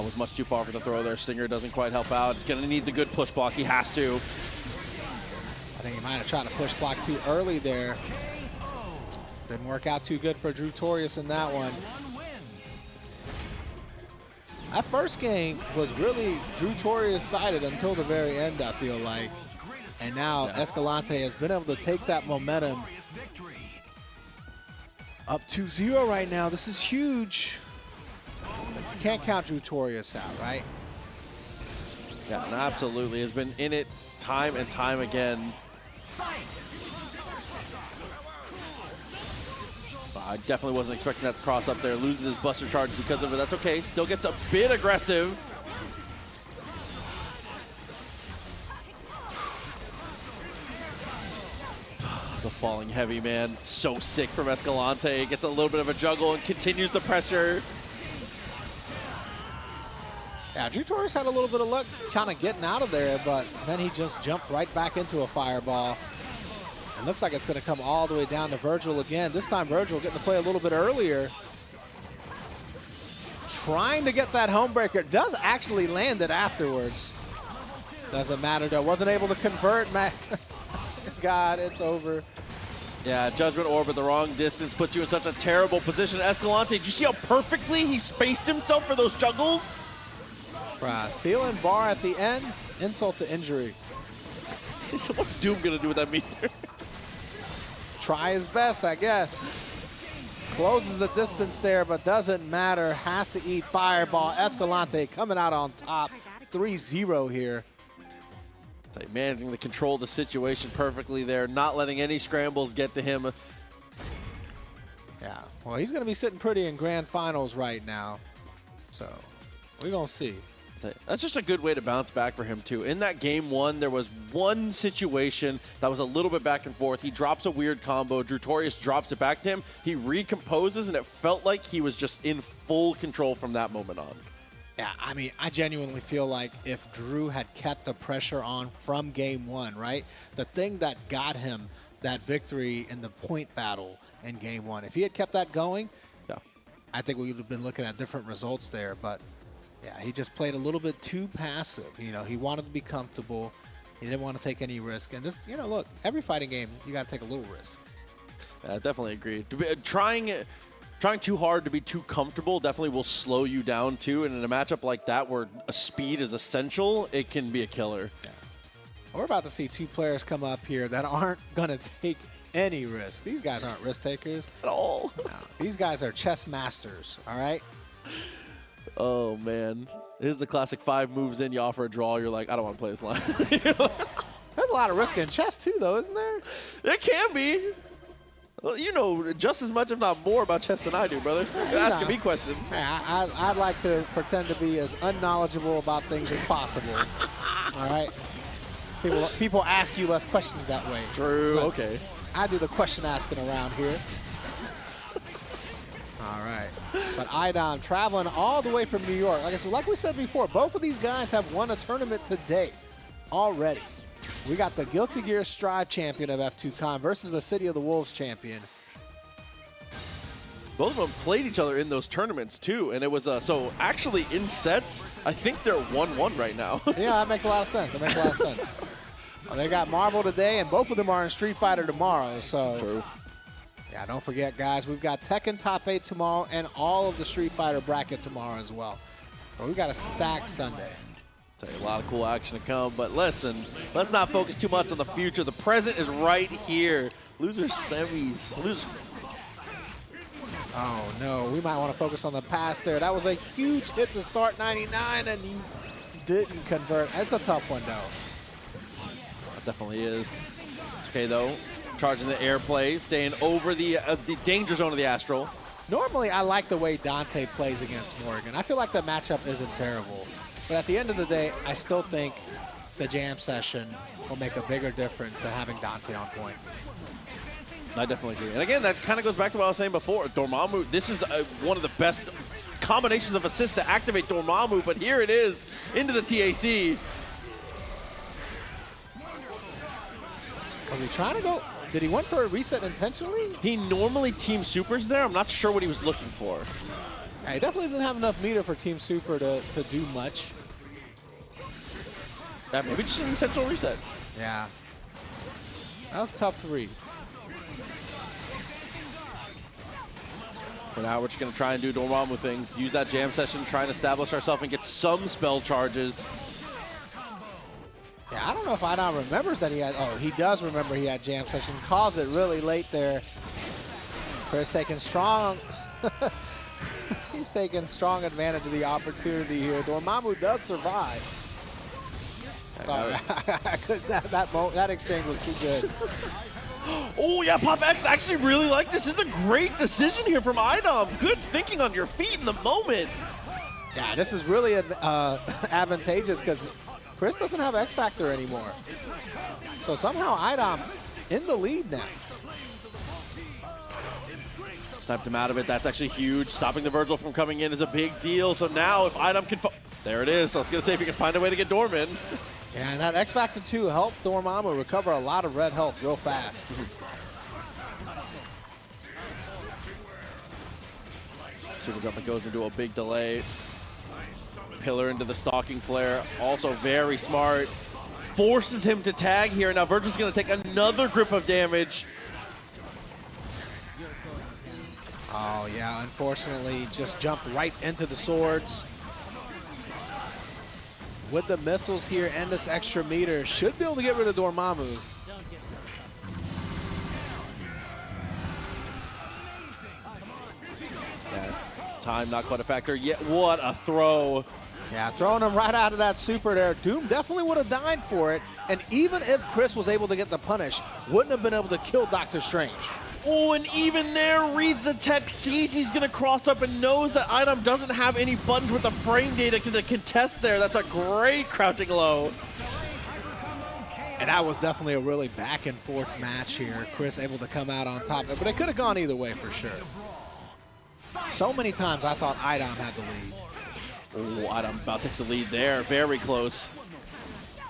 Was much too far for the throw there. Stinger doesn't quite help out. It's going to need the good push block. He has to. I think he might have tried to push block too early there. Didn't work out too good for Drewtorious in that one. That first game was really Drewtorious sided until the very end, I feel like. And now Escalante has been able to take that momentum. Up 2-0 right now. This is huge. You can't count Drewtorious out, right? Yeah, and absolutely has been in it time and time again. I definitely wasn't expecting that to cross up there. Loses his Buster Charge because of it. That's okay. Still gets a bit aggressive. The falling heavy, man. So sick from Escalante. Gets a little bit of a juggle and continues the pressure. Yeah, Drewtorious had a little bit of luck kind of getting out of there, but then he just jumped right back into a fireball. It looks like it's going to come all the way down to Vergil again. This time Vergil getting to play a little bit earlier. Trying to get that homebreaker. Does actually land it afterwards. Doesn't matter though. Wasn't able to convert, Mac. God, it's over. Yeah, Judgment Orb at the wrong distance puts you in such a terrible position. Escalante, did you see how perfectly he spaced himself for those juggles? Stealing bar at the end, insult to injury. So what's Doom gonna do with that meter? Try his best, I guess. Closes the distance there, but doesn't matter. Has to eat fireball. Escalante coming out on top. 3-0 here. Managing to control the situation perfectly there, not letting any scrambles get to him. Yeah, well, he's going to be sitting pretty in grand finals right now. So, we're going to see. That's just a good way to bounce back for him, too. In that game one, there was one situation that was a little bit back and forth. He drops a weird combo. Drewtorious drops it back to him. He recomposes, and it felt like he was just in full control from that moment on. Yeah, I mean, I genuinely feel like if Drew had kept the pressure on from game one, right? The thing that got him that victory in the point battle in game one, if he had kept that going, Yeah. I think we would have been looking at different results there. But yeah, he just played a little bit too passive. You know, he wanted to be comfortable. He didn't want to take any risk. And this, you know, look, every fighting game, you got to take a little risk. I definitely agree. Trying too hard to be too comfortable definitely will slow you down too. And in a matchup like that where speed is essential, it can be a killer. Yeah. We're about to see two players come up here that aren't going to take any risk. These guys aren't risk takers At all. No, these guys are chess masters, all right? Oh, man. This is the classic 5 moves in, you offer a draw, you're like, I don't want to play this line. There's a lot of risk in chess too, though, isn't there? It can be. Well, you know just as much, if not more, about chess than I do, brother. You're asking me questions. Yeah, I'd like to pretend to be as unknowledgeable about things as possible. All right? People ask you less questions that way. True, okay. I do the question asking around here. All right. But iDom traveling all the way from New York. Like we said before, both of these guys have won a tournament today already. We got the Guilty Gear Strive champion of F2Con versus the City of the Wolves champion. Both of them played each other in those tournaments, too. And it was, so actually in sets, I think they're 1-1 right now. Yeah, that makes a lot of sense. Well, they got Marvel today, and both of them are in Street Fighter tomorrow. So, True. Yeah, don't forget, guys, we've got Tekken Top 8 tomorrow and all of the Street Fighter bracket tomorrow as well. So we got a stacked Sunday. Tell you, a lot of cool action to come, but listen, let's not focus too much on the future. The present is right here. Losers semis. Oh, no. We might want to focus on the past there. That was a huge hit to start 99, and you didn't convert. It's a tough one, though. It definitely is. It's okay, though. Charging the airplay, staying over the danger zone of the Astral. Normally, I like the way Dante plays against Morrigan. I feel like the matchup isn't terrible. But at the end of the day, I still think the jam session will make a bigger difference than having Dante on point. I definitely agree. And again, that kind of goes back to what I was saying before. Dormammu, this is one of the best combinations of assists to activate Dormammu, but here it is into the TAC. Was he trying to go? Did he went for a reset intentionally? He normally team supers there. I'm not sure what he was looking for. Yeah, he definitely didn't have enough meter for Team Super to do much. Yeah, maybe just an intentional reset. Yeah. That was tough to read. For now, we're just going to try and do Dormammu things. Use that jam session, try and establish ourselves and get some spell charges. Yeah, I don't know if iDom remembers that he had. Oh, he does remember he had jam session. Calls it really late there. Chris taking strong. He's taking strong advantage of the opportunity here. Dormammu does survive. That exchange was too good. Oh, yeah, Pop X actually really like this. This is a great decision here from iDom. Good thinking on your feet in the moment. Yeah, this is really advantageous because Chris doesn't have X Factor anymore. So somehow iDom in the lead now. Sniped him out of it. That's actually huge. Stopping the Vergil from coming in is a big deal. So now if iDom can... There it is. I was going to say if he can find a way to get Dorman. Yeah, and that X Factor 2 helped Dormammu recover a lot of red health real fast. Super Jump goes into a big delay. Pillar into the stalking flare. Also very smart. Forces him to tag here. Now Vergil's going to take another grip of damage. Oh, yeah, unfortunately, just jumped right into the swords. With the missiles here and this extra meter, should be able to get rid of Dormammu. Yeah, time not quite a factor yet. What a throw. Yeah, throwing him right out of that super there. Doom definitely would have died for it. And even if Chris was able to get the punish, wouldn't have been able to kill Dr. Strange. Oh, and even there, reads the tech, sees he's going to cross up and knows that iDom doesn't have any buttons with the frame data to contest there. That's a great crouching low. And that was definitely a really back and forth match here. Chris able to come out on top of it, but it could have gone either way for sure. So many times I thought iDom had the lead. Oh, iDom about takes the lead there. Very close.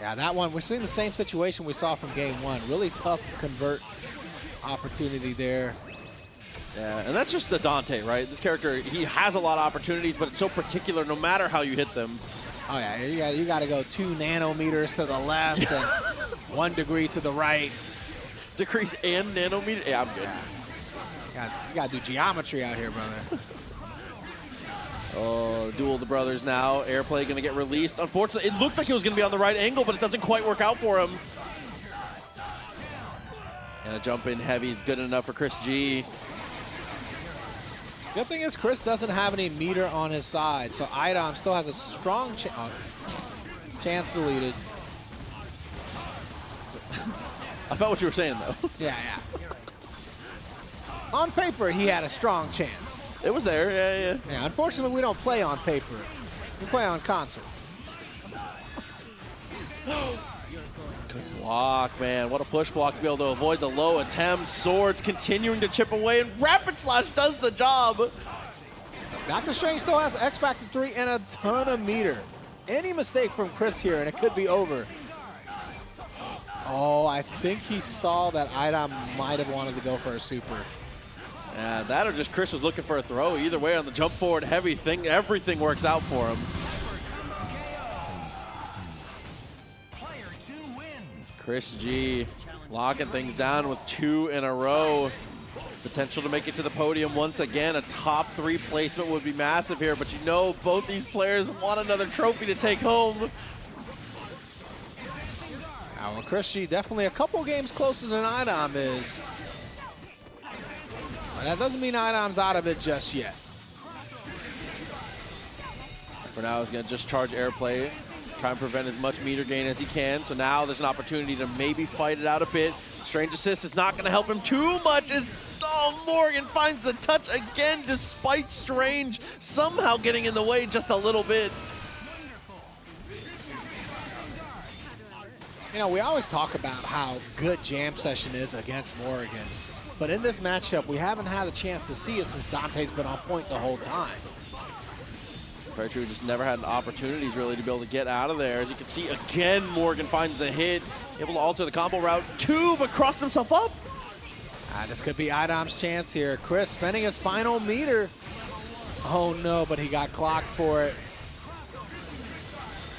Yeah, that one, we're seeing the same situation we saw from game one. Really tough to convert opportunity there. Yeah, and that's just the Dante, right? This character, he has a lot of opportunities, but it's so particular no matter how you hit them. Oh yeah, you got to go 2 nanometers to the left and 1 degree to the right. Decrease and nanometer? Yeah, I'm good. Yeah. You got to do geometry out here, brother. Oh, duel of the brothers now. Airplay going to get released. Unfortunately, it looked like it was going to be on the right angle, but it doesn't quite work out for him. And a jump in heavy is good enough for ChrisG. Good thing is Chris doesn't have any meter on his side, so iDom still has a strong chance deleted. I felt what you were saying, though. Yeah. On paper, he had a strong chance. It was there, yeah. Yeah, unfortunately, we don't play on paper. We play on console. Good block, man. What a push block to be able to avoid the low attempt. Swords continuing to chip away, and Rapid Slash does the job. Dr. Strange still has X Factor 3 and a ton of meter. Any mistake from Chris here, and it could be over. Oh, I think he saw that iDom might have wanted to go for a super. Yeah, that or just Chris was looking for a throw. Either way, on the jump forward heavy thing, everything works out for him. ChrisG locking things down with 2 in a row. Potential to make it to the podium once again. A top 3 placement would be massive here, but you know both these players want another trophy to take home. Now, well, ChrisG definitely a couple games closer than iDom is. But that doesn't mean iDom's out of it just yet. For now, he's going to just charge airplay, try and prevent as much meter gain as he can. So now there's an opportunity to maybe fight it out a bit. Strange assist is not going to help him too much as Morrigan finds the touch again despite Strange somehow getting in the way just a little bit. You know, we always talk about how good Jam Session is against Morrigan. But in this matchup, we haven't had a chance to see it since Dante's been on point the whole time. Very true, just never had opportunities really to be able to get out of there. As you can see, again, Morrigan finds the hit, able to alter the combo route. 2, but crossed himself up. This could be iDom's chance here. Chris spending his final meter. Oh no, but he got clocked for it.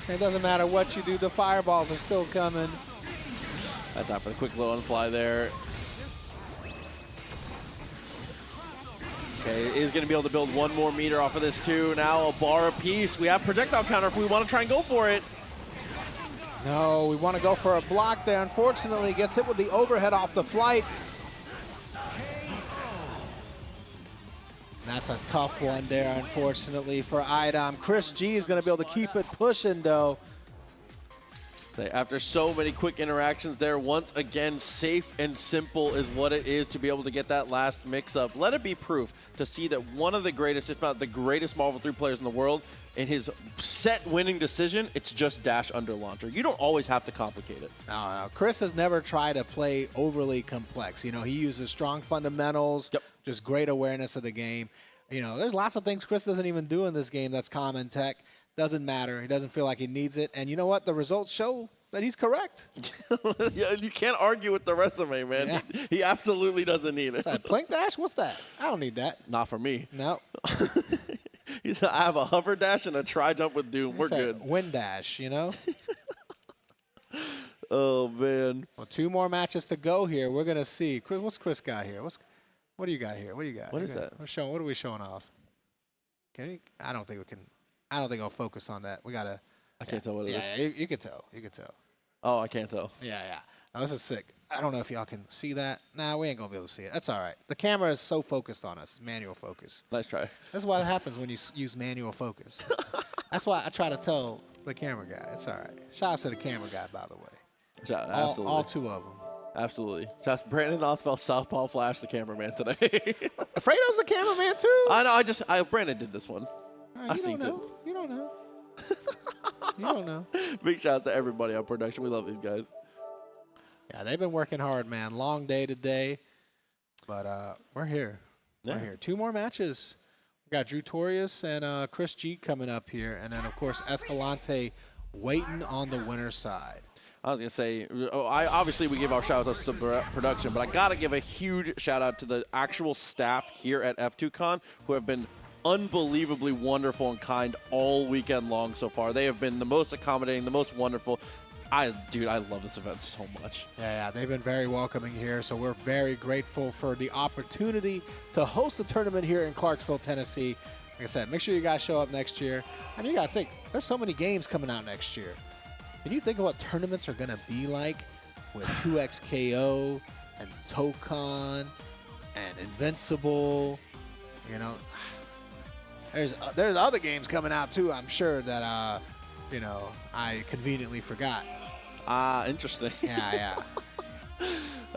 It doesn't matter what you do, the fireballs are still coming. That time for the quick low on fly there. Okay, is going to be able to build 1 more meter off of this too. Now a bar apiece. We have projectile counter if we want to try and go for it. No, we want to go for a block there. Unfortunately, gets hit with the overhead off the flight. That's a tough one there, unfortunately, for iDom. ChrisG is going to be able to keep it pushing, though. After so many quick interactions there, once again, safe and simple is what it is to be able to get that last mix-up. Let it be proof to see that one of the greatest, if not the greatest Marvel 3 players in the world, in his set winning decision, it's just dash under launcher. You don't always have to complicate it. No. Chris has never tried to play overly complex. You know, he uses strong fundamentals, just great awareness of the game. You know, there's lots of things Chris doesn't even do in this game that's common tech. Doesn't matter. He doesn't feel like he needs it. And you know what? The results show that he's correct. Yeah, you can't argue with the resume, man. Yeah. He absolutely doesn't need it. That plank dash? What's that? I don't need that. Not for me. No. He said, I have a hover dash and a tri-jump with Doom. We're good. Wind dash, you know? Oh, man. Well, 2 more matches to go here. We're going to see. Chris, what's Chris got here? What do you got here? What do you got? What is that? What are we showing off? I don't think we can. I don't think I'll focus on that. We got to. I can't tell what it is. Yeah, you can tell. You can tell. Oh, I can't tell. Yeah. Now, this is sick. I don't know if y'all can see that. Nah, we ain't going to be able to see it. That's all right. The camera is so focused on us. Manual focus. Nice try. That's what happens when you use manual focus. That's why I try to tell the camera guy. It's all right. Shout out to the camera guy, by the way. Shout out, absolutely. All 2 of them. Absolutely. Just Brandon Oswell, Southpaw Flash, the cameraman today. Fredo's the cameraman, too? I know. Brandon did this one. Right, I seen it. You don't know. You don't know. Big shout out to everybody on production. We love these guys. Yeah, they've been working hard, man. Long day today, but we're here. Yeah. We're here. 2 more matches. We got Drewtorious and NyChrisG coming up here. And then, of course, Escalante waiting on the winner's side. I was going to say, obviously we give our shout-outs to production, but I got to give a huge shout-out to the actual staff here at F2Con who have been unbelievably wonderful and kind all weekend long so far. They have been the most accommodating, the most wonderful. Dude, I love this event so much. Yeah, they've been very welcoming here, so we're very grateful for the opportunity to host the tournament here in Clarksville, Tennessee. Like I said, make sure you guys show up next year. I mean, you got to think, there's so many games coming out next year. Can you think of what tournaments are going to be like with 2XKO and Tokon and Invincible? You know, there's other games coming out too, I'm sure, that, you know, I conveniently forgot. Interesting. Yeah.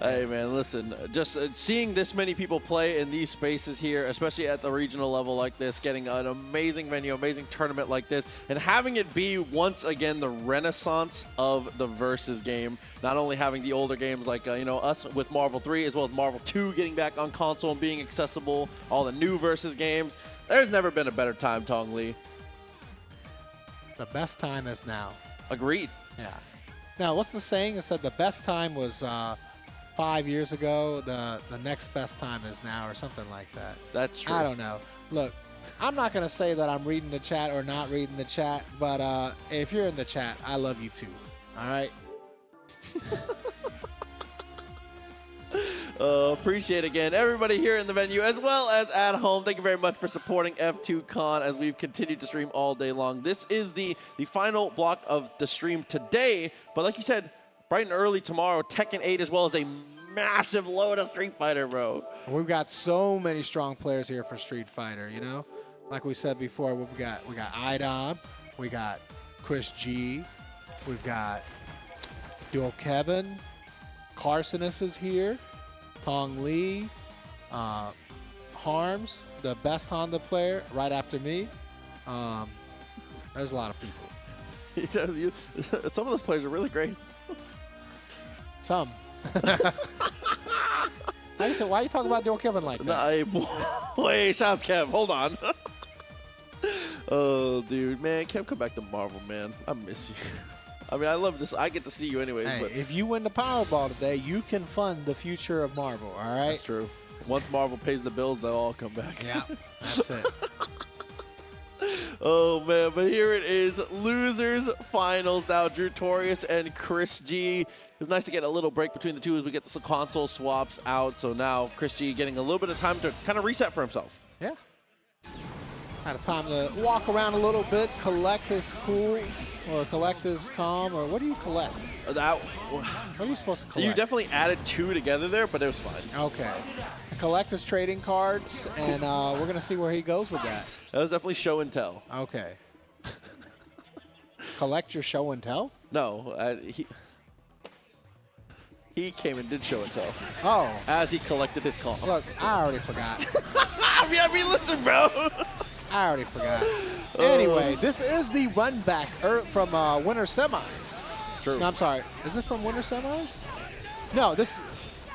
Hey, man, listen, just seeing this many people play in these spaces here, especially at the regional level like this, getting an amazing venue, amazing tournament like this, and having it be, once again, the renaissance of the Versus game. Not only having the older games like, you know, us with Marvel 3, as well as Marvel 2 getting back on console and being accessible, all the new Versus games. There's never been a better time, Tong Lee. The best time is now. Agreed. Yeah. Now, what's the saying? It said the best time was 5 years ago. The next best time is now, or something like that. That's true. I don't know. Look, I'm not going to say that I'm reading the chat or not reading the chat, but if you're in the chat, I love you too. All right? Appreciate again everybody here in the venue as well as at home. Thank you very much for supporting F2Con as we've continued to stream all day long. This is the final block of the stream today, but like you said, bright and early tomorrow, Tekken 8 as well as a massive load of Street Fighter, bro. We've got so many strong players here for Street Fighter, you know? Like we said before, we got iDom, we got NyChrisG, we've got Dual Kevin, Carsonus is here, Tong Lee, Harms, the best Honda player, right after me. There's a lot of people. Some of those players are really great. Some. Why are you talking about Dual Kevin like that? Wait, shouts Kev, hold on. Oh, dude, man, Kev, come back to Marvel, man. I miss you. I mean, I love this. I get to see you anyways. Hey, but if you win the Powerball today, you can fund the future of Marvel, all right? That's true. Once Marvel pays the bills, they'll all come back. Yeah, that's it. Oh, man, but here it is. Losers finals now. Drewtorious and NyChrisG. It's nice to get a little break between the two as we get some console swaps out. So now NyChrisG getting a little bit of time to kind of reset for himself. Yeah. Had a time to walk around a little bit, collect his cool, or collect his calm, or what do you collect? What are you supposed to collect? You definitely added two together there, but it was fine. Okay. Collect his trading cards, and we're going to see where he goes with that. That was definitely show and tell. Okay. Collect your show and tell? No, he came and did show and tell. Oh. As he collected his calm. Look, I already forgot. I mean, listen, bro. I already forgot. Anyway, this is the run back from winter semis. True. No, I'm sorry. Is it from winter semis? No, this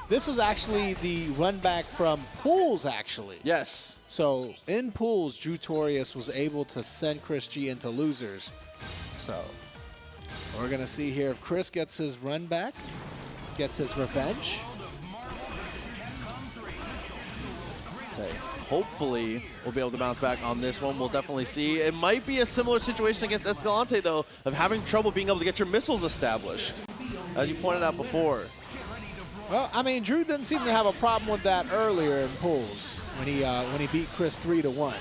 was actually the run back from pools, actually. Yes. So in pools, Drewtorious was able to send NyChrisG into losers. So we're going to see here if Chris gets his run back, gets his revenge. Okay. Hopefully, we'll be able to bounce back on this one. We'll definitely see. It might be a similar situation against Escalante, though, of having trouble being able to get your missiles established, as you pointed out before. Well, I mean, Drew didn't seem to have a problem with that earlier in pools when he beat Chris 3-1.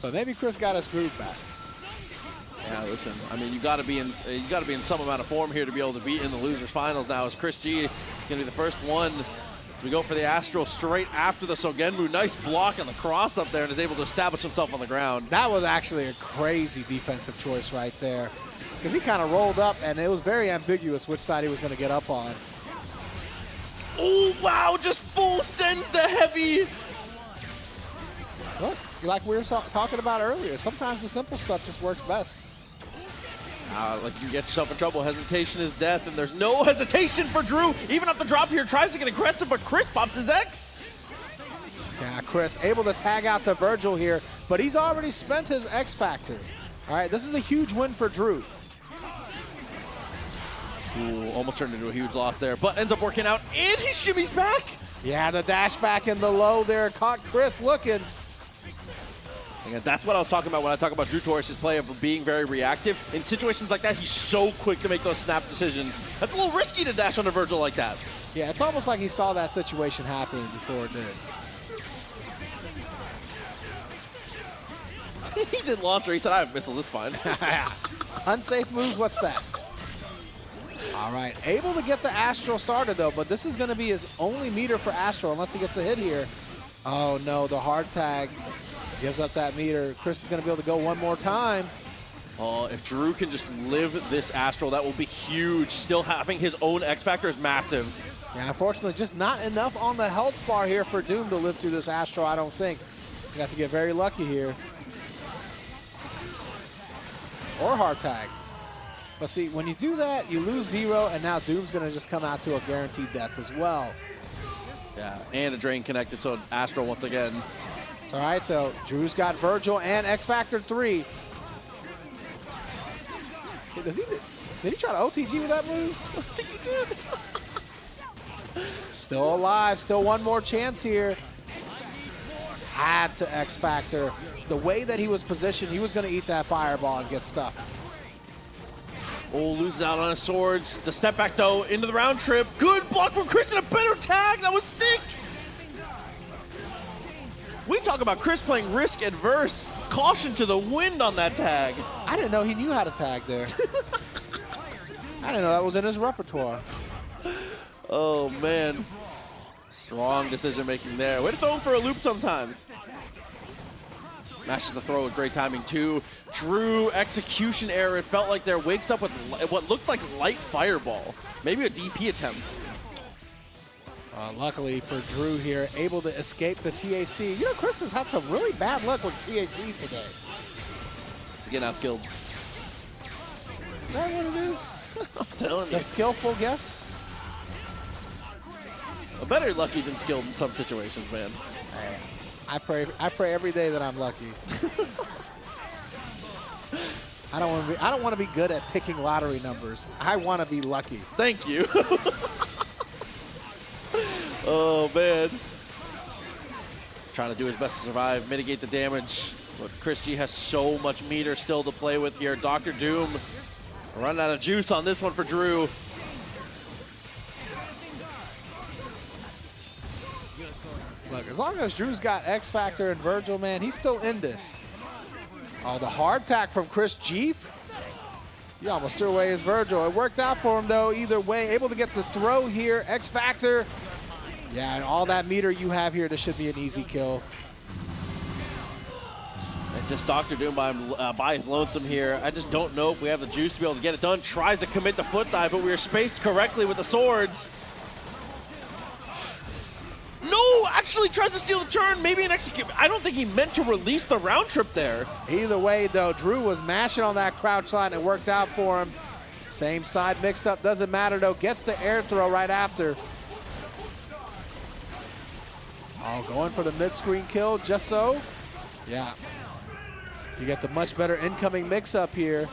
But maybe Chris got his groove back. Yeah, listen. I mean, you got to be in some amount of form here to be able to be in the losers finals. Now, as NyChrisG is going to be the first one. We go for the Astral straight after the Sogenmu. Nice block on the cross up there and is able to establish himself on the ground. That was actually a crazy defensive choice right there. Because he kind of rolled up, and it was very ambiguous which side he was going to get up on. Oh, wow, just full sends the heavy. Look, like we were talking about earlier, sometimes the simple stuff just works best. Like you get yourself in trouble. Hesitation is death, and there's no hesitation for Drew. Even up the drop here, tries to get aggressive, but Chris pops his X. Yeah, Chris able to tag out the Vergil here. but he's already spent his X Factor. All right, this is a huge win for Drew. Ooh, almost turned into a huge loss there, but ends up working out, and he shimmies back. Yeah, the dash back in the low there caught Chris looking. And that's what I was talking about when I talk about Drewtorious' play of being very reactive. In situations like that, he's so quick to make those snap decisions. That's a little risky to dash onto Vergil like that. Yeah, it's almost like he saw that situation happening before it did. He did launcher. He said, I have missiles. It's fine. Unsafe moves, what's that? All right, able to get the Astral started, though, but this is going to be his only meter for Astral unless he gets a hit here. Oh, no, the hard tag gives up that meter. Chris is going to be able to go one more time. Oh, if Drew can just live this Astral, that will be huge. Still having his own X Factor is massive. Yeah, unfortunately, just not enough on the health bar here for Doom to live through this Astral, I don't think. You have to get very lucky here. Or hard tag. But see, when you do that, you lose 0, and now Doom's going to just come out to a guaranteed death as well. Yeah, and a drain connected, so Astral once again. It's all right, though. Drew's got Vergil and X Factor 3. Hey, did he try to OTG with that move? I think he did. Still alive, still one more chance here. Had to X Factor. The way that he was positioned, he was going to eat that fireball and get stuck. Oh, loses out on his swords. The step back, though, into the round trip. Good block from Chris and a better tag. That was sick. We talk about Chris playing risk adverse. Caution to the wind on that tag. I didn't know he knew how to tag there. I didn't know that was in his repertoire. Oh, man. Strong decision making there. Way to throw him for a loop sometimes. Mashes the throw with great timing, too. Drew, execution error. It felt like there wakes up with what looked like light fireball. Maybe a DP attempt. Luckily for Drew here, able to escape the TAC. You know, Chris has had some really bad luck with TACs today. He's getting outskilled. Is that what it is? I'm telling you. The skillful guess? Better lucky than skilled in some situations, man. I pray every day that I'm lucky. I don't want to be good at picking lottery numbers. I want to be lucky. Thank you. Oh, man. Trying to do his best to survive, mitigate the damage. But ChrisG has so much meter still to play with here. Dr. Doom running out of juice on this one for Drew. Look, as long as Drew's got X Factor and Vergil, man, he's still in this. Oh, the hard tack from ChrisG. He almost threw away his Vergil. It worked out for him, though, either way. Able to get the throw here. X Factor. Yeah, and all that meter you have here, this should be an easy kill. And just Dr. Doom by his lonesome here. I just don't know if we have the juice to be able to get it done. Tries to commit the foot dive, but we are spaced correctly with the swords. No, actually tries to steal the turn, maybe an execute. I don't think he meant to release the round trip there. Either way, though, Drew was mashing on that crouch line. It worked out for him. Same side mix-up, doesn't matter, though. Gets the air throw right after. Oh, going for the mid-screen kill, just so. Yeah. You get the much better incoming mix-up here.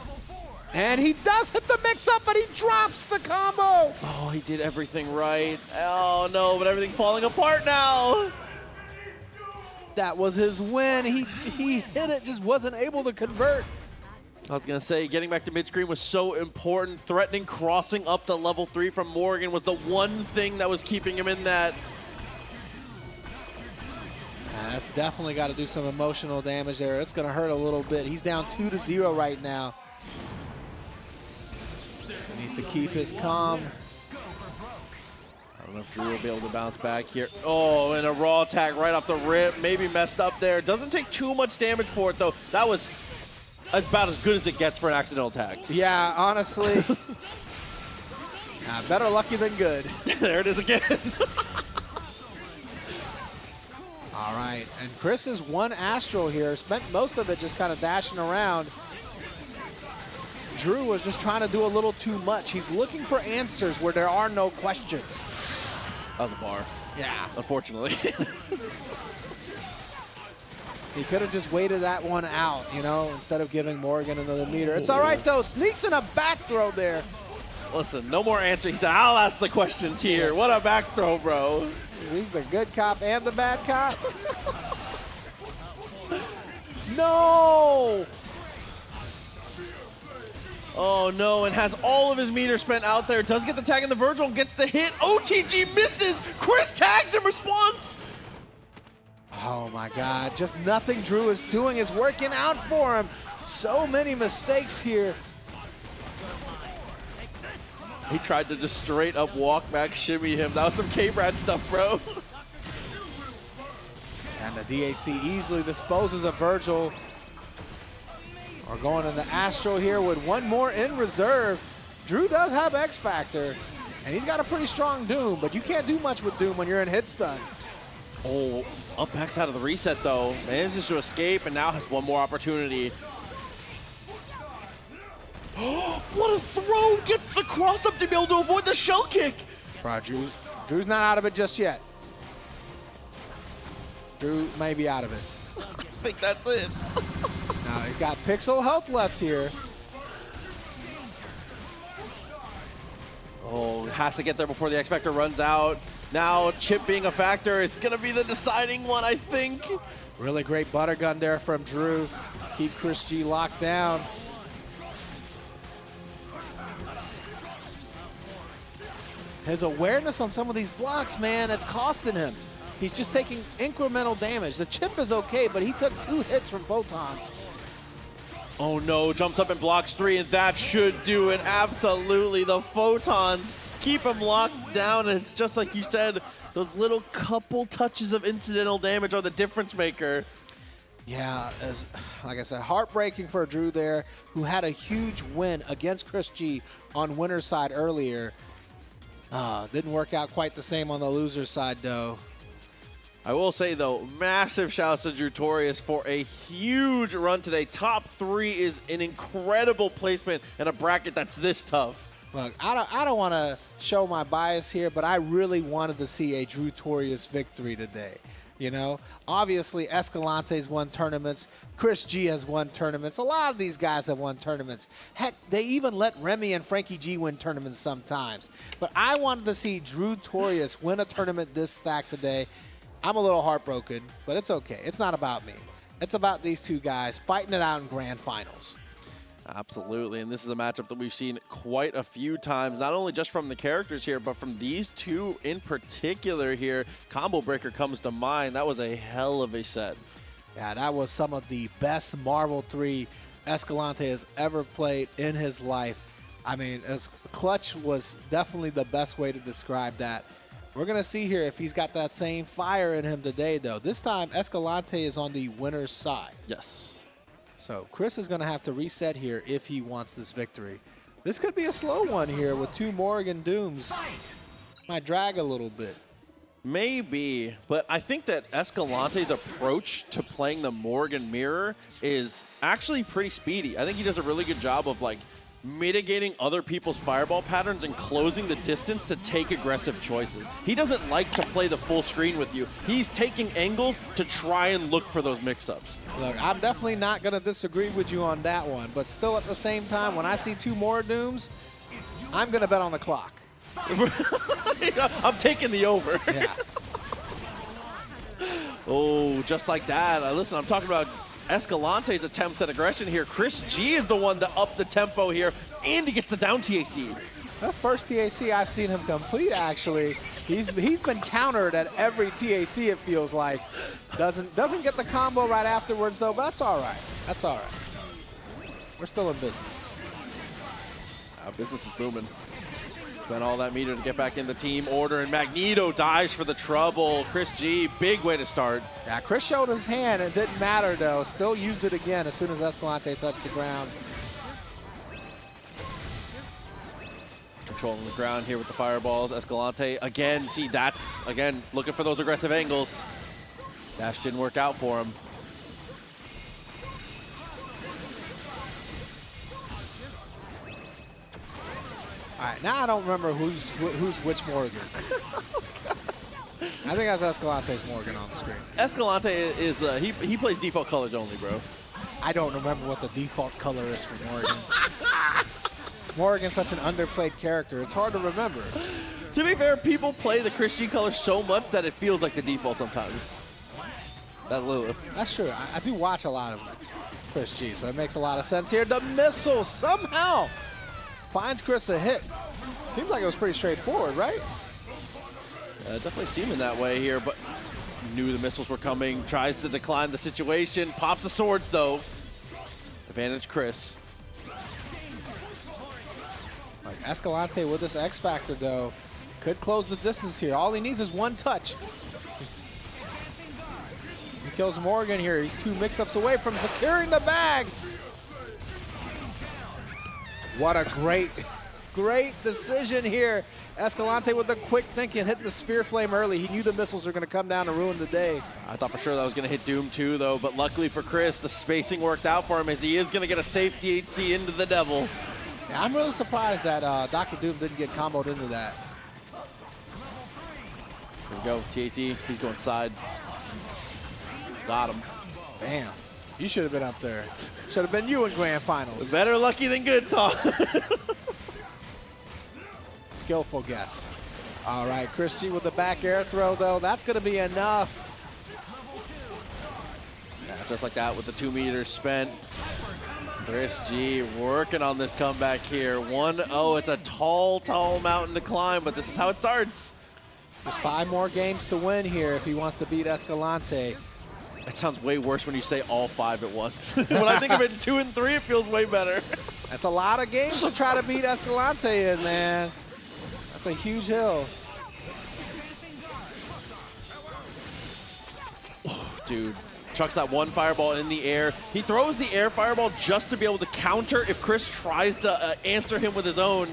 And he does hit the mix-up, but he drops the combo. Oh, he did everything right. Oh, no, but everything's falling apart now. That was his win. He hit it, just wasn't able to convert. I was going to say, getting back to mid-screen was so important. Threatening crossing up to level 3 from Morrigan was the one thing that was keeping him in that. That's definitely got to do some emotional damage there. It's going to hurt a little bit. He's down 2-0 right now. He needs to keep his calm. I don't know if Drew will be able to bounce back here. Oh, and a raw attack right off the rip. Maybe messed up there. Doesn't take too much damage for it, though. That was about as good as it gets for an accidental tag. Yeah, honestly. Better lucky than good. There it is again. All right, and Chris is one Astral here. Spent most of it just kind of dashing around. Drew was just trying to do a little too much. He's looking for answers where there are no questions. That was a bar. Yeah. Unfortunately. He could have just waited that one out, you know, instead of giving Morrigan another meter. It's all right, though. Sneaks in a back throw there. Listen, no more answer. He said, I'll ask the questions here. What a back throw, bro. He's the good cop and the bad cop. No! Oh, no, and has all of his meter spent out there. Does get the tag in the Vergil, gets the hit. OTG misses. Chris tags in response. Oh, my God. Just nothing Drew is doing is working out for him. So many mistakes here. He tried to just straight up walk back, shimmy him. That was some K-Brad stuff, bro. And the DAC easily disposes of Vergil. We're going in the Astro here with one more in reserve. Drew does have X Factor, and he's got a pretty strong Doom, but you can't do much with Doom when you're in hit stun. Oh, up X out of the reset, though. Manages to escape, and now has one more opportunity. What a throw! Gets the cross up to be able to avoid the shell kick. Bro, Drew's not out of it just yet. Drew may be out of it. I think that's it. Now he's got pixel health left here. Oh, has to get there before the X Factor runs out. Now Chip being a factor is gonna be the deciding one, I think. Really great butter gun there from Drew. Keep ChrisG locked down. His awareness on some of these blocks, man, it's costing him. He's just taking incremental damage. The chip is okay, but he took 2 hits from photons. Oh no, jumps up and blocks 3, and that should do it. Absolutely, the photons keep him locked down, and it's just like you said, those little couple touches of incidental damage are the difference maker. Yeah, like I said, heartbreaking for Drew there, who had a huge win against ChrisG on winner's side earlier. Didn't work out quite the same on the loser's side, though. I will say, though, massive shouts to Drewtorious for a huge run today. Top 3 is an incredible placement in a bracket that's this tough. Look, I don't want to show my bias here, but I really wanted to see a Drewtorious victory today. You know, obviously Escalante's won tournaments. ChrisG has won tournaments. A lot of these guys have won tournaments. Heck, they even let Remy and Frankie G win tournaments sometimes. But I wanted to see Drewtorious win a tournament this stack today. I'm a little heartbroken, but it's okay. It's not about me. It's about these two guys fighting it out in grand finals. Absolutely, and this is a matchup that we've seen quite a few times, not only just from the characters here, but from these two in particular here. Combo Breaker comes to mind. That was a hell of a set. Yeah, that was some of the best Marvel 3 Escalante has ever played in his life. I mean, clutch was definitely the best way to describe that. We're going to see here if he's got that same fire in him today, though. This time, Escalante is on the winner's side. Yes. So Chris is going to have to reset here if he wants this victory. This could be a slow one here with 2 Morrigan Dooms. Might drag a little bit. Maybe, but I think that Escalante's approach to playing the Morrigan mirror is actually pretty speedy. I think he does a really good job of like mitigating other people's fireball patterns and closing the distance to take aggressive choices. He doesn't like to play the full screen with you. He's taking angles to try and look for those mix-ups. Look, I'm definitely not going to disagree with you on that one, but still at the same time, when I see 2 more Dooms, I'm going to bet on the clock. I'm taking the over. Yeah. Oh, just like that. Listen, I'm talking about Escalante's attempts at aggression here. ChrisG is the one to up the tempo here, and he gets the down TAC. The first TAC I've seen him complete, actually. He's been countered at every TAC, it feels like. Doesn't get the combo right afterwards, though, but that's all right. That's all right. We're still in business. Business is booming. Spent all that meter to get back in the team order, and Magneto dies for the trouble. ChrisG, big way to start. Yeah, Chris showed his hand. It didn't matter, though. Still used it again as soon as Escalante touched the ground. Controlling the ground here with the fireballs. Escalante, again, see, that's, again, looking for those aggressive angles. Dash didn't work out for him. All right, now I don't remember who's which Morrigan. I think that's Escalante's Morrigan on the screen. Escalante is, he plays default colors only, bro. I don't remember what the default color is for Morrigan. Morrigan's such an underplayed character. It's hard to remember. To be fair, people play the ChrisG color so much that it feels like the default sometimes. That Lilith. That's true. I do watch a lot of ChrisG, so it makes a lot of sense here. The missile somehow finds Chris a hit. Seems like it was pretty straightforward, right? Definitely seeming that way here, but knew the missiles were coming. Tries to decline the situation. Pops the swords, though. Advantage Chris. Like Escalante with this X Factor, though, could close the distance here. All he needs is one touch. He kills Morrigan here. He's 2 mix-ups away from securing the bag. What a great decision here. Escalante with the quick thinking, hitting the spear flame early. He knew the missiles were going to come down and ruin the day. I thought for sure that was going to hit Doom too, though, but luckily for Chris, the spacing worked out for him as he is going to get a safe DHC into the Devil. Yeah, I'm really surprised that Dr. Doom didn't get comboed into that. Here we go, TAC, he's going side. Got him. Bam. You should have been up there. Should have been you in grand finals. Better lucky than good, Tom. Skillful guess. All right, ChrisG with the back air throw, though. That's going to be enough. Yeah, just like that with the 2 meters spent. ChrisG working on this comeback here. 1-0. It's a tall mountain to climb, but this is how it starts. There's 5 more games to win here if he wants to beat Escalante. That sounds way worse when you say all 5 at once. When I think of it 2 and 3, it feels way better. That's a lot of games to try to beat Escalante in, man. That's a huge hill. Oh, dude, chucks that 1 fireball in the air. He throws the air fireball just to be able to counter if Chris tries to answer him with his own.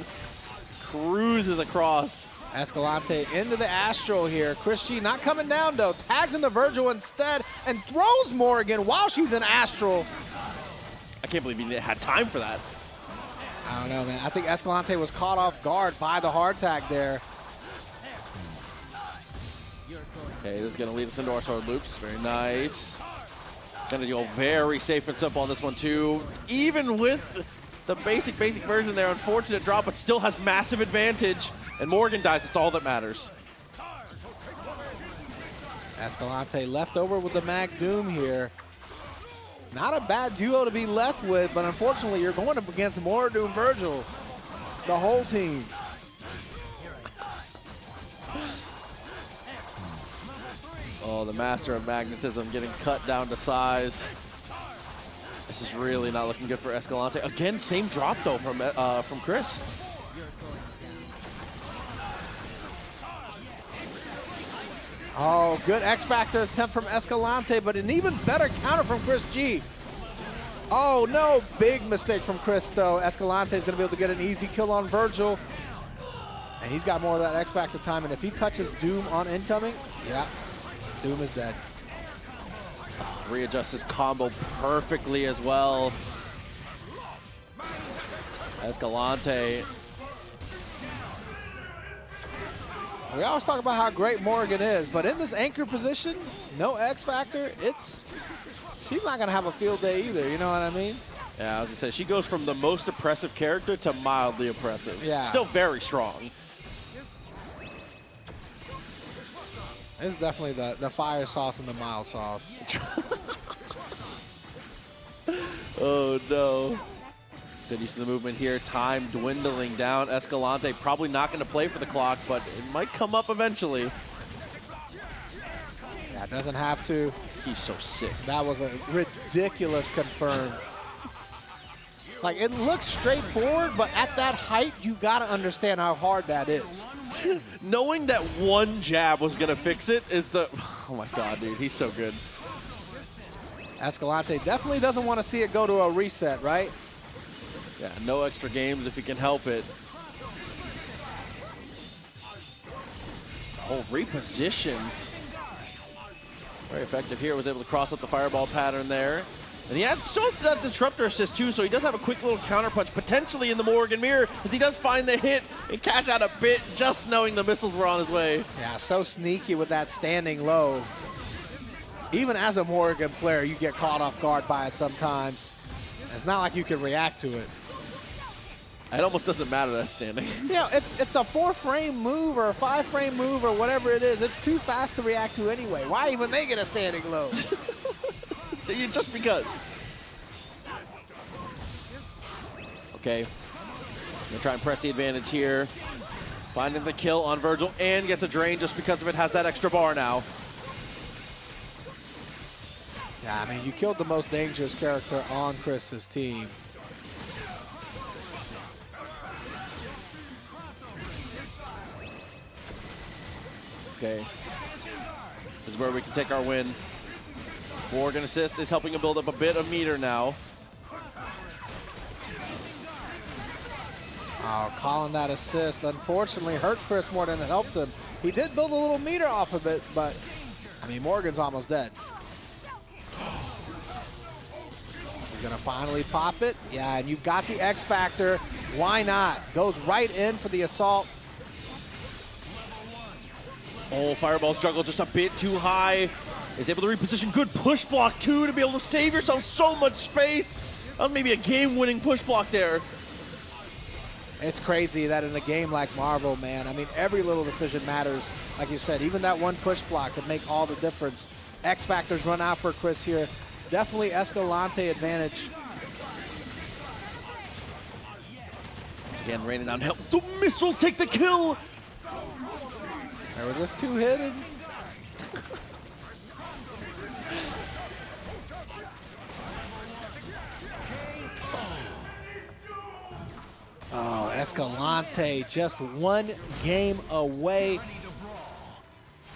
Cruises across. Escalante into the Astral here. ChrisG not coming down, though. Tags into Vergil instead and throws Morrigan while she's in Astral. I can't believe he had time for that. I don't know, man. I think Escalante was caught off guard by the hard tag there. Okay, this is going to lead us into our sword loops. Very nice. Going to go very safe and simple on this one, too. Even with the basic version there, unfortunate drop, but still has massive advantage. And Morrigan dies. It's all that matters. Escalante left over with the Mag Doom here. Not a bad duo to be left with, but unfortunately, you're going up against more Doom Vergil. The whole team. Oh, the master of magnetism getting cut down to size. This is really not looking good for Escalante. Again, same drop though from Chris. Oh, good X Factor attempt from Escalante, but an even better counter from ChrisG. Oh no, big mistake from Chris though. Escalante is going to be able to get an easy kill on Vergil. And he's got more of that X Factor time, and if he touches Doom on incoming, yeah, Doom is dead. Readjusts his combo perfectly as well. Escalante. We always talk about how great Morrigan is, but in this anchor position, no X Factor, she's not gonna have a field day either, you know what I mean? Yeah, as I said, she goes from the most oppressive character to mildly oppressive. Yeah. Still very strong. It's definitely the fire sauce and the mild sauce. Oh no. Good use of the movement here. Time dwindling down. Escalante probably not going to play for the clock, but it might come up eventually. Yeah, doesn't have to. He's so sick. That was a ridiculous confirm. Like, it looks straightforward, but at that height, you got to understand how hard that is. Knowing that one jab was going to fix it is the... Oh my god, dude. He's so good. Escalante definitely doesn't want to see it go to a reset, right? Yeah, no extra games if he can help it. Oh, reposition. Very effective here. Was able to cross up the fireball pattern there. And he still has that disruptor assist too, so he does have a quick little counter punch potentially in the Morrigan mirror, as he does find the hit and catch out a bit, just knowing the missiles were on his way. Yeah, so sneaky with that standing low. Even as a Morrigan player, you get caught off guard by it sometimes. It's not like you can react to it. It almost doesn't matter that standing. You know, it's a 4-frame move or a 5-frame move or whatever it is. It's too fast to react to anyway. Why even make it a standing low? Just because. Okay. Gonna try and press the advantage here. Finding the kill on Vergil and gets a drain just because of it. Has that extra bar now. Yeah, I mean, you killed the most dangerous character on Chris's team. Okay. This is where we can take our win. Morrigan assist is helping him build up a bit of meter now. Oh, calling that assist unfortunately hurt Chris more than it helped him. He did build a little meter off of it, but I mean, Morgan's almost dead. He's gonna finally pop it. Yeah, and you've got the X Factor. Why not? Goes right in for the assault. Oh, Fireball struggle just a bit too high. Is able to reposition. Good push block too to be able to save yourself so much space. Maybe a game-winning push block there. It's crazy that in a game like Marvel, man, I mean, every little decision matters. Like you said, even that one push block could make all the difference. X Factors run out for Chris here. Definitely Escalante advantage. Once again, raining down help. The missiles take the kill. They were just too hidden. Oh, Escalante just one game away.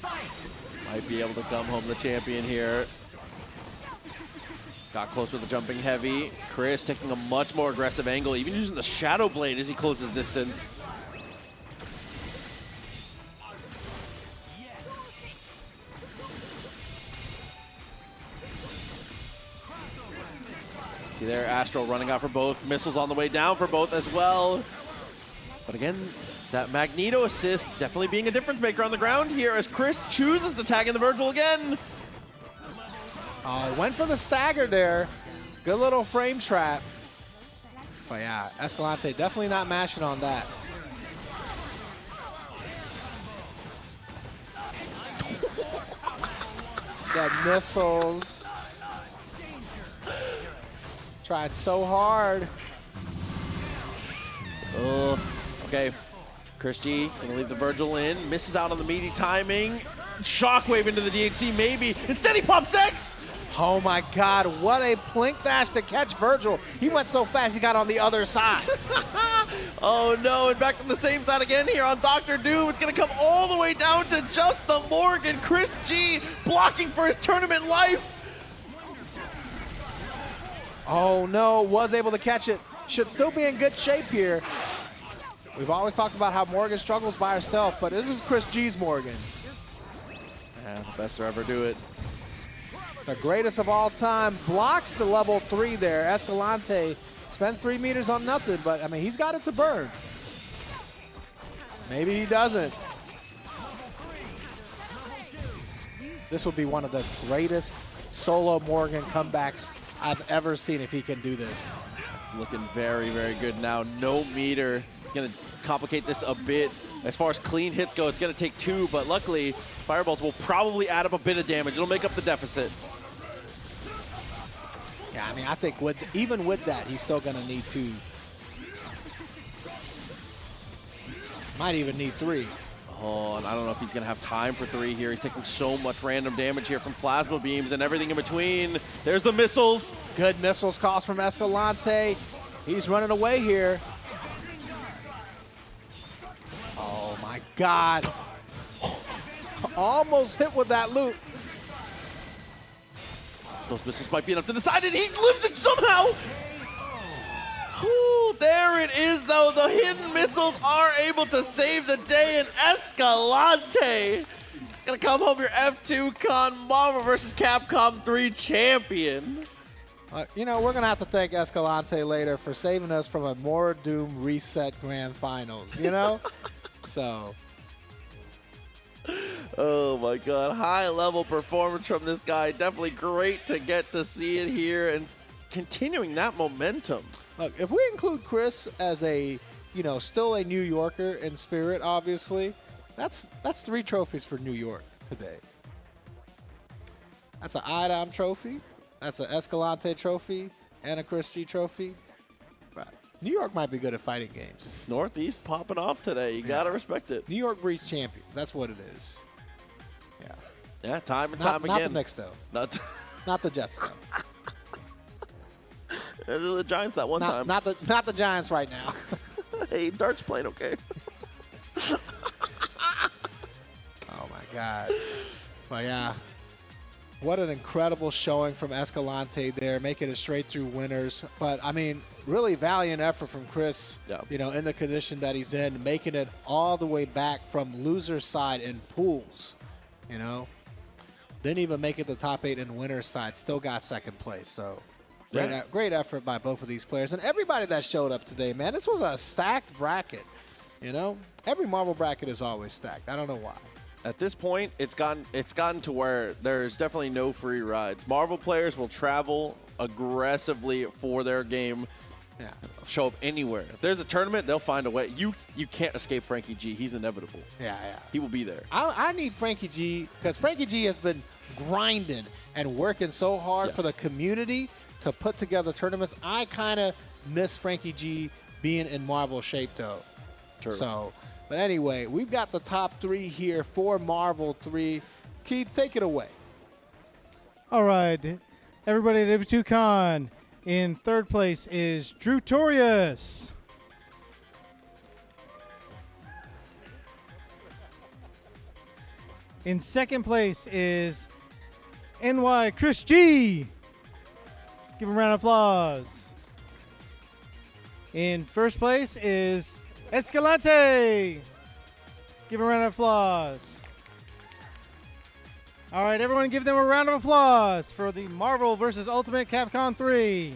Might be able to come home the champion here. Got close with the jumping heavy. Chris taking a much more aggressive angle, even using the Shadow Blade as he closes distance. See there, Astro running out for both. Missiles on the way down for both as well. But again, that Magneto assist definitely being a difference maker on the ground here as Chris chooses to tag in the Vergil again. Went for the stagger there. Good little frame trap. But yeah, Escalante definitely not mashing on that. Got missiles. Tried so hard. Oh, okay. ChrisG gonna leave the Vergil in. Misses out on the meaty timing. Shockwave into the DHC, maybe. Instead, he pops X. Oh my God, what a plink dash to catch Vergil. He went so fast, he got on the other side. Oh no, and back to the same side again here on Dr. Doom. It's gonna come all the way down to just the Morrigan. ChrisG blocking for his tournament life. Oh no, was able to catch it. Should still be in good shape here. We've always talked about how Morrigan struggles by herself, but this is ChrisG's Morrigan. Yeah, the best to ever do it. The greatest of all time blocks the level 3 there. Escalante spends 3 meters on nothing, but I mean, he's got it to burn. Maybe he doesn't. This will be one of the greatest solo Morrigan comebacks I've ever seen if he can do this. It's looking very, very good now. No meter. It's going to complicate this a bit. As far as clean hits go, it's going to take 2, but luckily, Fireballs will probably add up a bit of damage. It'll make up the deficit. Yeah, I mean, I think even with that, he's still going to need 2. Might even need 3. Oh, and I don't know if he's going to have time for 3 here. He's taking so much random damage here from plasma beams and everything in between. There's the missiles. Good missiles cost from Escalante. He's running away here. Oh my God. Almost hit with that loop. Those missiles might be enough to decide it. He lives it somehow. Ooh, there it is, though. The hidden missiles are able to save the day, and Escalante gonna come home your F2 Con Marvel versus Capcom 3 champion. You know, we're going to have to thank Escalante later for saving us from a More Doom Reset Grand Finals, you know? So. Oh, my God. High-level performance from this guy. Definitely great to get to see it here and continuing that momentum. Look, if we include Chris as a, you know, still a New Yorker in spirit, obviously, that's 3 trophies for New York today. That's an iDom trophy. That's an Escalante trophy and a ChrisG trophy. Right. New York might be good at fighting games. Northeast popping off today. You got to respect it. New York breeds champions. That's what it is. Yeah. Yeah, time and time again. Not the Knicks, though. Not the Jets, though. The Giants that one time. Not the Giants right now. Hey, Dart's playing okay. Oh, my God. But, yeah. What an incredible showing from Escalante there, making it straight through winners. But, I mean, really valiant effort from Chris, you know, in the condition that he's in, making it all the way back from loser's side in pools, you know. Didn't even make it the top 8 in winner's side, still got second place. So, great effort by both of these players. And everybody that showed up today, man, this was a stacked bracket, you know. Every Marvel bracket is always stacked. I don't know why. At this point, it's gotten to where there's definitely no free rides. Marvel players will travel aggressively for their game, show up anywhere. If there's a tournament, they'll find a way. You can't escape Frankie G. He's inevitable. Yeah. He will be there. I need Frankie G because Frankie G has been grinding and working so hard for the community to put together tournaments. I kind of miss Frankie G being in Marvel shape, though. True. So. But anyway, we've got the top 3 here for Marvel 3. Keith, take it away. All right. Everybody at F2Con. In 3rd place is Drewtorious. In 2nd place is NyChrisG. Give him a round of applause. In 1st place is Escalante. Give a round of applause. All right, everyone give them a round of applause for the Marvel vs. Ultimate Capcom 3.